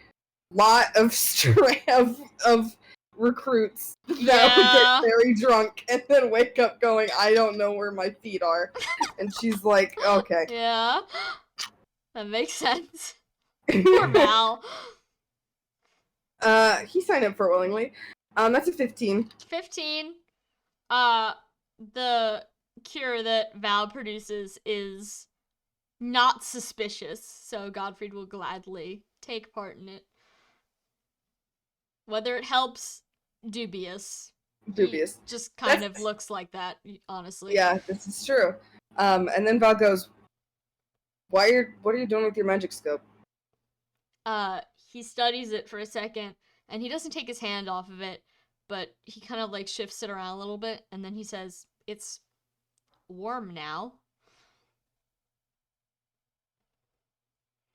lot of of recruits that would get very drunk and then wake up going, I don't know where my feet are. And she's like, okay. Yeah. That makes sense. Poor Val. He signed up for it willingly. That's a 15. 15. The cure that Val produces is not suspicious, so Godfried will gladly take part in it. Whether it helps, dubious. Dubious. He just kind of looks like that, honestly. Yeah, this is true. And then Val goes, what are you doing with your magic scope? He studies it for a second, and he doesn't take his hand off of it, but he kind of like shifts it around a little bit, and then he says, it's warm now.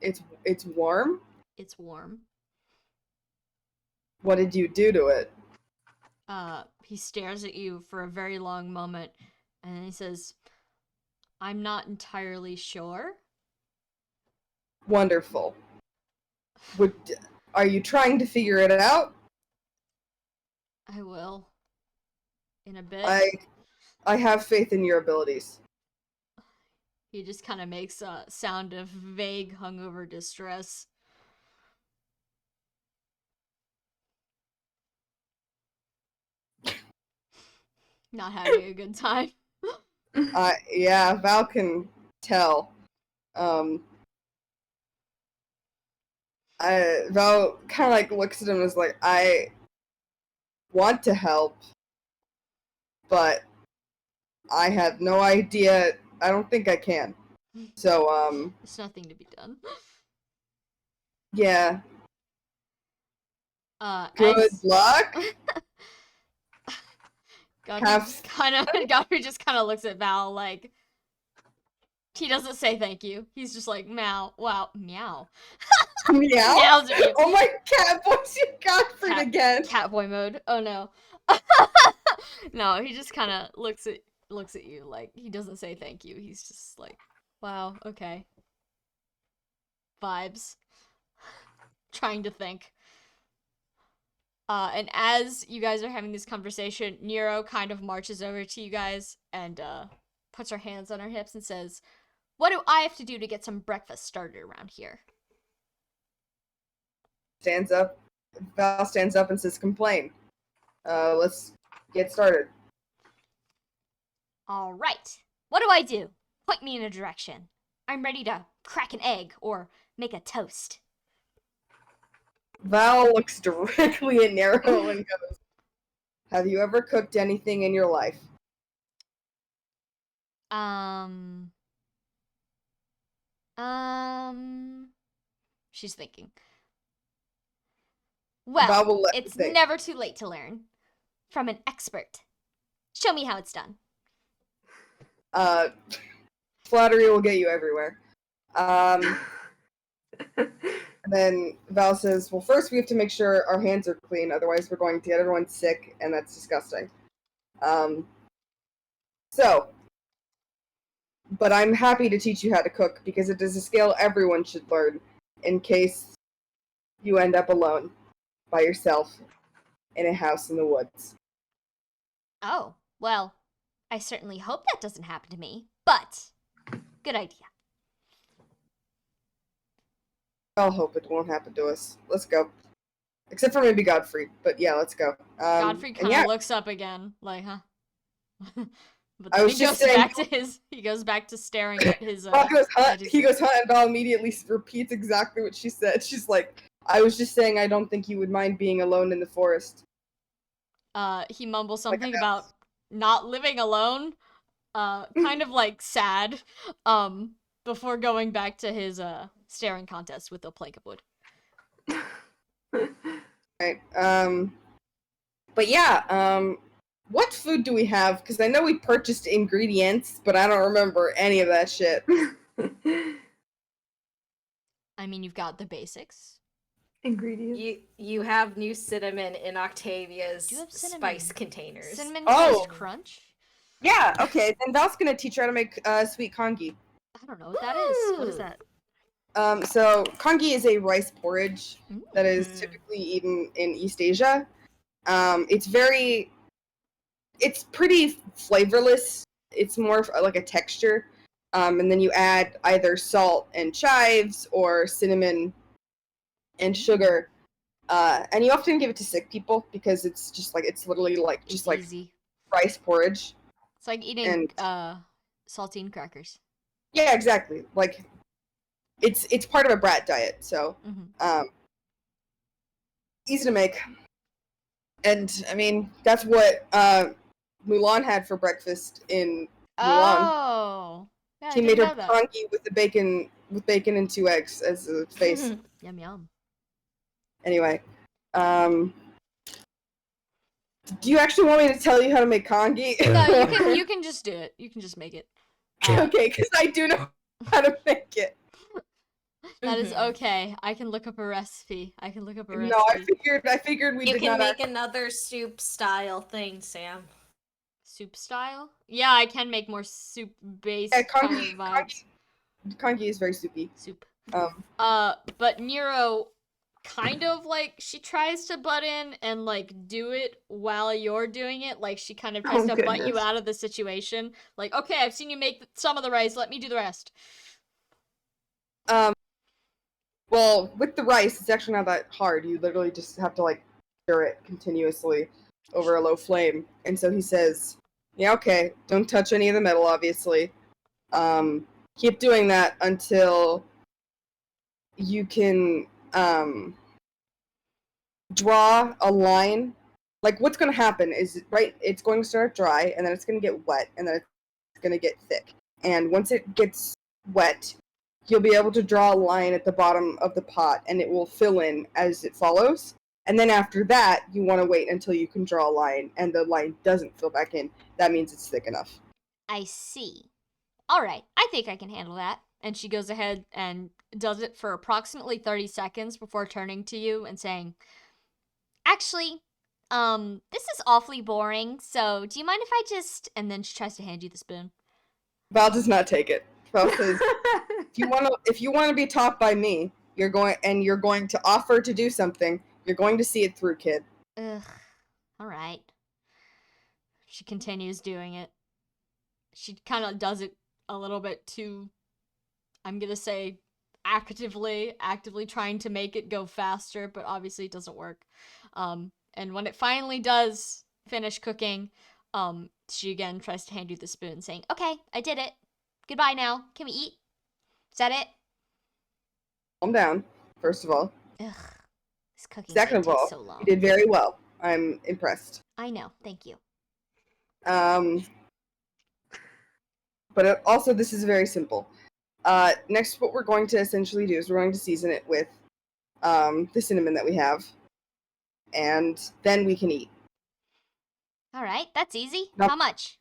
It's warm? It's warm. What did you do to it? He stares at you for a very long moment, and then he says, I'm not entirely sure. Wonderful. Are you trying to figure it out? I will. In a bit. I have faith in your abilities. He just kind of makes a sound of vague hungover distress. Not having a good time. Yeah, Val can tell. Val kind of like looks at him and is like, I want to help, but I have no idea. I don't think I can. So, There's nothing to be done. yeah. Good luck. Godfrey just kind of looks at Val like he doesn't say thank you. He's just like meow, wow, meow. Meow. Meows at you. Oh my cat boys, you Godfrey again. Catboy mode. Oh no. No, he just kind of looks at you like he doesn't say thank you. He's just like, wow, okay. Vibes. Trying to think. And as you guys are having this conversation, Nero kind of marches over to you guys and puts her hands on her hips and says, what do I have to do to get some breakfast started around here? Stands up. Val stands up and says, complain. Let's get started. All right. What do I do? Point me in a direction. I'm ready to crack an egg or make a toast. Val looks directly at Nero and goes, have you ever cooked anything in your life? She's thinking. Well, Val will let it's you think. never too late to learn. From an expert. Show me how it's done. Flattery will get you everywhere. And then Val says, well, first we have to make sure our hands are clean, otherwise we're going to get everyone sick, and that's disgusting. But I'm happy to teach you how to cook, because it is a skill everyone should learn, in case you end up alone, by yourself, in a house in the woods. Oh, well, I certainly hope that doesn't happen to me, but good idea. Oh, I'll hope it won't happen to us. Let's go. Except for maybe Godfrey, but yeah, let's go. Godfrey kind of looks up again, like, huh? But then I was just saying, he goes back to staring at his. Val goes, huh? He goes, huh? And Val immediately repeats exactly what she said. She's like, I was just saying I don't think you would mind being alone in the forest. He mumbles something about not living alone. Kind of like sad. Before going back to his staring contest with a plank of wood. Right. But yeah, what food do we have? Because I know we purchased ingredients, but I don't remember any of that shit. I mean, you've got the basics. Ingredients. You have new cinnamon in Octavia's Do you have cinnamon? spice containers. Cinnamon Oh. Toast Crunch? Yeah, okay, then Val's gonna teach her how to make sweet congee. I don't know what that is. What is that? So congee is a rice porridge that is typically eaten in East Asia. It's pretty flavorless. It's more like a texture. And then you add either salt and chives or cinnamon and sugar. And you often give it to sick people because it's just like, it's literally like, just like easy. rice porridge. It's like eating saltine crackers. Yeah, exactly. Like, it's part of a brat diet, so easy to make. And I mean, that's what Mulan had for breakfast in Mulan. Oh, yeah, She made her congee with bacon and 2 eggs as a face. Yum yum. Anyway, do you actually want me to tell you how to make congee? No, you can just do it. You can just make it. Okay, because I do know how to make it. That is Mhm. okay. I can look up a recipe. No, I figured we You did can not. make another soup style thing, Sam. Soup style? Yeah, I can make more soup-based kind of vibes. Kangi is very soupy. Soup. Um, But Nero kind of like she tries to butt in and like do it while you're doing it. Like she kind of tries Oh, to butt you goodness. out of the situation. Like, okay, I've seen you make some of the rice. Let me do the rest. well, with the rice, it's actually not that hard. You literally just have to like stir it continuously over a low flame. And so he says, "Yeah, okay. Don't touch any of the metal, obviously. Keep doing that until you can draw a line. Like what's going to happen is right. It's going to start dry, and then it's going to get wet, and then it's going to get thick. And once it gets wet, you'll be able to draw a line at the bottom of the pot, and it will fill in as it follows. And then after that, you want to wait until you can draw a line, and the line doesn't fill back in. That means it's thick enough." I see. All right, I think I can handle that. And she goes ahead and does it for approximately 30 seconds before turning to you and saying, "Actually, this is awfully boring, so do you mind if I just..." And then she tries to hand you the spoon. Val does not take it. Val says, if you want to be taught by me, you're going to offer to do something. You're going to see it through, kid. Ugh. All right. She continues doing it. She kind of does it a little bit too, I'm gonna say, actively trying to make it go faster, but obviously it doesn't work. And when it finally does finish cooking, she again tries to hand you the spoon, saying, "Okay, I did it. Goodbye now. Can we eat? Is that it?" Calm down, first of all. Ugh. This cooking's Second gonna of take all, so long. you did very well. I'm impressed. I know. Thank you. But also, this is very simple. Next, what we're going to essentially do is we're going to season it with the cinnamon that we have, and then we can eat. All right, that's easy. Nope. How much?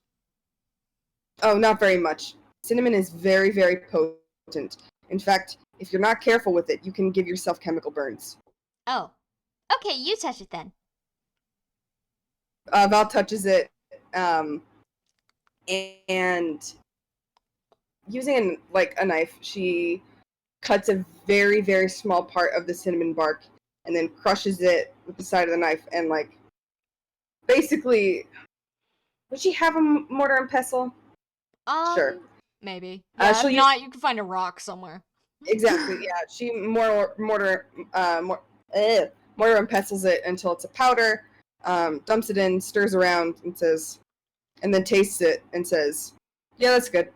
Oh, not very much. Cinnamon is very, very potent. In fact, if you're not careful with it, you can give yourself chemical burns. Oh. Okay, you touch it then. Val touches it, and using a knife, she cuts a very, very small part of the cinnamon bark, and then crushes it with the side of the knife, and basically, would she have a mortar and pestle? Sure. Maybe. Yeah, if she'll not, you can find a rock somewhere. Exactly. Yeah, she mortar and pestles it until it's a powder. Dumps it in, stirs around, and then tastes it and says, "Yeah, that's good.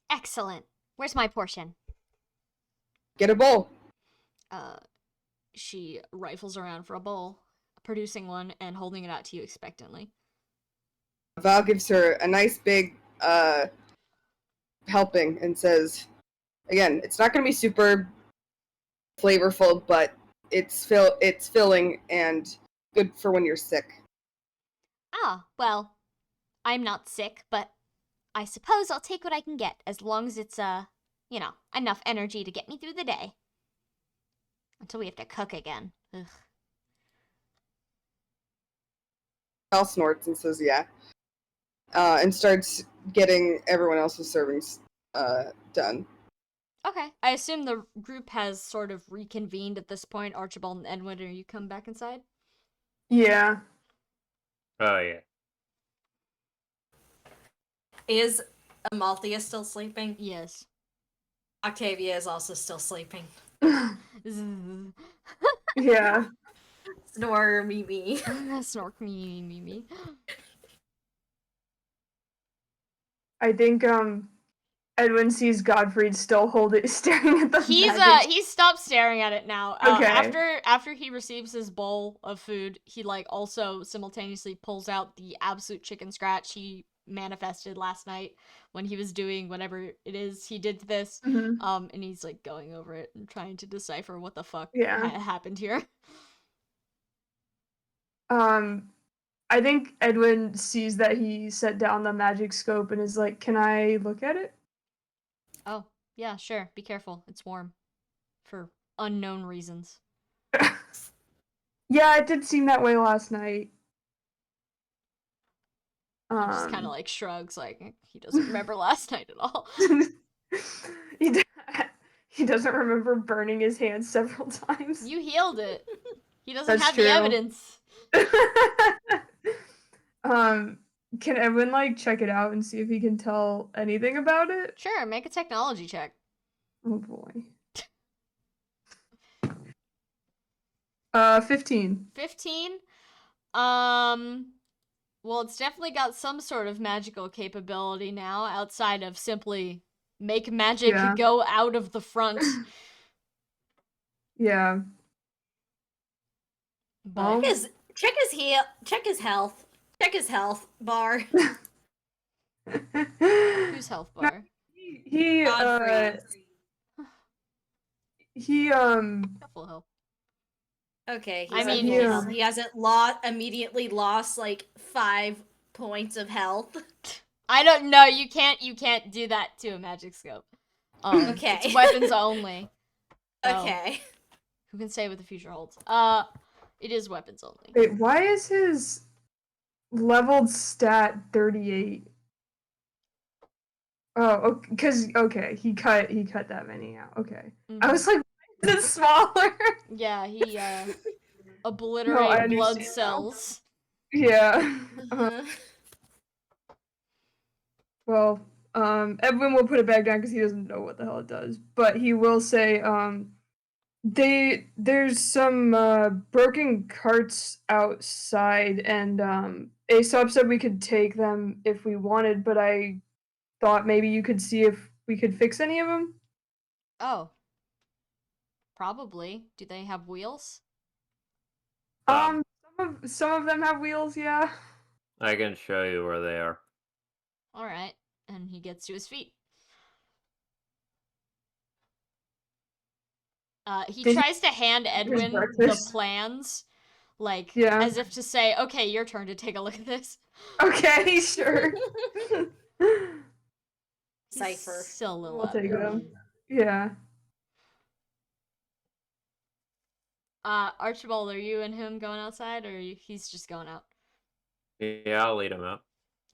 Excellent. Where's my portion?" Get a bowl." She rifles around for a bowl, producing one and holding it out to you expectantly. Val gives her a nice big helping and says, "Again, it's not going to be super flavorful, but it's filling and good for when you're sick." Ah, well, I'm not sick, but I suppose I'll take what I can get, as long as it's, enough energy to get me through the day. Until we have to cook again. Ugh. Val snorts and says, "Yeah," and starts getting everyone else's servings done. Okay. I assume the group has sort of reconvened at this point. Archibald and Edwin, are you come back inside? Yeah. Oh yeah. Is Amalthea still sleeping? Yes. Octavia is also still sleeping. Yeah. Snore me. Snork me. I think Edwin sees Godfried still staring at the magic. He stopped staring at it now. Okay. After he receives his bowl of food, he also simultaneously pulls out the absolute chicken scratch he manifested last night when he was doing whatever it is he did to this. Mhm. And he's going over it and trying to decipher what the fuck Yeah. happened here. I think Edwin sees that he set down the magic scope and is like, "Can I look at it?" Oh, yeah, sure. Be careful. It's warm. for unknown reasons. Yeah, it did seem that way last night. He just kind of like shrugs, like he doesn't remember last night at all. he, d- he doesn't remember burning his hand several times. You healed it. He doesn't That's have true. the evidence. Can Edwin like check it out and see if he can tell anything about it? Sure, make a technology check. Oh boy. 15. 15. Well, it's definitely got some sort of magical capability now, outside of simply make magic Yeah. go out of the front. Yeah. But Well, Check his health. Check his health bar. whose health bar? he Full health. Okay, I mean, he hasn't immediately lost like 5 points of health. I don't know. You can't do that to a magic scope. Okay. It's weapons only. So, Okay. who can say what the future holds? It is weapons only. wait, why is his leveled stat 38? Oh, because okay, he cut that many out. Okay. I was like, why is it smaller? Yeah, he obliterate blood understand now. cells. Yeah. Uh-huh. Well, Edwin will put it back down because he doesn't know what the hell it does. But he will say, there's some broken carts outside, and Aesop said we could take them if we wanted, but I thought maybe you could see if we could fix any of them. Oh. Probably. Do they have wheels? Some of them have wheels, yeah. I can show you where they are. Alright. And he gets to his feet. He tries to hand Edwin the breakfast? plans, like, Yeah. as if to say, okay, your turn to take a look at this. Okay, sure. Cypher. He's still a little We'll out of take it. them. Yeah. Archibald, are you and him going outside, or he's just going out? Yeah, I'll lead him out.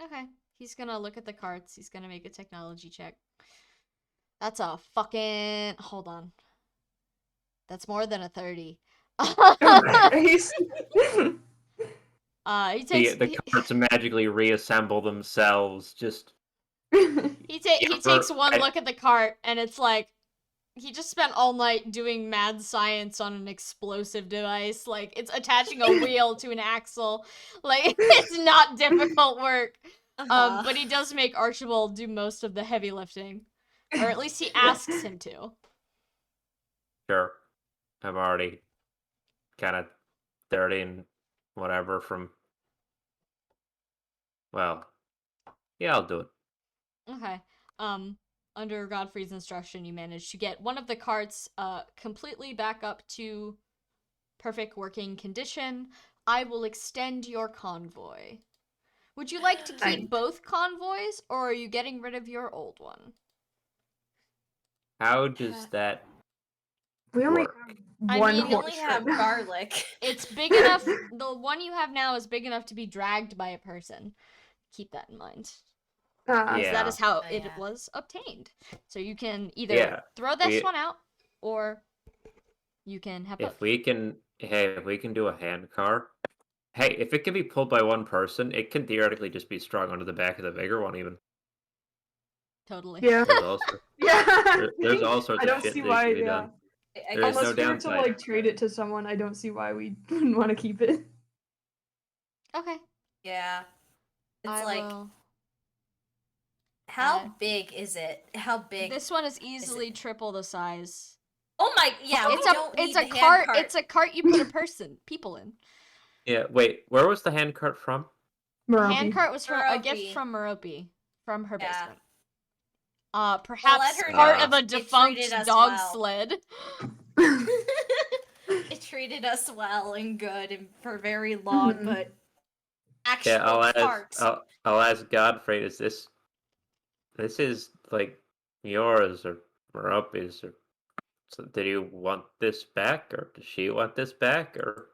Okay. He's gonna look at the carts. He's gonna make a technology check. That's a fucking... Hold on. That's more than a 30. He takes... The carts magically reassemble themselves, just... He takes one look at the cart, and it's like, he just spent all night doing mad science on an explosive device. Like, it's attaching a wheel to an axle. Like, it's not difficult work. But he does make Archibald do most of the heavy lifting. Or at least he asks him to. Sure. I'm already kind of 30 and whatever from... Well, yeah, I'll do it. Okay. Under Godfrey's instruction, you manage to get one of the carts completely back up to perfect working condition. I will extend your convoy. Would you like to keep both convoys, or are you getting rid of your old one? How does that We only work? have one mean, We horse. only have right now. garlic. It's big enough. The one you have now is big enough to be dragged by a person. Keep that in mind. Yeah. That is how it yeah. was obtained. So you can either throw this one out, or you can have both. If we can do a hand car. Hey, if it can be pulled by one person, it can theoretically just be strung onto the back of the bigger one, even. Totally. Yeah. There's all sorts I of don't shit see that why. can be Yeah. done. I There is guess no Unless we were to downside. like trade it to someone, I don't see why we wouldn't want to keep it. Okay. Yeah. It's I like, will. how big is it? How big? This one is easily triple the size. Oh my, yeah. It's we don't a need the hand cart. cart. It's a cart you put people in. Yeah, wait, where was the hand cart from? Merope. Hand cart was from a Merope. gift from Merope, from her Yeah. basement. Perhaps let her part know. of a It defunct treated us dog well. sled. It treated us well and good and for very long, Mhm. but actual Yeah, parts. I'll ask Godfrey, is this is like yours or Merope's or So did you want this back, or does she want this back, or?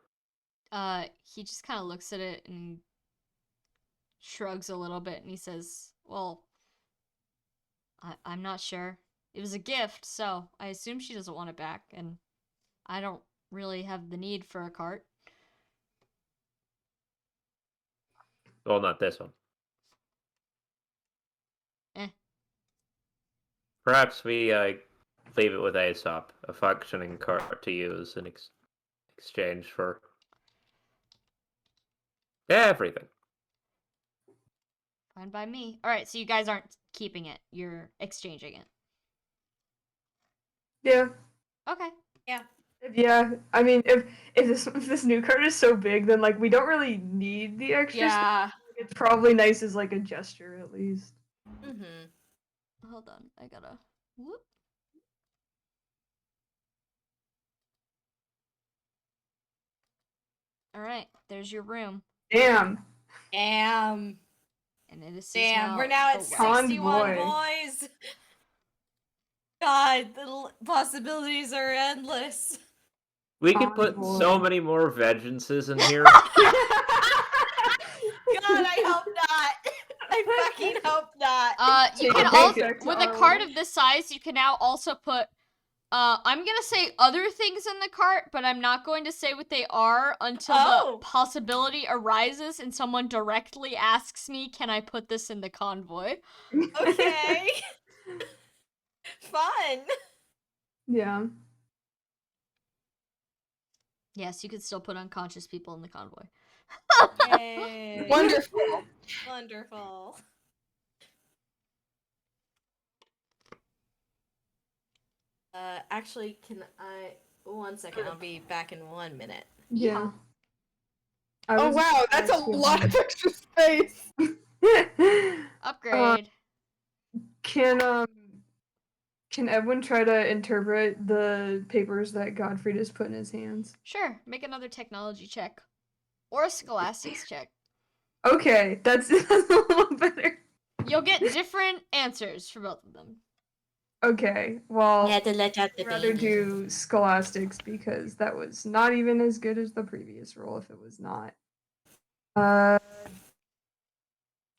He just kind of looks at it and shrugs a little bit, and he says, "Well, I'm not sure. It was a gift, so I assume she doesn't want it back, and I don't really have the need for a cart." Well, not this one. Eh. Perhaps we leave it with Aesop, a functioning cart to use in exchange for everything. Fine by me. Alright, so you guys aren't keeping it. You're exchanging it. Yeah. Okay. Yeah. I mean, if this new card is so big, then like we don't really need the extra stuff. Yeah. It's probably nice as like a gesture at least. Mm-hmm. Hold on. I gotta... Whoop. Alright, there's your room. Damn. Damn. And it is Damn. We're now at the 61 Convoy. boys. God, the possibilities are endless. We could put Convoy. so many more vengeances in here. God, I hope not. I fucking hope not. You Take can a also, paycheck to with a our cart wish. of this size, you can now also put, I'm gonna say other things in the cart, but I'm not going to say what they are until Oh. the possibility arises and someone directly asks me, can I put this in the convoy? Okay. Fun. Yeah. Yes, you could still put unconscious people in the convoy. Yay. Wonderful. Wonderful. Actually, can I... 1 second, I'll be back in 1 minute. Yeah. I Oh was- wow, that's a lot of extra space. Upgrade. Can Edwin try to interpret the papers that Godfrey has put in his hands? Sure, make another technology check. Or a scholastics check. Okay, that's a little better. You'll get different answers for both of them. Okay, well, to let out I'd rather do scholastics because that was not even as good as the previous roll if it was not.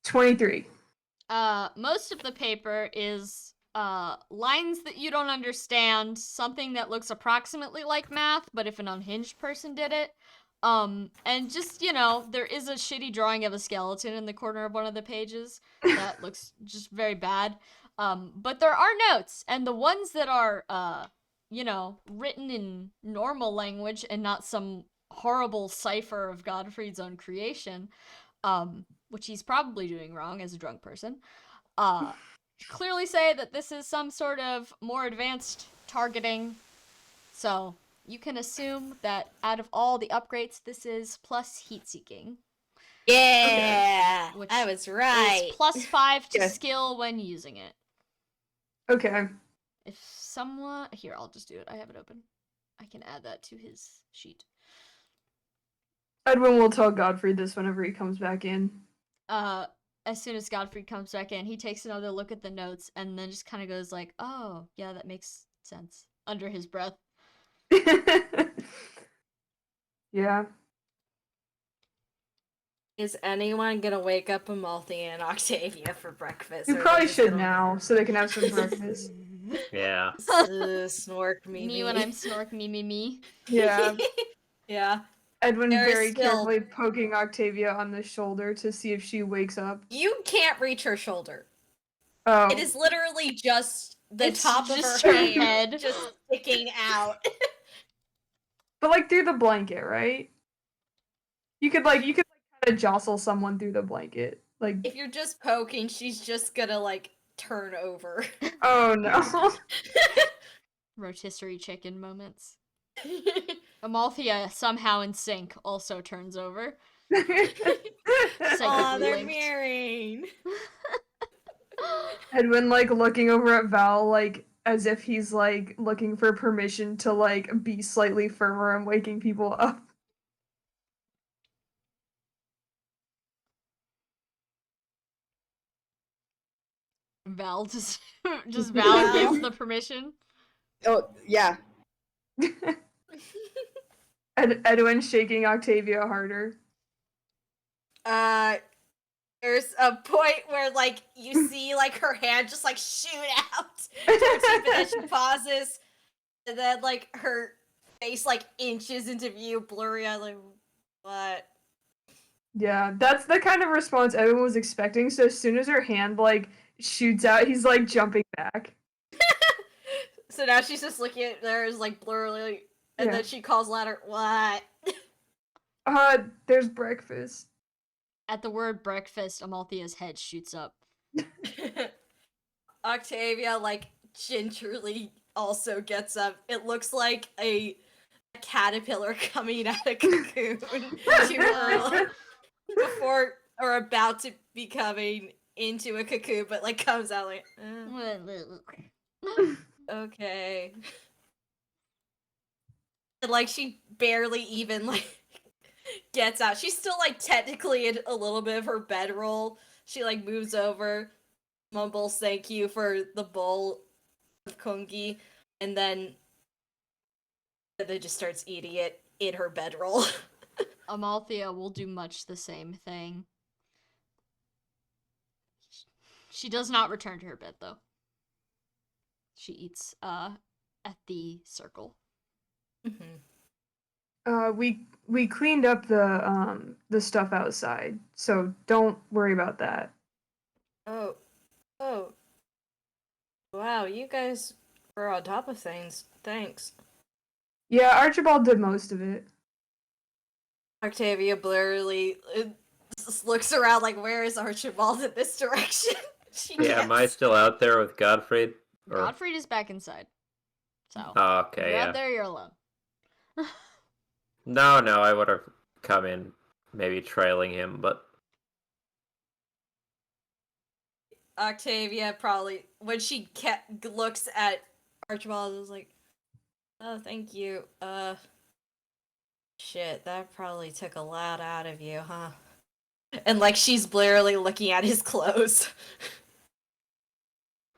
23. Most of the paper is lines that you don't understand, something that looks approximately like math, but if an unhinged person did it. And just, you know, there is a shitty drawing of a skeleton in the corner of one of the pages that looks just very bad. But there are notes, and the ones that are, you know, written in normal language and not some horrible cipher of Godfrey's own creation, which he's probably doing wrong as a drunk person, clearly say that this is some sort of more advanced targeting. So you can assume that out of all the upgrades, this is plus heat seeking. Yeah, Which I was right. Is plus 5 to Yes. skill when using it. Okay. If someone... Here, I'll just do it. I have it open. I can add that to his sheet. Edwin will tell Godfrey this whenever he comes back in. As soon as Godfrey comes back in, he takes another look at the notes and then just kind of goes like, oh, yeah, that makes sense. Under his breath. Yeah. Is anyone gonna wake up Amalthea and Octavia for breakfast? You or are probably they just should gonna now, so they can have some breakfast. Yeah. Snork me? Me when I'm snork me. Yeah. Yeah. Edwin There is very still- carefully poking Octavia on the shoulder to see if she wakes up. You can't reach her shoulder. Oh. It is literally just the It's top of just her her hair head. just sticking out. But like through the blanket, right? You could kind of jostle someone through the blanket. Like, If you're just poking, she's just gonna like turn over. oh no. Rotisserie chicken moments. Amalthea, somehow in sync, also turns over. Aw, Psychically they're linked. marrying. Edwin like looking over at Val like as if he's like looking for permission to like be slightly firmer and waking people up. Val just Val gives the permission. Oh, yeah. Edwin's shaking Octavia harder. There's a point where, like, you see, like, her hand just, like, shoot out towards you, but then she pauses, and then, like, her face, like, inches into view, blurry. I'm like, what? Yeah, that's the kind of response Edwin was expecting. So as soon as her hand like shoots out, he's like jumping back. So now she's just looking at there's like blurry, and Yeah. then she calls louder, what? There's breakfast. At the word breakfast, Amalthea's head shoots up. Octavia, like, gingerly also gets up. It looks like a caterpillar coming out of cocoon before or about to be coming into a cocoon, but like comes out like, okay. And like she barely even like gets out. She's still like technically in a little bit of her bedroll. She like moves over, mumbles thank you for the bowl of kongi, and then just starts eating it in her bedroll. Amalthea will do much the same thing. She does not return to her bed, though. She eats, at the circle. Mm-hmm. We cleaned up the stuff outside, so don't worry about that. Oh. Wow, you guys were on top of things. Thanks. Yeah, Archibald did most of it. Octavia blurrily just looks around like, where is Archibald in this direction? Yeah, am I still out there with Godfrey? Or... Godfrey is back inside. So, oh, okay, you're yeah. out there, you're alone. No, I would have come in, maybe trailing him, but... Octavia probably, when she looks at Archibald, is like, oh, thank you. Shit, that probably took a lot out of you, huh? And like, she's blurrily looking at his clothes.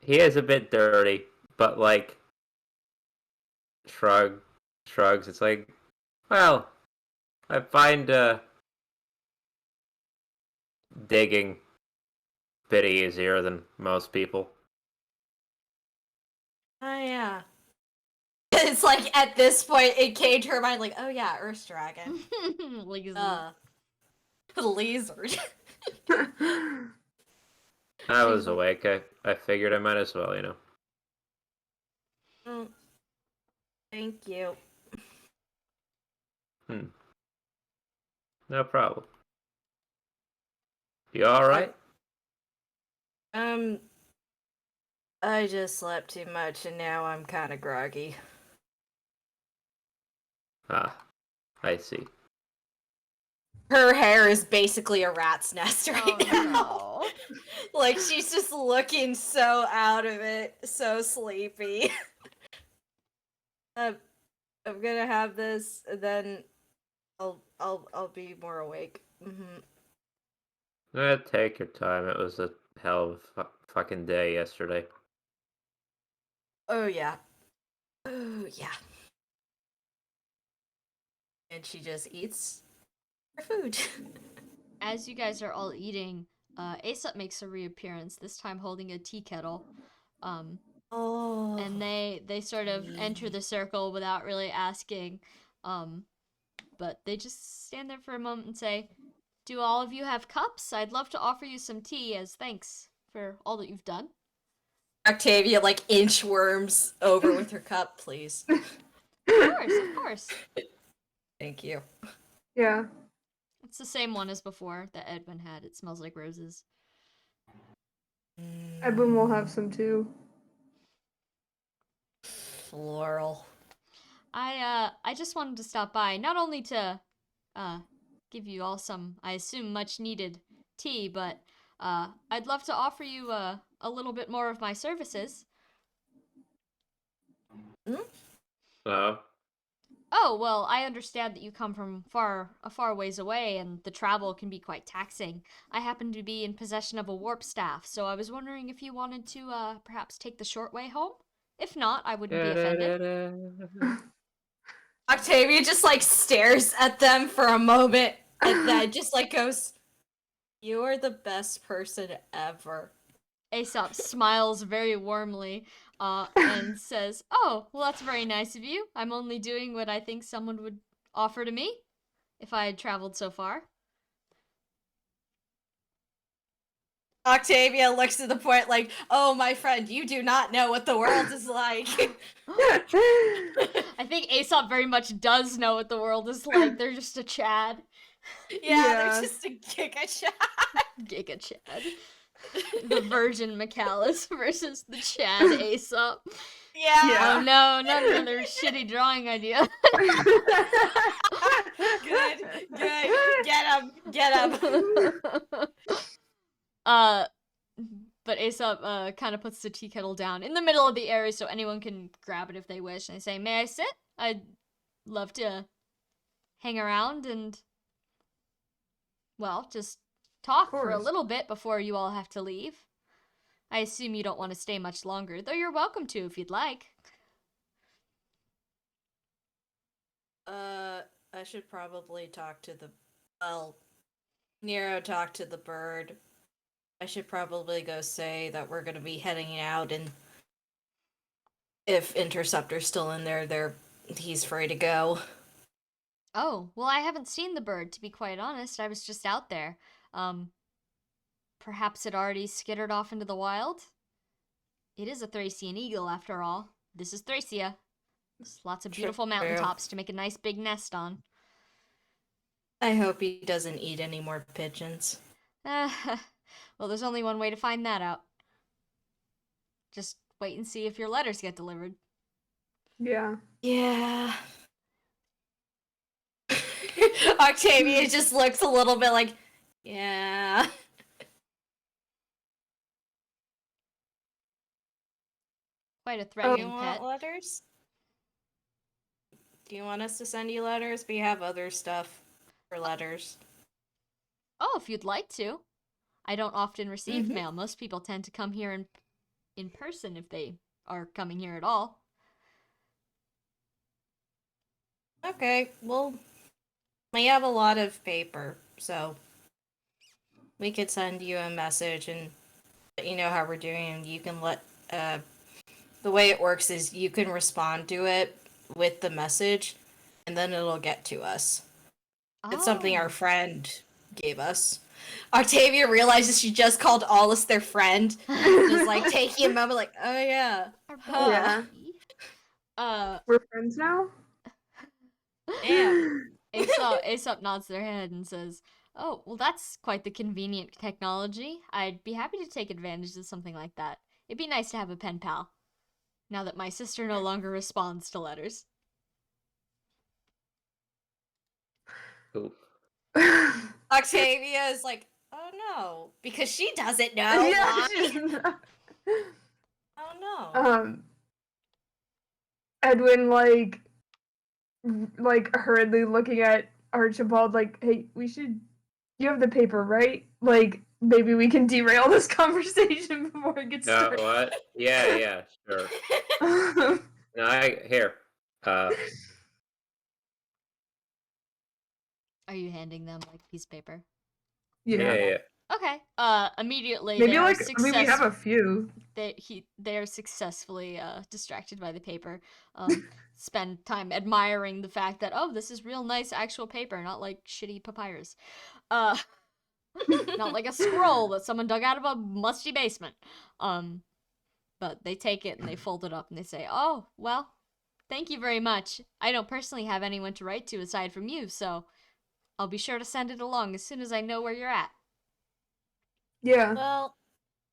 He is a bit dirty, but like... Shrugs, it's like... Well, I find, digging a bit easier than most people. Oh, yeah. It's like, at this point, it came to her mind, like, oh yeah, Earth Dragon. Lizard. I was awake. I figured I might as well, you know. Thank you. No problem. You alright? I just slept too much and now I'm kind of groggy. Ah, I see. Her hair is basically a rat's nest right now. No. Like, she's just looking so out of it, so sleepy. I'm gonna have this, and then I'll be more awake. Take your time. It was a hell of a fucking day yesterday. Oh yeah. Oh yeah. And she just eats her food. As you guys are all eating, Aesop makes a reappearance, this time holding a tea kettle. Oh. And they sort of enter the circle without really asking. But they just stand there for a moment and say, do all of you have cups? I'd love to offer you some tea as thanks for all that you've done. Octavia, like, inchworms over with her cup, please. Of course. Thank you. Yeah. It's the same one as before that Edwin had. It smells like roses. Edwin will have some too. Floral. I just wanted to stop by, not only to give you all some, I assume, much needed tea, but I'd love to offer you a little bit more of my services. Oh, well, I understand that you come from a far ways away, and the travel can be quite taxing. I happen to be in possession of a warp staff, so I was wondering if you wanted to perhaps take the short way home? If not, I wouldn't be offended. Octavia just like stares at them for a moment and then just like goes, "You are the best person ever." Aesop smiles very warmly and says, "Oh, well, that's very nice of you. I'm only doing what I think someone would offer to me if I had traveled so far." Octavia looks to the point like, "Oh, my friend, you do not know what the world is like." I think Aesop very much does know what the world is like. They're just a Chad. Yeah, they're just a Giga Chad. Giga Chad. The Virgin Macallus versus the Chad Aesop. Yeah. Oh no, not another shitty drawing idea. Good. Get him. But Aesop kind of puts the tea kettle down in the middle of the area so anyone can grab it if they wish. And they say, "May I sit? I'd love to hang around and, well, just talk for a little bit before you all have to leave. I assume you don't want to stay much longer, though you're welcome to if you'd like." I should probably talk to the, well, Nero talk to the bird. I should probably go say that we're gonna be heading out, and if Interceptor's still in there, he's free to go. Oh, well, I haven't seen the bird, to be quite honest. I was just out there. Perhaps it already skittered off into the wild? It is a Thracian eagle, after all. This is Thracia. There's lots of beautiful mountaintops to make a nice big nest on. I hope he doesn't eat any more pigeons. Well, there's only one way to find that out. Just wait and see if your letters get delivered. Yeah. Yeah. Octavia just looks a little bit like, yeah. Quite a Do threatening you want pet. letters? Do you want us to send you letters? We have other stuff for letters. Oh, if you'd like to. I don't often receive mail. Most people tend to come here in person if they are coming here at all. Okay, well, we have a lot of paper, so we could send you a message and let you know how we're doing, and you can let, the way it works is you can respond to it with the message, and then it'll get to us. It's something our friend gave us. Octavia realizes she just called Alice their friend. Just like taking a moment, like, oh yeah. Yeah. We're friends now? Damn. Aesop nods their head and says, "Oh, well, that's quite the convenient technology. I'd be happy to take advantage of something like that. It'd be nice to have a pen pal, now that my sister no longer responds to letters." Ooh. Octavia is like, oh no, because she doesn't know. Why? Oh no. Edwin like hurriedly looking at Archibald like, "Hey, you have the paper, right? Like, maybe we can derail this conversation before it gets started." What? Yeah, sure. No, here. Are you handing them like piece of paper? Yeah. Okay. Immediately Maybe they are we have a few. They are successfully distracted by the paper. Spend time admiring the fact that, oh, this is real nice actual paper, not like shitty papyrus. Not like a scroll that someone dug out of a musty basement. But they take it and they fold it up and they say, "Oh, well, thank you very much. I don't personally have anyone to write to aside from you, so I'll be sure to send it along as soon as I know where you're at." Yeah. Well,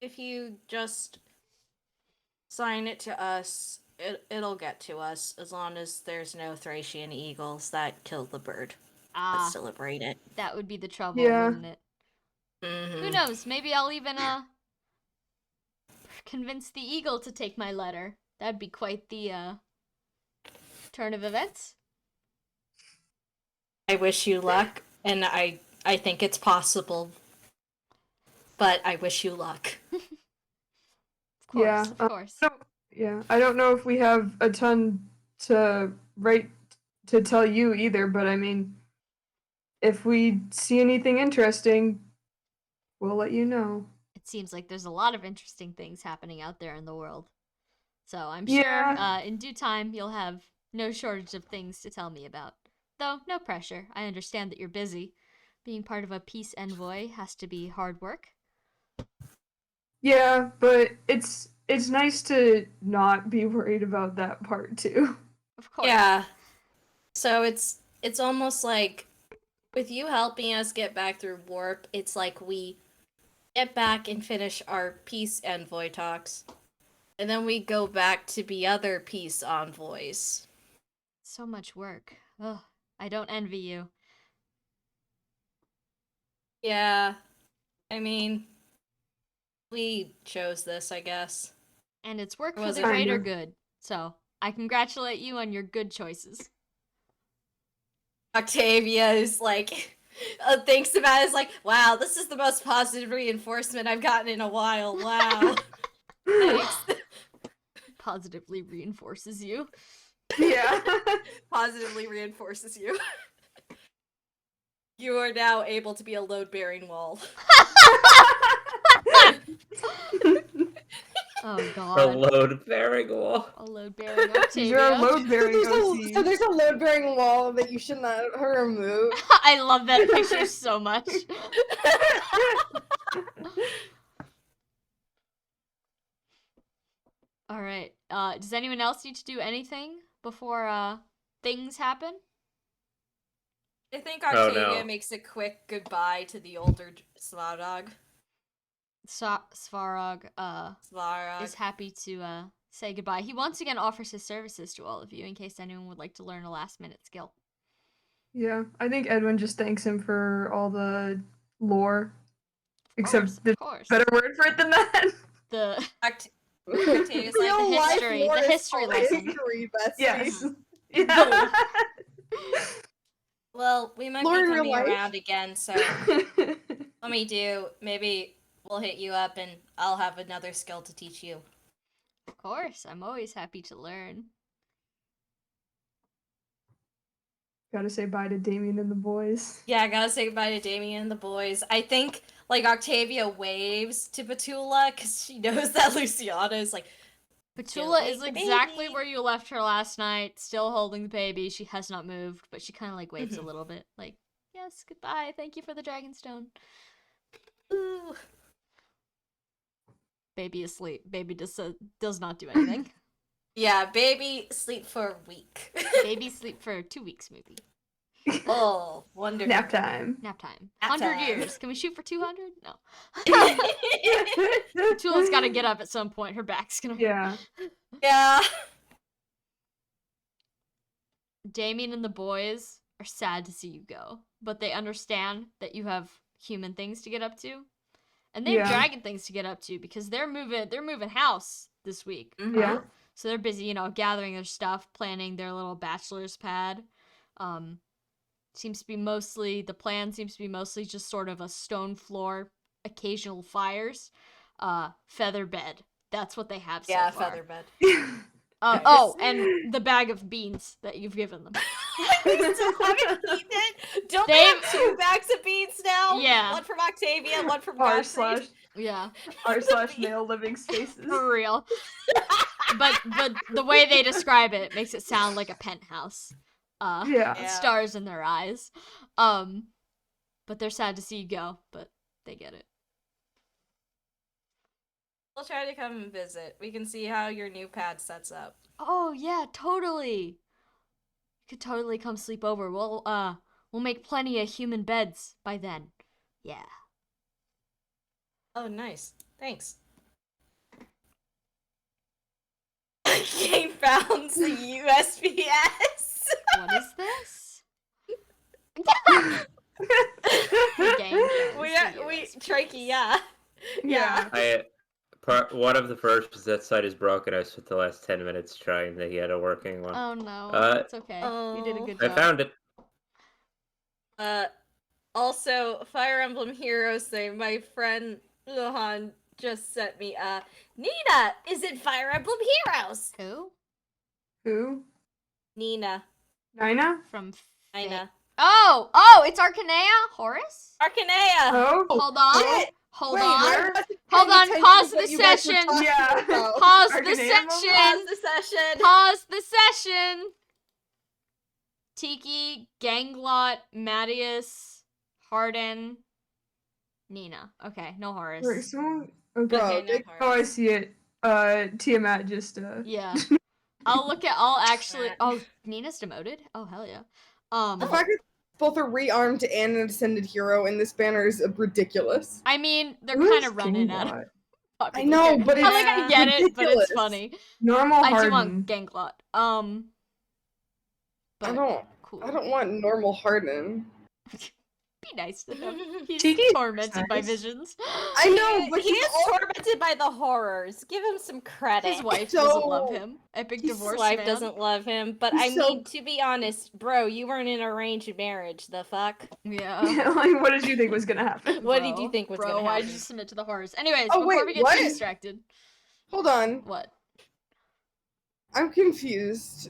if you just sign it to us, it'll get to us as long as there's no Thracian eagles that kill the bird. Let's celebrate it. That would be the trouble, Yeah. wouldn't it? Mm-hmm. Who knows? Maybe I'll even convince the eagle to take my letter. That'd be quite the turn of events. I wish you luck, and I think it's possible. But I wish you luck. Of course, Yeah, of course. So Yeah, I don't know if we have a ton to write to tell you either, but I mean, if we see anything interesting, we'll let you know. It seems like there's a lot of interesting things happening out there in the world. So I'm Yeah. sure in due time you'll have no shortage of things to tell me about. Though, no pressure. I understand that you're busy. Being part of a peace envoy has to be hard work. Yeah, but it's nice to not be worried about that part too. Of course. Yeah. So it's almost like with you helping us get back through warp, it's like we get back and finish our peace envoy talks. And then we go back to be other peace envoys. So much work. Ugh, I don't envy you. Yeah. I mean, we chose this, I guess. And it's work for Was the it- greater Kinda. good. So, I congratulate you on your good choices. Octavia is like, thinks about it, is like, wow, this is the most positive reinforcement I've gotten in a while. Wow. Thanks. Positively reinforces you. Yeah. Positively reinforces you. You are now able to be a load-bearing wall. Oh A god. load-bearing wall. A load-bearing You're a Octavia. load-bearing So OC. there's a load-bearing wall that you should not remove. I love that picture so much. Alright, does anyone else need to do anything before, things happen? I think Oh, Octavia no. makes a quick goodbye to the older Slavdog. Svarog, Svarog. is happy to, say goodbye. He once again offers his services to all of you in case anyone would like to learn a last-minute skill. Yeah, I think Edwin just thanks him for all the lore. Except Of there's course. a better word for it than that. The Octavia's like, Real the life history- lore the is history called lesson. History, bestie. Yes. Yeah. well, we might Lore in be real coming life? around again, so let me do, maybe we'll hit you up and I'll have another skill to teach you. Of course, I'm always happy to learn. Gotta say bye to Damien and the boys. Yeah, I gotta say goodbye to Damien and the boys. I think, like, Octavia waves to Petula because she knows that Luciana is like, Petula wake is the exactly baby. where you left her last night, still holding the baby. She has not moved, but she kind of like waves a Mhm. little bit, like, yes, goodbye, thank you for the Dragonstone. ooh. Baby is asleep. Baby does not do anything. Yeah, baby, sleep for a week. Baby sleep for 2 weeks, maybe. Oh, wonderful. Nap time. Nap time. Nap 100 time. years. Can we shoot for 200? No. Petula's got to get up at some point. Her back's gonna hurt. Yeah. Yeah. Damien and the boys are sad to see you go, but they understand that you have human things to get up to, and they have Yeah. dragon things to get up to because they're moving house this week. Yeah. So they're busy, gathering their stuff, planning their little bachelor's pad. The plan seems to be mostly just sort of a stone floor, occasional fires, feather bed. That's what they have so Yeah, far. feather bed. Oh, Nice. and the bag of beans that you've given them. They still haven't eaten it. Don't they have 2 bags of beans now? Yeah. One from Octavia, one from R Godfrey. slash Yeah, R slash male living spaces. for real. But the way they describe it makes it sound like a penthouse. Yeah. Yeah. Stars in their eyes. But they're sad to see you go, but they get it. We'll try to come and visit. We can see how your new pad sets up. Oh yeah, totally. You could totally come sleep over. We'll make plenty of human beds by then. Yeah. Oh, nice. Thanks. Kate found the USPS. What is this? The game found the we USB. Trakey, yeah. Yeah. One of the versions site is broken. I spent the last 10 minutes trying to get a working one. Oh no, it's okay. You did a good I job. found it. Also, Fire Emblem Heroes thing. My friend Luhan just sent me Nina is in Fire Emblem Heroes. Who? Nina. Nina? From Nina. Oh, it's Arcanea? Horus? Arcanea. Oh. Hold on. Shit. Hold Wait, on. I wasn't Hold paying on, attention pause to what the you guys were session. talking Yeah. about. Pause the Arcanea moment? Pause section. the session. Pause the session. Tiki, Ganglot, Mattias, Harden, Nina. Okay, no Wait, Horus. someone. Okay. Bro, Okay, no they- Horus. Oh, I see it. Tiamat just Yeah. I'll actually. Oh, Nina's demoted? Oh, hell yeah. The fact that both a rearmed and an ascended hero in this banner is ridiculous. I mean, they're Who kind is of running out of Ganglot? popular I know, characters. but I it's get it, but it's ridiculous. funny. Normal I do Harden. want Ganglot. But cool. I don't want normal Harden. Be nice to him. He's Tiki's tormented by nice. visions. I know, but he he's is tormented by the horrors. Give him some credit. His wife So- doesn't love him. Epic His divorce His wife man. doesn't love him, but He's I so- mean, to be honest, bro, you weren't in arranged marriage. The fuck? Yeah. Like, what did you think was gonna happen? What did you think was bro, gonna why happen? did you submit to the horrors? Anyways, Oh, before wait, we get what? too distracted. Hold on. What? I'm confused.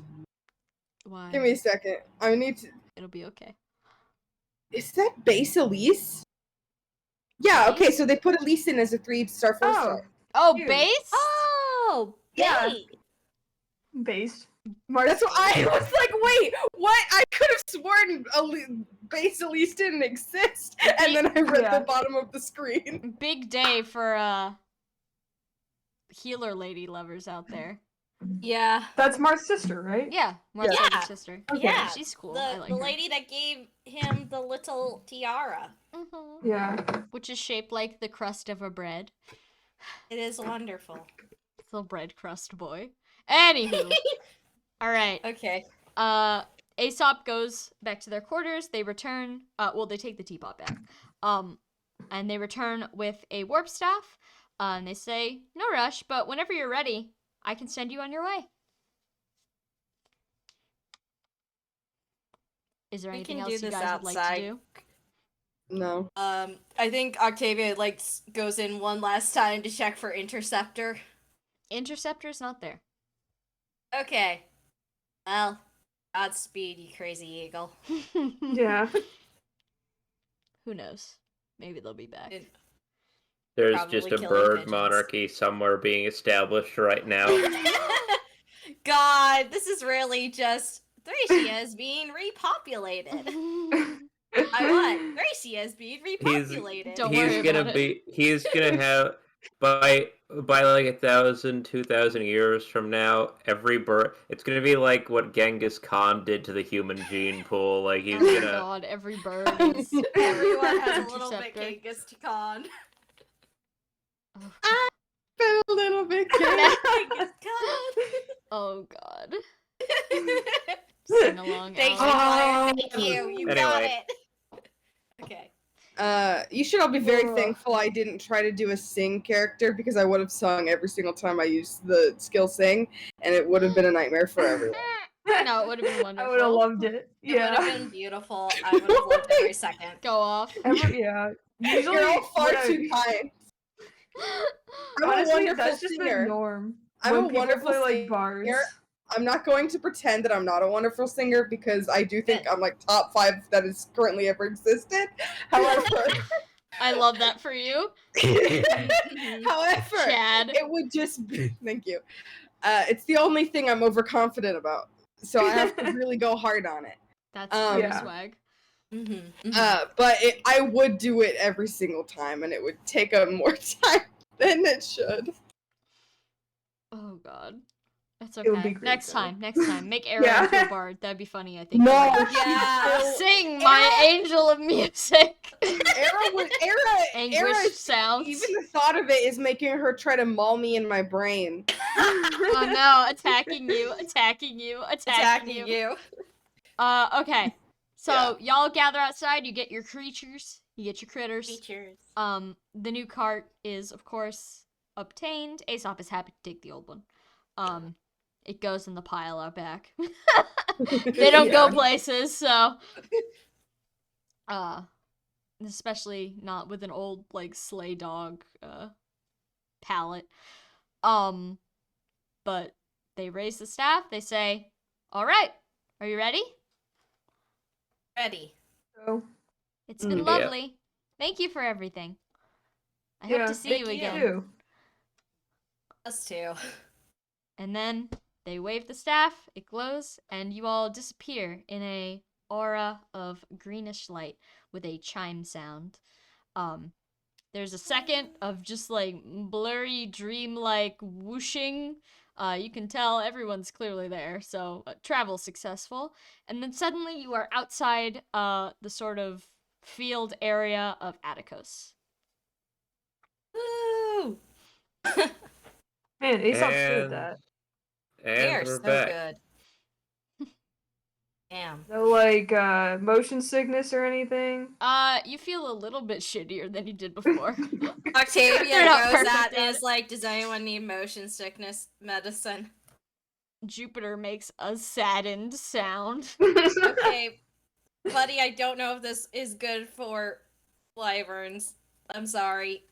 Why? Give me a second. I need to. It'll be okay. Is that base Elise? Yeah, okay, so they put Elise in as a 3-star, 4-star. Oh, Cute. base? Oh, Yeah. Bait. Based. That's what I was like, wait, what? I could have sworn base Elise didn't exist, and then I read Yeah. the bottom of the screen. Big day for healer lady lovers out there. Yeah. That's Marth's sister, right? Yeah, Martha's Yeah. older sister. Okay. Yeah. She's cool. I The, like the her. lady that gave him the little tiara. Mhm. Yeah. Which is shaped like the crust of a bread. It is wonderful. Little bread crust boy. Anywho. Alright. Okay. Aesop goes back to their quarters. They return. Well, they take the teapot back. And they return with a warp staff. And they say, "No rush, but whenever you're ready, I can send you on your way." Is there We anything can else do you this guys would like to outside. do? No. I think Octavia goes in one last time to check for Interceptor. Interceptor's not there. Okay. Well, Godspeed, you crazy eagle. Yeah. Who knows? Maybe they'll be back. There's Probably just a killing bird pigeons. monarchy somewhere being established right now. God, this is really just Thracia is being repopulated. I want Thracia is being repopulated. Don't worry about it. He's gonna have by like 1,000, 2,000 years from now, every bird it's gonna be like what Genghis Khan did to the human gene pool. Like he's Oh my gonna god, every bird is Everyone has a little bit Interceptor. Genghis Khan. Oh, Been a little bit Genghis Khan. oh god. Sing along. Thank you, Alex. Claire. Thank you. You got Anyway. it. Okay. You should all be very Ugh. thankful I didn't try to do a sing character because I would have sung every single time I used the skill sing, and it would have been a nightmare for everyone. No, it would have been I wonderful. would have loved it. It would Yeah. have been beautiful. I would have loved every second. Go off. Yeah. Usually, You're all far when I- too kind. I'm a honestly, wonderful that's just singer. the norm. I'm when a people wonderful play like singer. bars. I'm not going to pretend that I'm not a wonderful singer because I do think I'm like top 5 that has currently ever existed. However, I love that for you. however, Chad. it would just be thank you. It's the only thing I'm overconfident about, so I have to really go hard on it. That's Um, true Yeah. swag. But I would do it every single time, and it would take up more time than it should. Oh god. That's It would be okay. great, Next though. time. Make Era Yeah. into a bard. That'd be funny, I think. No, Yeah. Sing my angel of music. Era, Anguished sounds. even the thought of it is making her try to maul me in my brain. Oh no, attacking you. Attacking you. Okay. So y'all gather outside, you get your creatures, you get your critters. Features. The new cart is, of course, obtained. Aesop is happy to take the old one. It goes in the pile out back. They don't go Yeah. places, so especially not with an old like sleigh dog pallet. But they raise the staff. They say, "All right, are you ready? Ready. So, It's been Yeah. lovely. Thank you for everything. I hope yeah, to see thank you you. again." too. Us too. And then they wave the staff, it glows, and you all disappear in a aura of greenish light with a chime sound. There's a second of just like blurry, dream-like whooshing. You can tell everyone's clearly there, so travel successful. And then suddenly you are outside the sort of field area of Atticus. Woo! Man, Aesop's good at And- that. They And are we're so back. good. Damn. No, like, motion sickness or anything. You feel a little bit shittier than you did before. Octavia You're not goes perfect at me at is it. like, does anyone need motion sickness medicine? Jupiter makes a saddened sound. Okay, buddy, I don't know if this is good for wyverns. I'm sorry.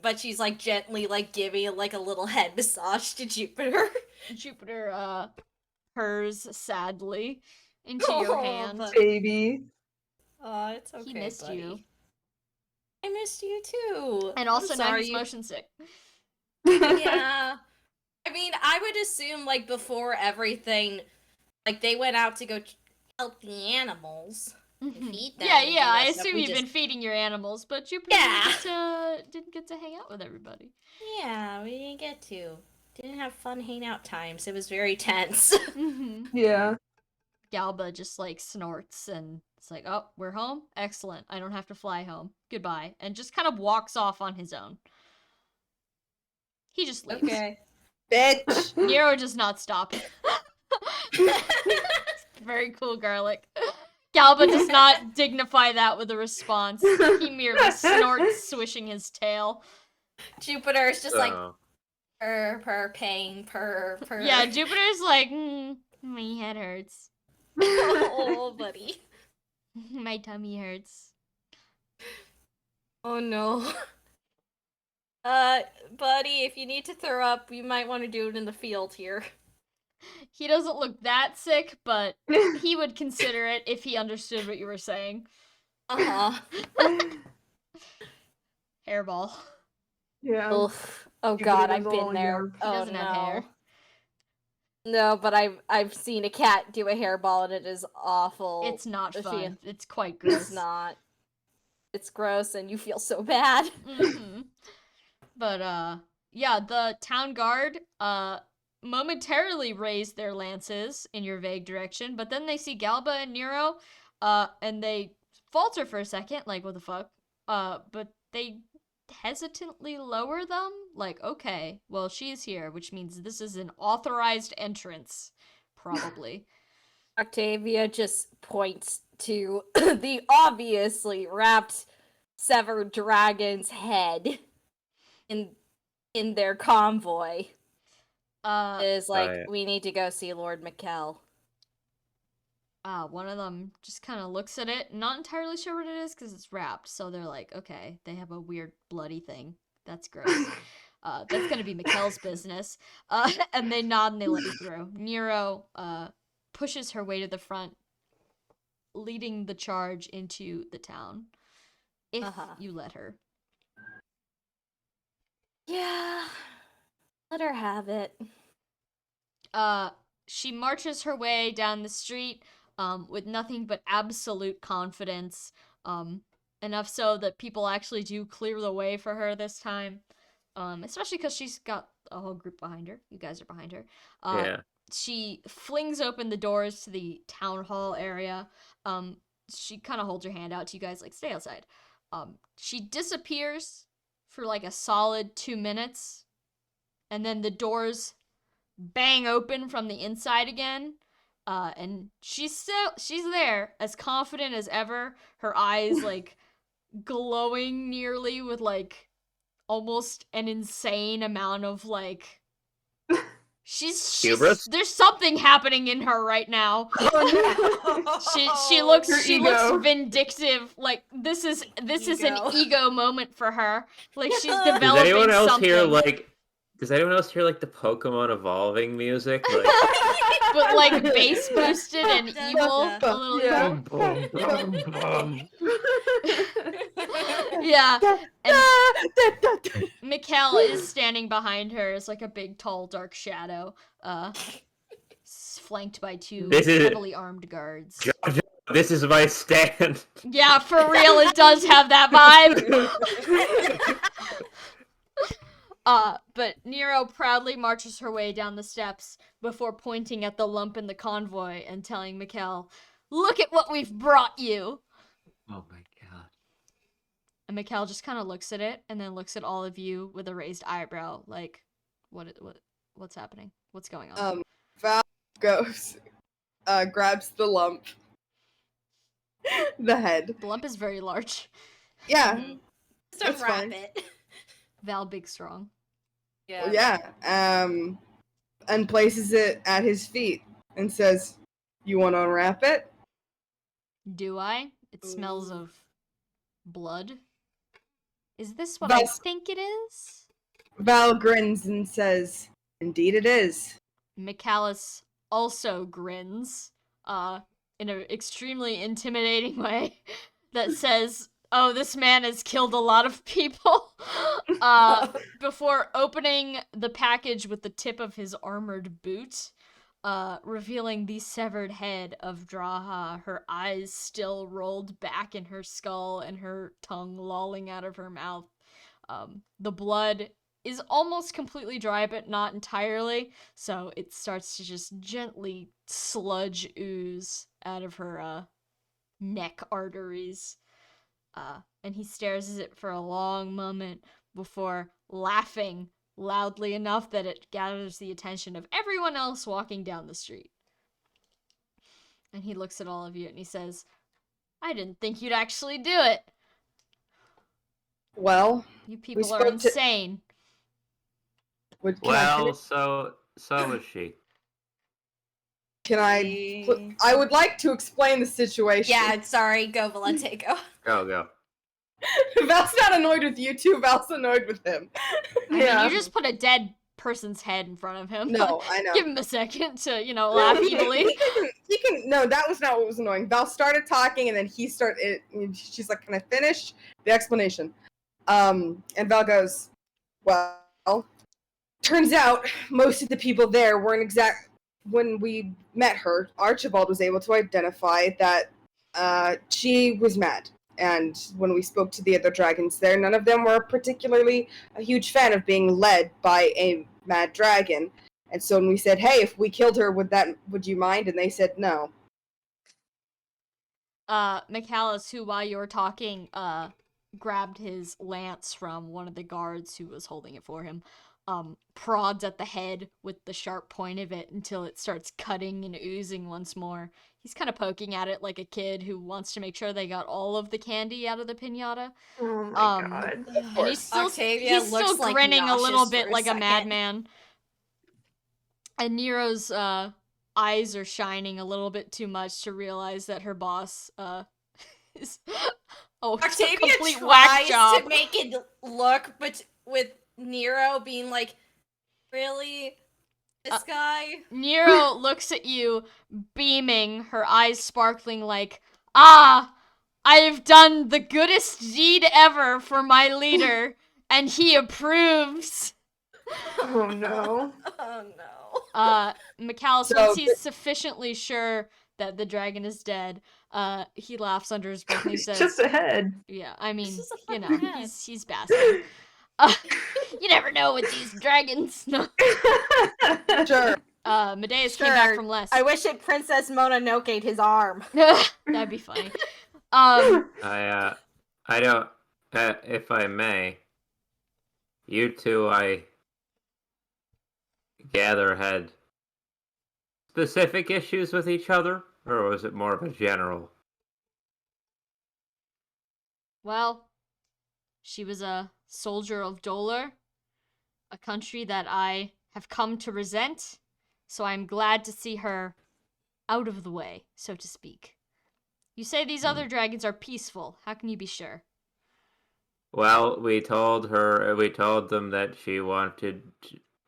But she's like gently like giving like a little head massage to Jupiter. Jupiter purrs sadly into your Oh, hand. but- Baby. Oh, it's okay. He missed buddy. you. I missed you too. And also I'm now sorry he's motion sick. Yeah. I mean, I would assume like before everything, like they went out to go help the animals. Mhm. feed them Yeah, and do yeah. that I stuff. assume We you've just- been feeding your animals, but Jupiter Yeah. didn't get to hang out with everybody. Yeah, we didn't get to. Didn't have fun hangout times. It was very tense. Mm-hmm. Yeah. Galba just like snorts and it's like, "Oh, we're home? Excellent. I don't have to fly home. Goodbye." And just kind of walks off on his own. He just leaves. Okay. Bitch. Nero does not stop. Very cool, Garlic. Galba does not dignify that with a response. He merely snorts, swishing his tail. Jupiter is just like So, purr, pain, purr. Yeah, Jupiter's like, my head hurts. Oh, buddy. My tummy hurts. Oh no. Buddy, if you need to throw up, you might want to do it in the field here. He doesn't look that sick, but he would consider it if he understood what you were saying. Uh-huh. Hairball. Yeah. Oof. Oh Jupiter god, does I've all been there. yarp. He Oh doesn't no. have hair. No, but I've seen a cat do a hairball and it is awful. It's not If fun. you- It's quite gross. It's not. It's gross and you feel so bad. Mhm. But yeah, the town guard momentarily raise their lances in your vague direction, but then they see Galba and Nero, and they falter for a second, like what the fuck? But they hesitantly lower them, like, okay, well, she's here, which means this is an authorized entrance, probably. Octavia just points to the obviously wrapped severed dragon's head in their convoy. Is like, yeah. we need to go see Lord Mikkel. One of them just kind of looks at it, not entirely sure what it is because it's wrapped. So they're like, okay, they have a weird bloody thing. That's gross. That's gonna be Mikkel's business. And they nod and they let you through. Nero pushes her way to the front, leading the charge into the town. If you let her. Yeah. Let her have it. She marches her way down the street with nothing but absolute confidence, enough so that people actually do clear the way for her this time, especially because she's got a whole group behind her. You guys are behind her. yeah. She flings open the doors to the town hall area. She kind of holds her hand out to you guys, like, stay outside. She disappears for like a solid 2 minutes, and then the doors bang open from the inside again, and she's there, as confident as ever, her eyes like glowing nearly with like almost an insane amount of like Hubris? There's something happening in her right now. She looks Her ego. vindictive. Like this is an Ego. ego moment for her. Like she's Does developing Does anyone else something. hear like the Pokemon evolving music? Like But like bass boosted and evil, a little Yeah. evil. boom, boom, boom, boom. Yeah, and Mikkel is standing behind her as like a big, tall, dark shadow, flanked by two This is- heavily armed guards. This is my stand. Yeah, for real, it does have that vibe. But Nero proudly marches her way down the steps before pointing at the lump in the convoy and telling Mikkel, "Look at what we've brought you." Oh my god. And Mikkel just kind of looks at it and then looks at all of you with a raised eyebrow, like, what's happening? What's going on? Val goes, grabs the lump, the head. The lump is very large. Yeah, Just That's unwrap fine. it. Val big strong. yeah. And places it at his feet and says, "You want to unwrap it?" Do I? It smells Ooh. of blood. Is this what I Val's- think it is? Val grins and says, "Indeed it is." Michalis also grins, in an extremely intimidating way that says, "Oh, this man has killed a lot of people," before opening the package with the tip of his armored boot, revealing the severed head of Draha, her eyes still rolled back in her skull and her tongue lolling out of her mouth. The blood is almost completely dry, but not entirely, so it starts to just gently sludge ooze out of her neck arteries. And he stares at it for a long moment before laughing loudly enough that it gathers the attention of everyone else walking down the street. And he looks at all of you and he says, "I didn't think you'd actually do it. Well, You people are spoke to- insane." can I Well, finish? so is she. Can I would like to explain the situation. Yeah, sorry, go Valente, go. Go. Val's not annoyed with you two. Val's annoyed with him. I mean, you just put a dead person's head in front of him. No, I know. Give him a second to, laugh evilly. He can. No, that was not what was annoying. Val started talking, and then he started. She's like, "Can I finish the explanation?" And Val goes, "Well, turns out most of the people there weren't exact. When we met her, Archibald was able to identify that she was mad. And when we spoke to the other dragons there, none of them were particularly a huge fan of being led by a mad dragon. And so when we said, hey, if we killed her, would you mind? And they said no." Michalis, who while you were talking, grabbed his lance from one of the guards who was holding it for him, prods at the head with the sharp point of it until it starts cutting and oozing once more. He's kind of poking at it like a kid who wants to make sure they got all of the candy out of the piñata. Oh my god. And he's still, Octavia he's looks, still like, grinning a little nauseous bit for a like a second. madman. And Nero's eyes are shining a little bit too much to realize that her boss is it's a Octavia complete whack tries job. to make it look, but with Nero being like, really? This guy? Nero looks at you, beaming, her eyes sparkling like, "Ah, I have done the goodest deed ever for my leader, and he approves." Oh no. Oh no. Michalis, So once he's sufficiently sure that the dragon is dead, he laughs under his breath and he It's says, just a head. "Yeah, I mean, just a fucking head." he's basking. You never know with these dragons." No. Sure. Medeus came back from Les. I wish it Princess Mononoke'd his arm. That'd be funny. I don't. If I may, you two, I gather, had specific issues with each other, or was it more of a general? Well, she was a soldier of Dolar, a country that I have come to resent, so I'm glad to see her out of the way, so to speak. You say these other dragons are peaceful. How can you be sure? Well, we told them that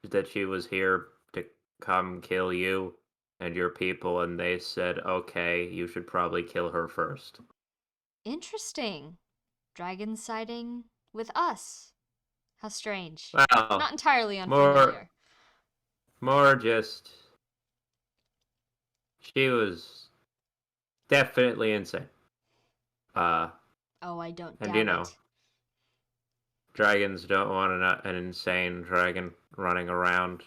that she was here to come kill you and your people, and they said, okay, you should probably kill her first. Interesting. Dragon siding with us. How strange. Well, Not entirely unfamiliar. more just, she was definitely insane. Oh, I don't and doubt you know, it. dragons don't want an insane dragon running around.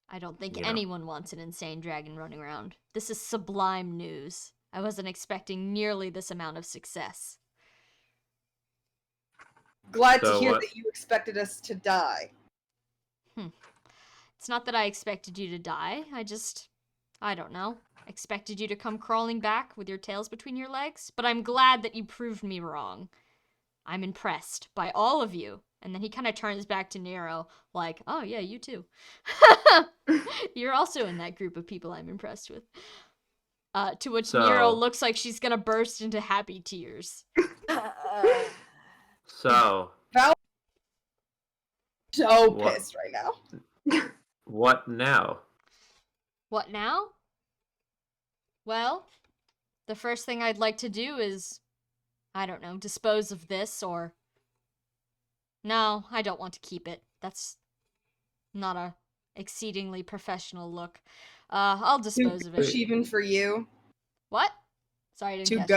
I don't think You know. anyone wants an insane dragon running around. This is sublime news. I wasn't expecting nearly this amount of success. Glad to So hear what- that you expected us to die. It's not that I expected you to die. I don't know, expected you to come crawling back with your tails between your legs. But I'm glad that you proved me wrong. I'm impressed by all of you. And then he kind of turns back to Nero, like, oh yeah, you too. You're also in that group of people I'm impressed with. To which Nero looks like she's gonna burst into happy tears. So, Val so What? pissed right now. what now? What now? Well, the first thing I'd like to do is, I don't know, dispose of this, or... No, I don't want to keep it. That's not a exceedingly professional look. I'll dispose of it. Even for you. What? Sorry, I didn't To catch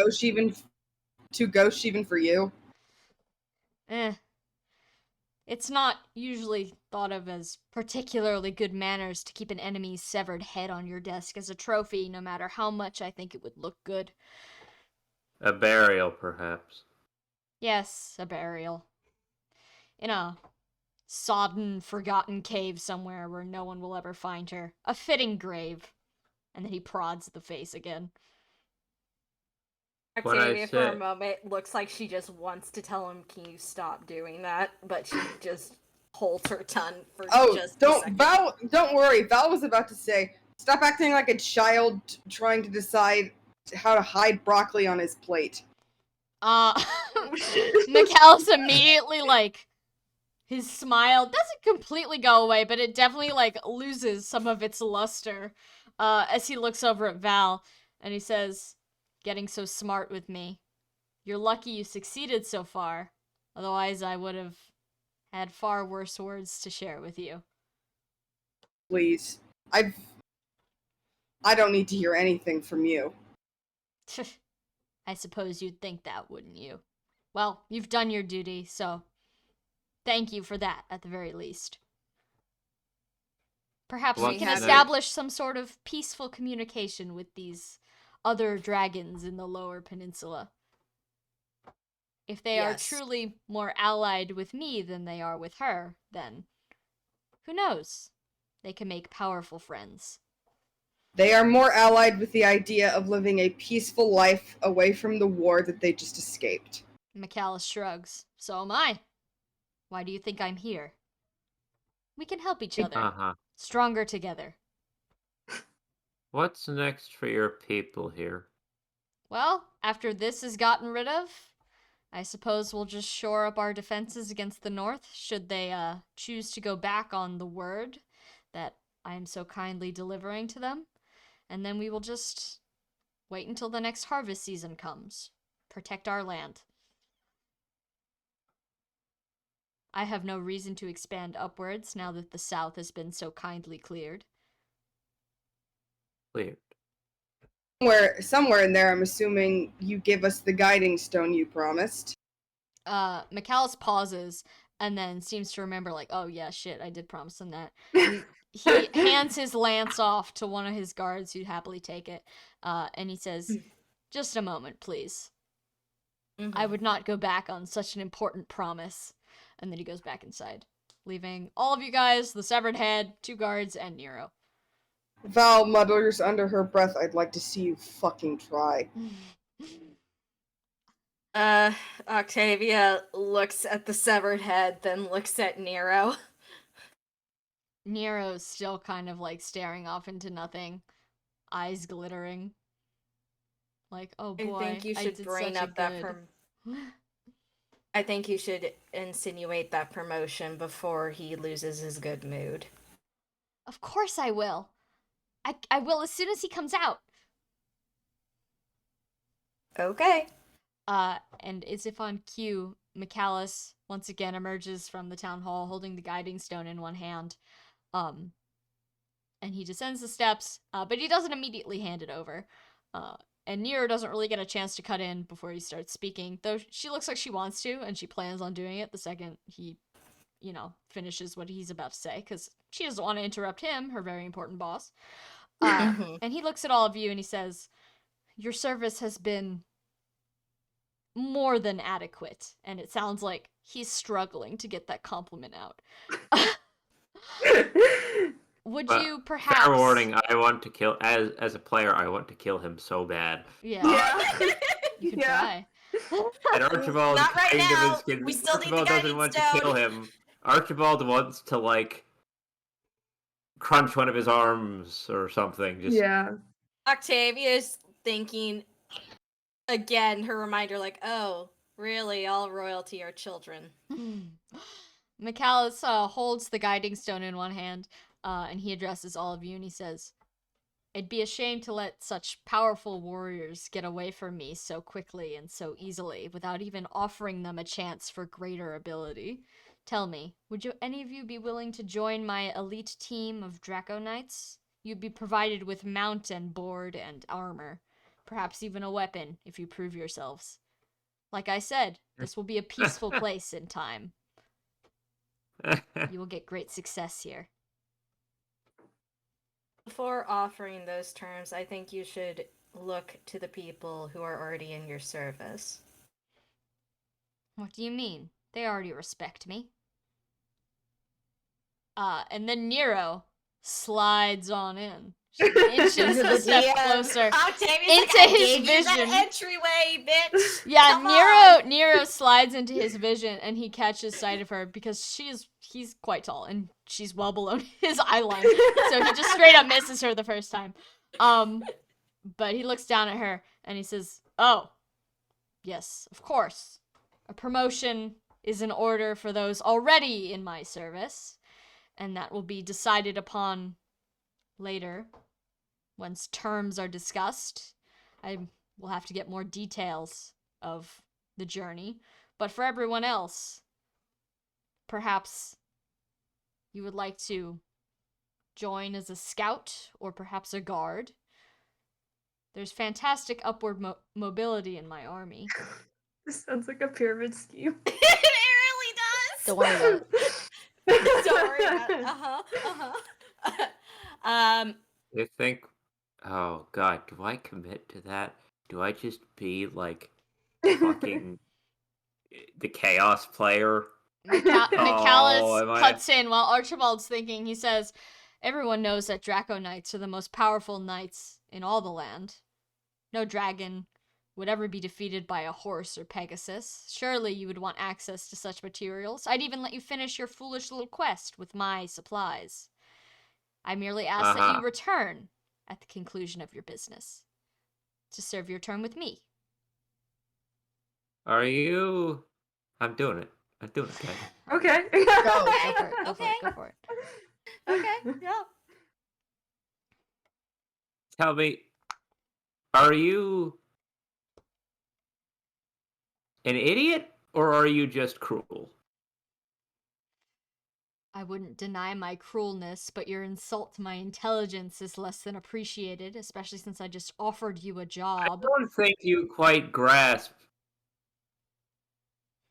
ghost even for you. Eh. It's not usually thought of as particularly good manners to keep an enemy's severed head on your desk as a trophy, no matter how much I think it would look good. A burial, perhaps. Yes, a burial. In a sodden, forgotten cave somewhere where no one will ever find her. A fitting grave. And then he prods the face again. Octavia, for a moment, looks like she just wants to tell him, can you stop doing that? But she just holds her tongue for just a second. Don't worry. Val was about to say, stop acting like a child trying to decide how to hide broccoli on his plate. Mikhail's immediately, like, his smile doesn't completely go away, but it definitely, like, loses some of its luster, as he looks over at Val, and he says, getting so smart with me. You're lucky you succeeded so far, otherwise I would have had far worse words to share with you. Please. I don't need to hear anything from you. I suppose you'd think that, wouldn't you? Well, you've done your duty, so thank you for that, at the very least. Perhaps we can establish some sort of peaceful communication with these other dragons in the lower peninsula. If they are truly more allied with me than they are with her, then who knows? They can make powerful friends. They are more allied with the idea of living a peaceful life away from the war that they just escaped. Mikhail shrugs. So am I. Why do you think I'm here? We can help each other. Stronger together. What's next for your people here? Well, after this is gotten rid of, I suppose we'll just shore up our defenses against the north, should they choose to go back on the word that I am so kindly delivering to them. And then we will just wait until the next harvest season comes. Protect our land. I have no reason to expand upwards now that the south has been so kindly cleared. Cleared. Somewhere in there, I'm assuming you give us the guiding stone you promised. Michaelis pauses and then seems to remember, like, oh yeah, shit, I did promise him that. And he hands his lance off to one of his guards who'd happily take it, and he says, just a moment, please. I would not go back on such an important promise. And then he goes back inside, leaving all of you guys, the severed head, 2 guards, and Nero. Val mutters under her breath, I'd like to see you fucking try. Octavia looks at the severed head, then looks at Nero. Nero's still kind of like staring off into nothing, eyes glittering. Like, oh boy, I think you should did bring such a up that good... I think you should insinuate that promotion before he loses his good mood. Of course I will. I will as soon as he comes out. Okay. And as if on cue, McCallus once again emerges from the town hall holding the guiding stone in one hand. And he descends the steps, but he doesn't immediately hand it over. And Nero doesn't really get a chance to cut in before he starts speaking, though she looks like she wants to, and she plans on doing it the second he, finishes what he's about to say, because she doesn't want to interrupt him, her very important boss. And he looks at all of you and he says, your service has been more than adequate, and it sounds like he's struggling to get that compliment out. Would you perhaps... Fair warning, I want to kill... As a player, I want to kill him so bad. Yeah. You could try. And Archibald Not right kind now. of is... We still need the Archibald doesn't guiding want stone. to kill him. Archibald wants to, like, crunch one of his arms or something. Just... Yeah. Octavia's thinking, again, her reminder, like, oh, really, all royalty are children. McCallus holds the guiding stone in one hand, and he addresses all of you, and he says, I'd be ashamed to let such powerful warriors get away from me so quickly and so easily without even offering them a chance for greater ability. Tell me, would any of you be willing to join my elite team of Draco Knights? You'd be provided with mount and board and armor, perhaps even a weapon if you prove yourselves. Like I said, this will be a peaceful place in time. You will get great success here. Before offering those terms, I think you should look to the people who are already in your service. What do you mean? They already respect me. And then Nero slides on in. She inches a step closer into his vision. Entryway, bitch. Yeah, Come Nero slides into his vision, and he catches sight of her because he's quite tall and she's well below his eye line. So he just straight up misses her the first time. But he looks down at her and he says, "Oh, yes, of course. A promotion is in order for those already in my service, and that will be decided upon later, once terms are discussed. I will have to get more details of the journey. But for everyone else, perhaps you would like to join as a scout or perhaps a guard. There's fantastic upward mobility in my army." This sounds like a pyramid scheme. It really does. Don't worry about it. Don't worry about it. I think... Oh, God, do I commit to that? Do I just be, like, fucking the chaos player? McCallus cuts in while Archibald's thinking. He says, everyone knows that Draco Knights are the most powerful knights in all the land. No dragon would ever be defeated by a horse or Pegasus. Surely you would want access to such materials. I'd even let you finish your foolish little quest with my supplies. I merely ask that you return at the conclusion of your business to serve your term with me. Are you... I'm doing it, guys. Okay. Go for it. Okay, yeah. Tell me, are you an idiot, or are you just cruel? I wouldn't deny my cruelness, but your insult to my intelligence is less than appreciated, especially since I just offered you a job. I don't think you quite grasp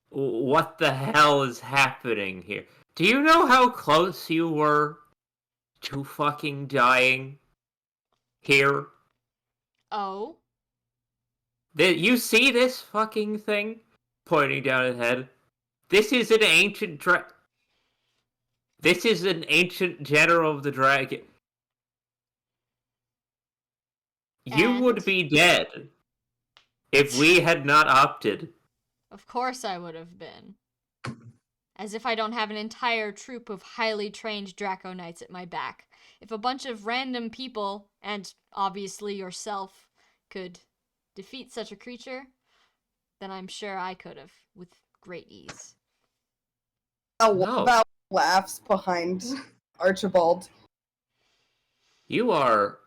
what the hell is happening here. Do you know how close you were to fucking dying here? Oh? You see this fucking thing? Pointing down his head. This is an ancient This is an ancient general of the dragon. You would be dead if we had not opted. Of course I would have been. as if I don't have an entire troop of highly trained Draco Knights at my back. If a bunch of random people, and obviously yourself, could defeat such a creature, then I'm sure I could have, with great ease. No. Val laughs behind Archibald. You are...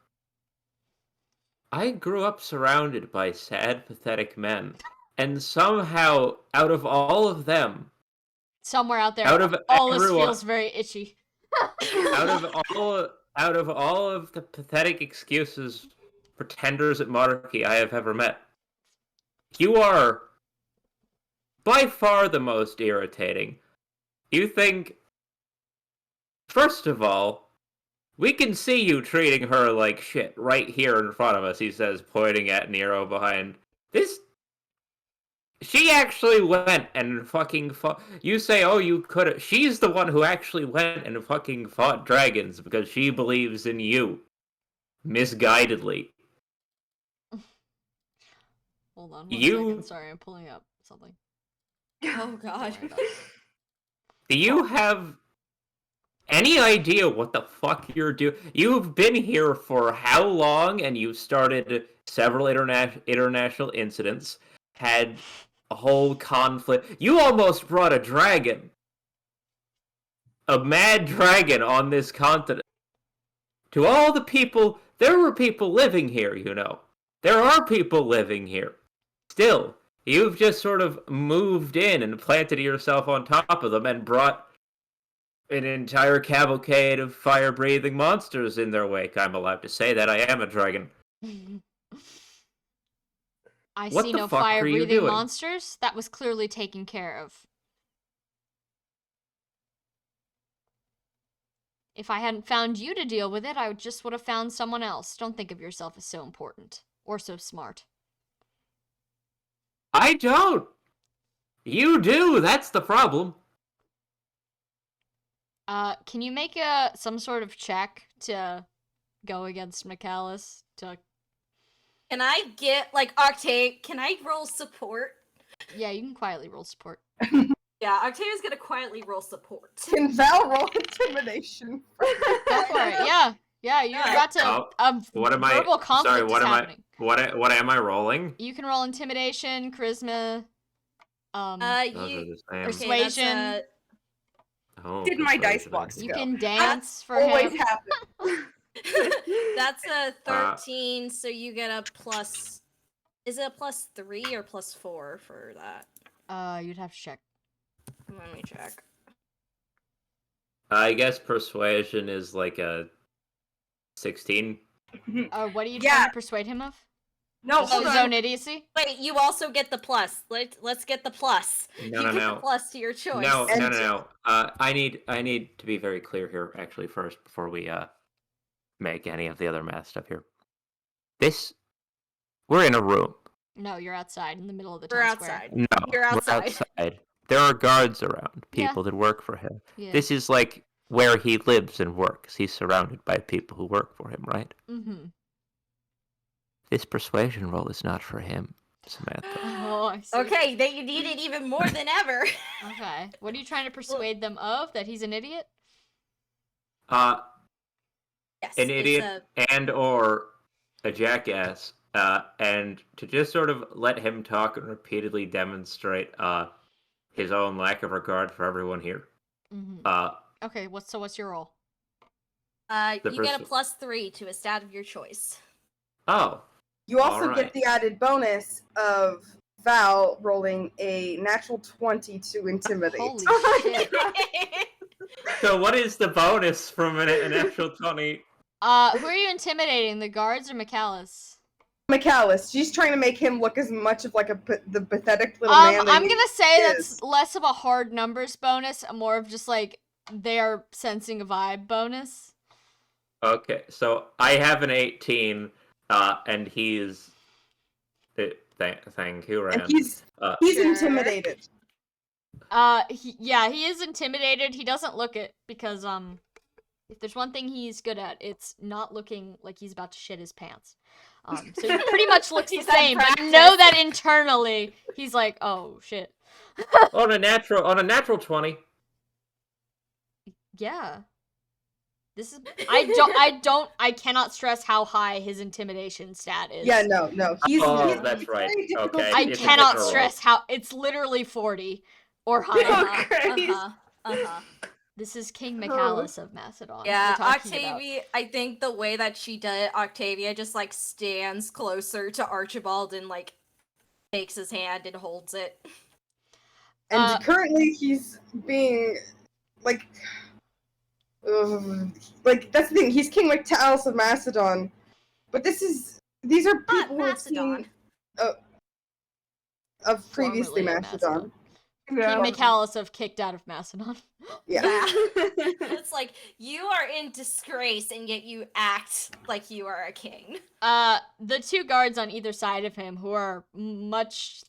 I grew up surrounded by sad, pathetic men. And somehow, out of all of them... Somewhere out there, Out of all this everyone- feels very itchy. out of all of the pathetic excuses pretenders at monarchy I have ever met, you are by far the most irritating. You think, first of all, we can see you treating her like shit right here in front of us, he says, pointing at Nero behind. She actually went and fucking fought. You say, oh, you could've. She's the one who actually went and fucking fought dragons because she believes in you. Misguidedly. Hold on one You- second. Sorry, I'm pulling up something. Oh god. Don't worry about it. Do you have any idea what the fuck you're doing? You've been here for how long, and you've started several international incidents, had a whole conflict. You almost brought a dragon. A mad dragon on this continent. To all the people, there were people living here, you know. There are people living here. Still, you've just sort of moved in and planted yourself on top of them and brought an entire cavalcade of fire-breathing monsters in their wake. I'm allowed to say that. I am a dragon. I What see the no fuck are you fire-breathing doing? monsters. That was clearly taken care of. If I hadn't found you to deal with it, I just would have found someone else. Don't think of yourself as so important. Or so smart. I don't! You do! That's the problem. Can you make some sort of check to go against McAllis? Can I get, like, Octave, can I roll support? Yeah, you can quietly roll support. Yeah, Octavia's gonna quietly roll support. Can Val roll intimidation? Go for it. Yeah, you're Yeah. about to. What am I? Verbal conflict Sorry, what is am happening. What am I rolling? You can roll intimidation, charisma. Those are You. the same. Persuasion. Oh, Did my dice persuasion. box You go? can dance for Always him. happen. That's a 13, so you get a plus. Is it a plus 3 or plus 4 for that? You'd have to check. Let me check. I guess persuasion is like a 16. What are you Yeah. trying to persuade him of? No, Just hold his on. own idiocy? Wait, you also get the plus. Let's get the plus. No, you no, get no. the plus to your choice. No, And- no, no, no. I need to be very clear here, actually, first, before we make any of the other math stuff here. We're in a room. No, you're outside in the middle of the We're town square. outside. No, You're we're outside. outside. There are guards around, Yeah. people that work for him. Yeah. This is like where he lives and works. He's surrounded by people who work for him, right? Mm-hmm. This persuasion roll is not for him, Samantha. Oh, I see. Okay, then you need it even more than ever. Okay. What are you trying to persuade them of? That he's an idiot? Yes, Yes, an it's idiot and or a jackass, and to just sort of let him talk and repeatedly demonstrate his own lack of regard for everyone here. Mm-hmm. Okay, what's your roll? The you get a person- plus 3 to a stat of your choice. Oh, You also Alright. get the added bonus of Val rolling a natural 20 to intimidate. Holy shit. so what is the bonus from an actual 20? Who are you intimidating? The guards or McAllis? McAllis, she's trying to make him look as much of like the pathetic little man. that I'm he gonna say is. that's less of a hard numbers bonus, and more of just like they're sensing a vibe bonus. Okay, so I have an 18, and he's... Thank you, And Rand. he's Sure. intimidated. He is intimidated. He doesn't look it because if there's one thing he's good at, it's not looking like he's about to shit his pants. So he pretty much looks the He's had same, but practice. know that internally he's like, oh shit. on a natural 20. Yeah. This is I cannot stress how high his intimidation stat is. Yeah, no. He's that's right. very difficult Okay. I to It's a cannot kicker roll. stress how it's literally 40 or higher. Uh-huh. This is King Oh. Micallus of Macedon. Yeah, we're talking about. Octavia, I think the way that she did it, Octavia just, like, stands closer to Archibald and, like, takes his hand and holds it. And currently he's being like that's the thing, he's King Micallus of Macedon. But these are people who have Macedon. seen of previously Formerly of Macedon. Yeah. King Micallus of kicked out of Macedon. Yeah. It's like, you are in disgrace and yet you act like you are a king. The two guards on either side of him who are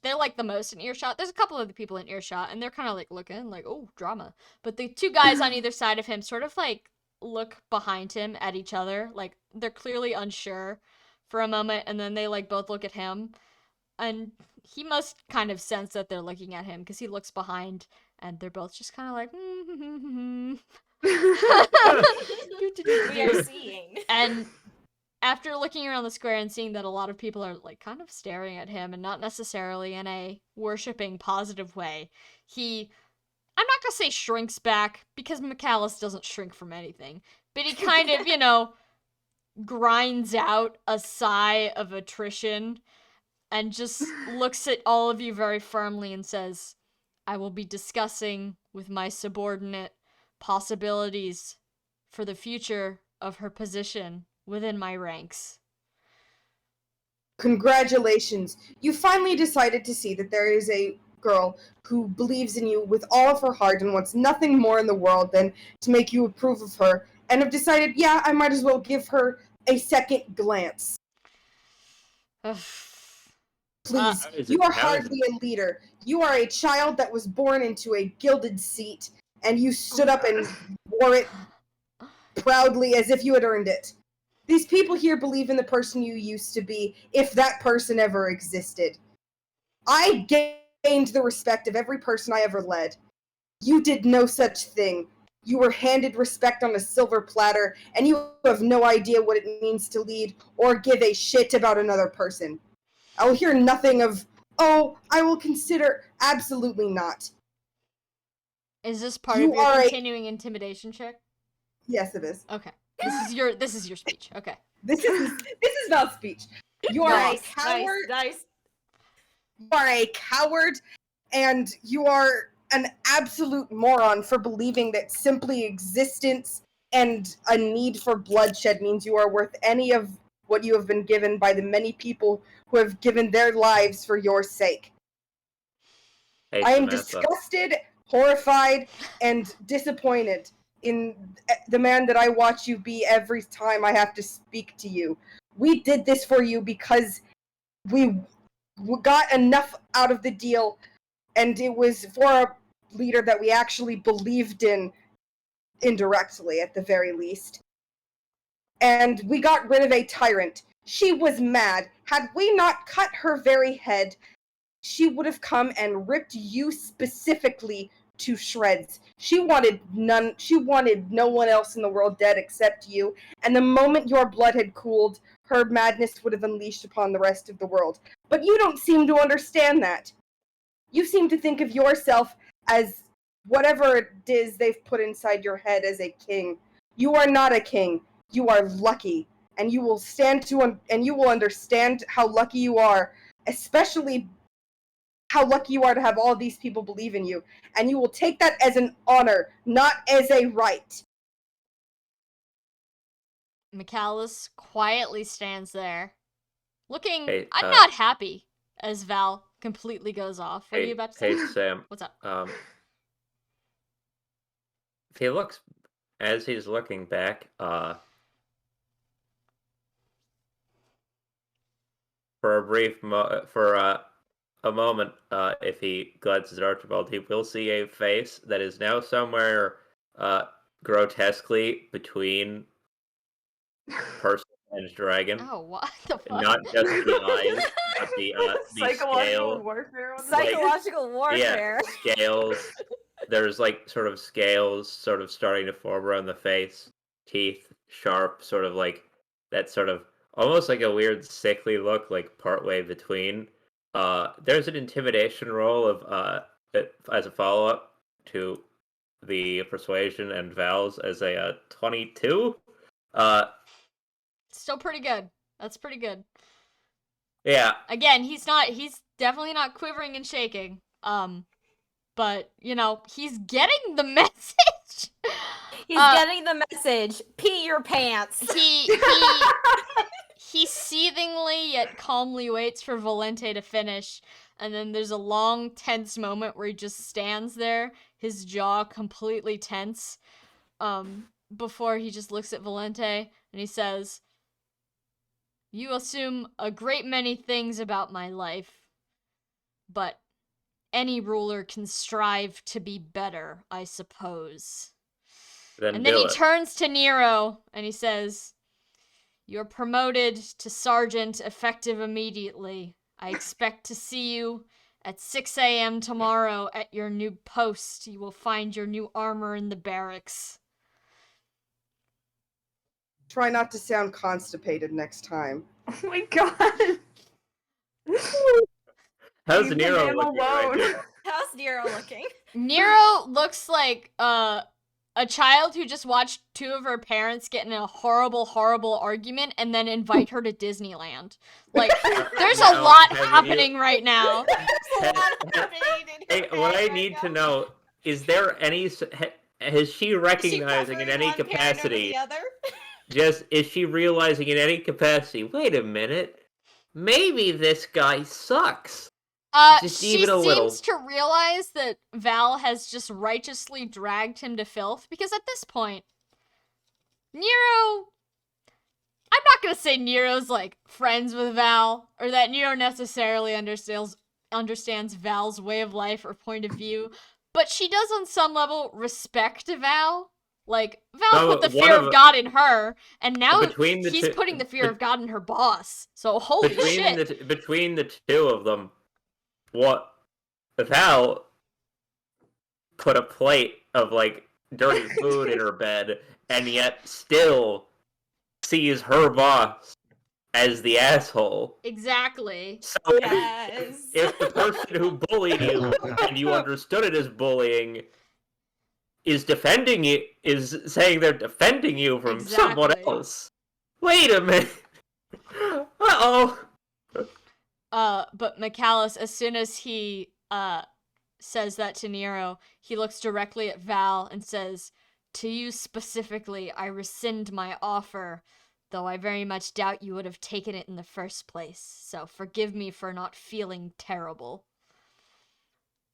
they're like the most in earshot. There's a couple of the people in earshot and they're kind of like looking like, oh, drama. But the two guys on either side of him sort of like look behind him at each other. Like they're clearly unsure for a moment and then they like both look at him and he must kind of sense that they're looking at him because he looks behind and they're both just kind of like, We are seeing. And after looking around the square and seeing that a lot of people are like kind of staring at him and not necessarily in a worshipping positive way, I'm not gonna say shrinks back because Micallus doesn't shrink from anything, but he kind of, grinds out a sigh of attrition and just looks at all of you very firmly and says, I will be discussing with my subordinate possibilities for the future of her position within my ranks. Congratulations. You finally decided to see that there is a girl who believes in you with all of her heart and wants nothing more in the world than to make you approve of her, and have decided, yeah, I might as well give her a second glance. Please, you are hardly a leader. You are a child that was born into a gilded seat, and you stood up and wore it proudly as if you had earned it. These people here believe in the person you used to be, if that person ever existed. I gained the respect of every person I ever led. You did no such thing. You were handed respect on a silver platter, and you have no idea what it means to lead or give a shit about another person. I will hear nothing of, oh, I will consider. Absolutely not. Is this part of your continuing intimidation check? Yes, it is. Okay. This is your speech. Okay. This is not speech. You are a coward. Nice. You are a coward, and you are an absolute moron for believing that simply existence and a need for bloodshed means you are worth any of what you have been given by the many people who have given their lives for your sake. Hey, I am Samantha. disgusted, horrified, and disappointed in the man that I watch you be every time I have to speak to you. We did this for you because we got enough out of the deal, and it was for a leader that we actually believed in, indirectly at the very least. And we got rid of a tyrant. She was mad. Had we not cut her very head, she would have come and ripped you specifically to shreds. She wanted no one else in the world dead except you, and the moment your blood had cooled, her madness would have unleashed upon the rest of the world. But you don't seem to understand that. You seem to think of yourself as whatever it is they've put inside your head as a king. You are not a king. You are lucky, and you will you will understand how lucky you are, especially how lucky you are to have all these people believe in you, and you will take that as an honor, not as a right. Micallus quietly stands there, looking Hey, not happy as Val completely goes off. What are you about to say? Hey, Sam. What's up? If he looks, as he's looking back, for a moment, if he glances at Archibald, he will see a face that is now somewhere grotesquely between person and dragon. Oh, what the fuck? Not just the eyes, but the Psychological scale, warfare on this. Psychological warfare. scales, there's like sort of scales sort of starting to form around the face, teeth sharp, sort of like that sort of almost like a weird sickly look, like partway between. There's an intimidation roll of as a follow up to the persuasion and Val's as a 22. Still pretty good. That's pretty good. Yeah. Again, he's definitely not quivering and shaking. But, he's getting the message. He's getting the message. Pee your pants. He seethingly yet calmly waits for Valente to finish, and then there's a long, tense moment where he just stands there, his jaw completely tense, before he just looks at Valente, and he says, "You assume a great many things about my life, but any ruler can strive to be better, I suppose." And then he turns to Nero, and he says, "You're promoted to sergeant effective immediately. I expect to see you at 6 a.m. tomorrow at your new post. You will find your new armor in the barracks." Try not to sound constipated next time. Oh my god. How's Leave Nero him looking right alone. now? How's Nero looking? Nero looks like a child who just watched two of her parents get in a horrible, horrible argument and then invite her to Disneyland. Like, there's a Now, lot have happening right now. There's a lot happening in Hey, her what head I right need now. to know is there any is she recognizing in any capacity? Just is she realizing in any capacity? Wait a minute, maybe this guy sucks. Just She even a little. seems to realize that Val has just righteously dragged him to filth, because at this point, Nero... I'm not gonna say Nero's, like, friends with Val, or that Nero necessarily understands Val's way of life or point of view, but she does on some level respect Val. Like, Val put the fear of God in her, and now he's putting the fear of God in her boss. So, holy shit. Between the two of them, what Val put a plate of like dirty food in her bed, and yet still sees her boss as the asshole. Exactly. So Yes. if the person who bullied you and you understood it as bullying is defending it, is saying they're defending you from someone else. Wait a minute. Uh-oh. But Michalis, as soon as he says that to Nero, he looks directly at Val and says, "To you specifically, I rescind my offer, though I very much doubt you would have taken it in the first place. So forgive me for not feeling terrible."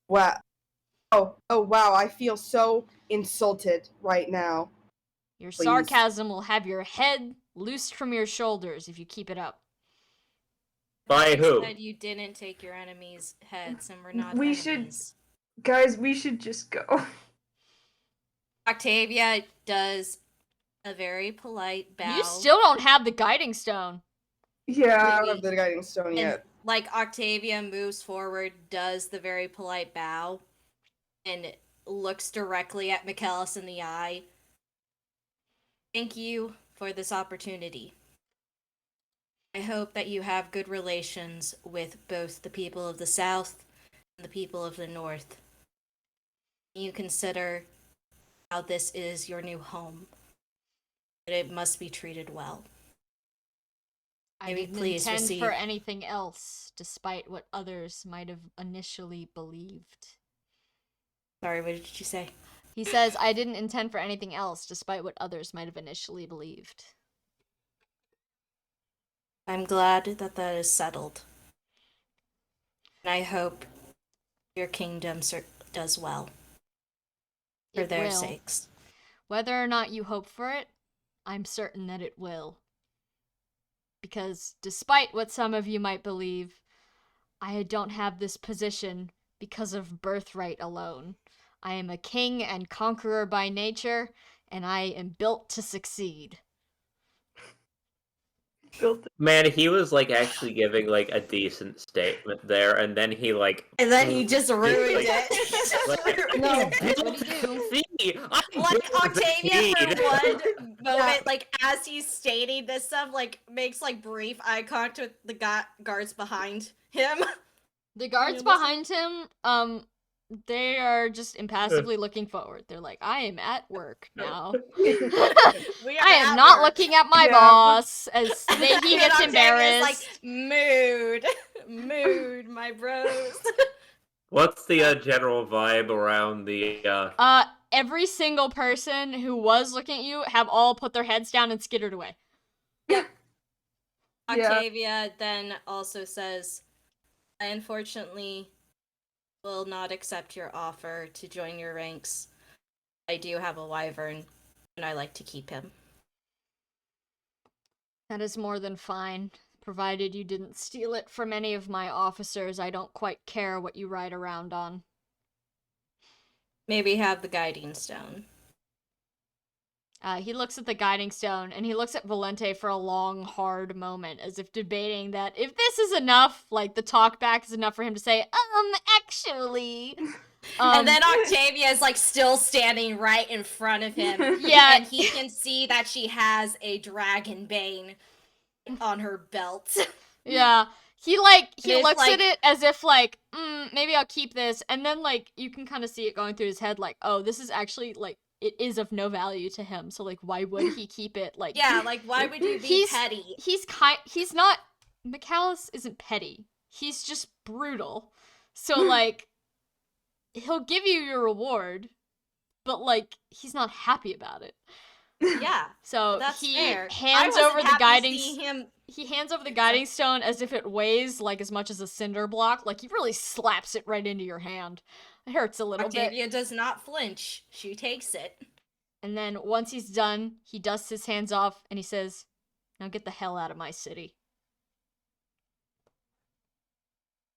Wow. Oh, wow, I feel so insulted right now. Your Please. sarcasm will have your head loosed from your shoulders if you keep it up. By who? Said you didn't take your enemies' heads, and we're not We enemies. Guys, we should just go. Octavia does a very polite bow. You still don't have the guiding stone. Yeah. I don't have the guiding stone And, yet. like, Octavia moves forward, does the very polite bow, and looks directly at Michaelis in the eye. "Thank you for this opportunity. I hope that you have good relations with both the people of the South and the people of the North. You consider how this is your new home, that it must be treated well. I Maybe didn't please intend receive- for anything else, despite what others might have initially believed." Sorry, what did you say? He says, "I didn't intend for anything else, despite what others might have initially believed." I'm glad that that is settled. And I hope your kingdom does well. For It their will. sakes. Whether or not you hope for it, I'm certain that it will. Because despite what some of you might believe, I don't have this position because of birthright alone. I am a king and conqueror by nature, and I am built to succeed. Man, he was like actually giving like a decent statement there, and then he like. And then he just ruined like- it. No, What'd he do? Like Octavia for one moment, Yeah. like as he's stating this stuff, like makes like brief eye contact with the guards behind him. The guards behind him, they are just impassively looking forward. They're like, I am at work now. We are I am at not work. looking at my Yeah. boss as he And gets Octavia's embarrassed. like, mood, my bros. What's the general vibe around the? Every single person who was looking at you have all put their heads down and skittered away. Yeah. Octavia then also says, I unfortunately will not accept your offer to join your ranks. I do have a wyvern, and I like to keep him. That is more than fine. Provided you didn't steal it from any of my officers, I don't quite care what you ride around on. Maybe have the guiding stone. He looks at the guiding stone, and he looks at Valente for a long, hard moment, as if debating that if this is enough, like, the talk back is enough for him to say, actually... And then Octavia is like still standing right in front of him. Yeah. And he can see that she has a dragon bane on her belt. Yeah. He It's looks like- at it as if, like, maybe I'll keep this, and then, like, you can kind of see it going through his head, like, oh, this is actually, like, it is of no value to him, so, like, why would he keep it? Like, Yeah, like why would you be He's- petty? he's not, McAllis isn't petty. He's just brutal. So, like, he'll give you your reward, but, like, he's not happy about it. Yeah, So that's he fair. hands I wasn't over the happy guiding seeing him. he hands over the guiding stone as if it weighs like as much as a cinder block. Like he really slaps it right into your hand. It hurts a little bit. Octavia does not flinch. She takes it. And then once he's done, he dusts his hands off and he says, "Now get the hell out of my city."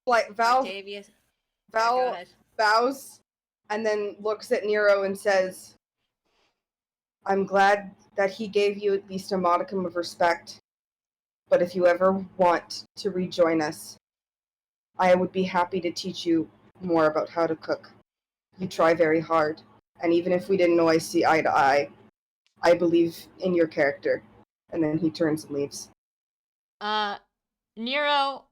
Like Octavia. Go Val ahead. bows and then looks at Nero and says, I'm glad that he gave you at least a modicum of respect. But if you ever want to rejoin us, I would be happy to teach you more about how to cook. You try very hard, and even if we didn't always see eye to eye, I believe in your character. And then he turns and leaves. Nero,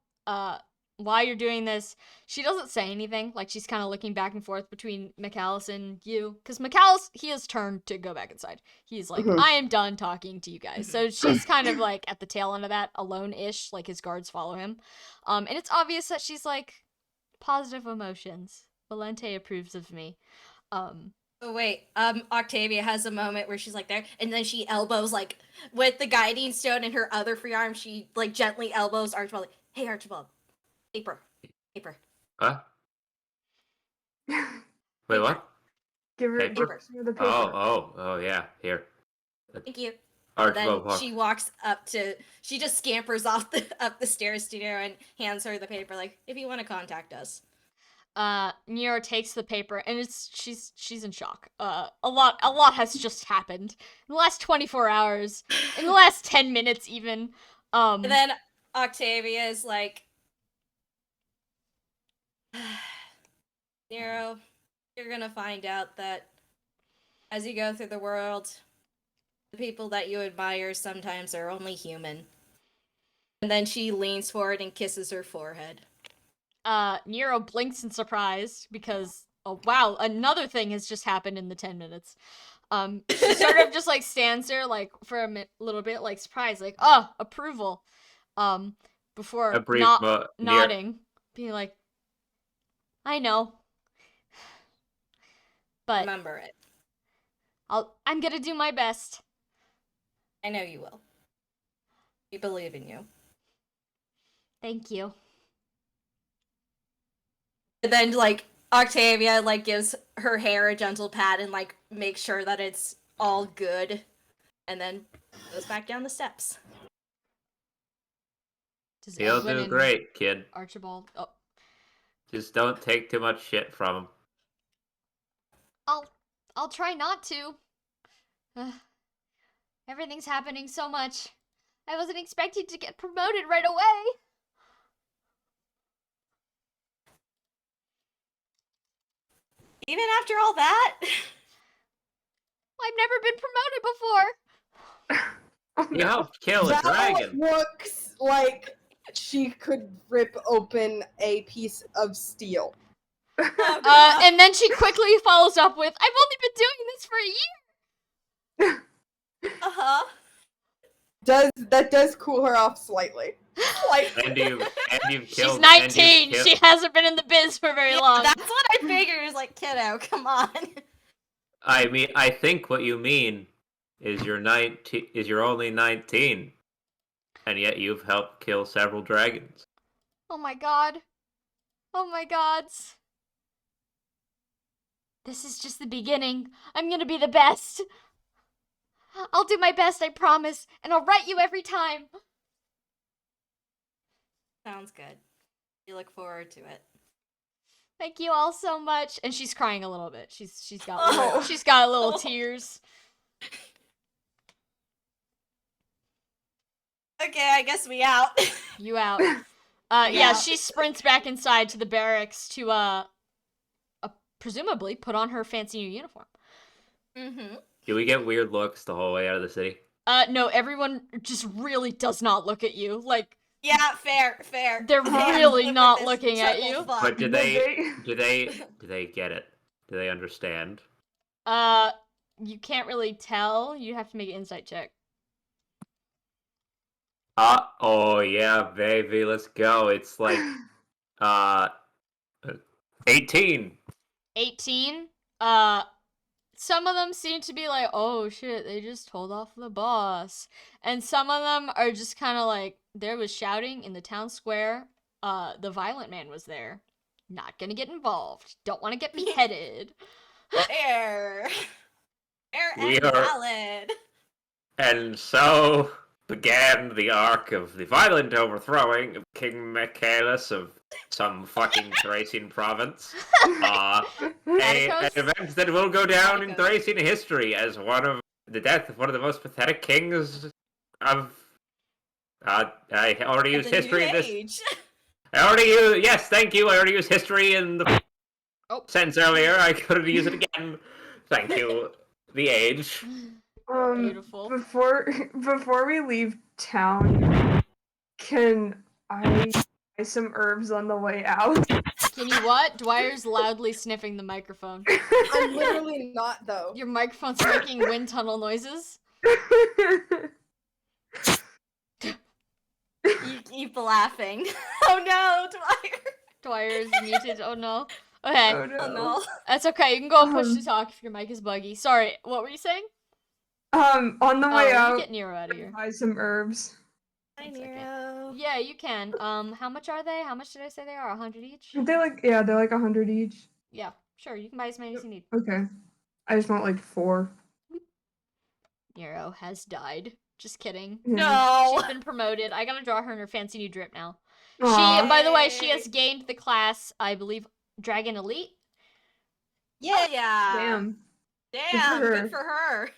while you're doing this, she doesn't say anything. Like, she's kind of looking back and forth between McAllis and you. Because McAllis, he has turned to go back inside. He's like, Mhm. I am done talking to you guys. So she's kind of, like, at the tail end of that, alone-ish. Like, his guards follow him. And it's obvious that she's, like, positive emotions. Valente approves of me. Oh wait, Octavia has a moment where she's like there, and then she elbows like with the guiding stone in her other free arm. She like gently elbows Archibald. Like, hey Archibald, paper. Huh? Wait, what? Give her Paper? the paper. Oh, yeah. Here, Thank you. Archibald Then Park. she walks up to. She just scampers up the stairs to Nero and hands her the paper. Like, if you want to contact us. Nero takes the paper and she's in shock. A lot has just happened in the last 24 hours, in the last 10 minutes even. And then Octavia is like, Nero, you're gonna find out that as you go through the world, the people that you admire sometimes are only human. And then she leans forward and kisses her forehead. Nero blinks in surprise because, oh wow, another thing has just happened in the 10 minutes. She sort of just like stands there like for a little bit, like surprised, like, oh, approval. Before A brief Nero. nodding, being like, I know. But Remember it. I'm gonna do my best. I know you will. We believe in you. Thank you. And then, like, Octavia, like, gives her hair a gentle pat and, like, makes sure that it's all good. And then goes back down the steps. Does You'll Edwin do and great, kid. Archibald. Oh, Just don't take too much shit from him. I'll try not to. Everything's happening so much. I wasn't expecting to get promoted right away. Even after all that? I've never been promoted before. You helped kill a That dragon. looks like she could rip open a piece of steel. Oh, God. And then she quickly follows up with, I've only been doing this for a year. Uh-huh. That does cool her off slightly. And you've killed. She's and 19. you've killed- She hasn't been in the biz for very long. That's what I figured. Is like, kiddo, come on. I mean, I think what you mean is you're only 19, and yet you've helped kill several dragons. Oh my god. Oh my gods. This is just the beginning. I'm gonna be the best. I'll do my best, I promise, and I'll write you every time. Sounds good. You look forward to it. Thank you all so much. And she's crying a little bit. She's got Oh. she's got little tears. Okay, I guess we out. You out. Yeah. Yeah, she sprints back inside to the barracks to presumably put on her fancy new uniform. Mm-hmm. Do we get weird looks the whole way out of the city? No, everyone just really does not look at you. Like, Yeah, fair. they're Yeah, really look not this looking at chuckle you. fuck. But do They- they get it? Do they understand? You can't really tell. You have to make an insight check. Oh yeah, baby, let's go. It's like 18. 18. Some of them seem to be like, oh shit, they just told off the boss. And some of them are just kind of like, there was shouting in the town square. The violent man was there. Not gonna get involved. Don't want to get beheaded. Fair. Fair We and are- valid. And so began the arc of the violent overthrowing of King Michaelis of some fucking Thracian province. An Atticus? event that will go down in Atticus. Thracian history as the death of one of the most pathetic kings of. I already used The history new in this. age. I already used. Yes, thank you. I already used history in the sense earlier. I couldn't use it again. Thank you. The age. Beautiful. Before we leave town, can I buy some herbs on the way out? Can you what? Dwyer's loudly sniffing the microphone. I'm literally not though. Your microphone's making wind tunnel noises. You keep laughing. Oh no, Dwyer. Dwyer's muted. Oh no. Okay. Oh no. Oh no. That's okay. You can go and push to talk if your mic is buggy. Sorry. What were you saying? On the Oh, way you out, get Nero out of here. buy some herbs. Hi, One second. Nero. Yeah, you can. How much are they? How much did I say they are? 100 each? They're like 100 each. Yeah, sure. You can buy as many as you need. Okay. I just want like 4. Nero has died. Just kidding. Yeah. No. She's been promoted. I gotta draw her in her fancy new drip now. Aw. She, by the way, she Yay. has gained the class, I believe, Dragon Elite, Yeah. Yeah. Damn. Damn. her. Good for her.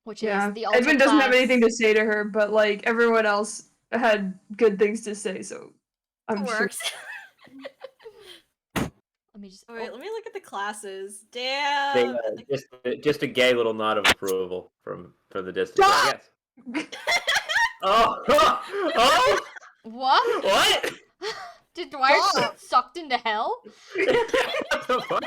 which Yeah. is the ultimate Edmund doesn't have class. anything to say to her, but like everyone else had good things to say, so I'm It sure. works. Let me just. Wait, oh, let me look at the classes. They, Damn. just a gay little nod of approval from the distance. I guess. Oh, oh, What? what? Did Dwyer Stop. get sucked into hell? What the fuck?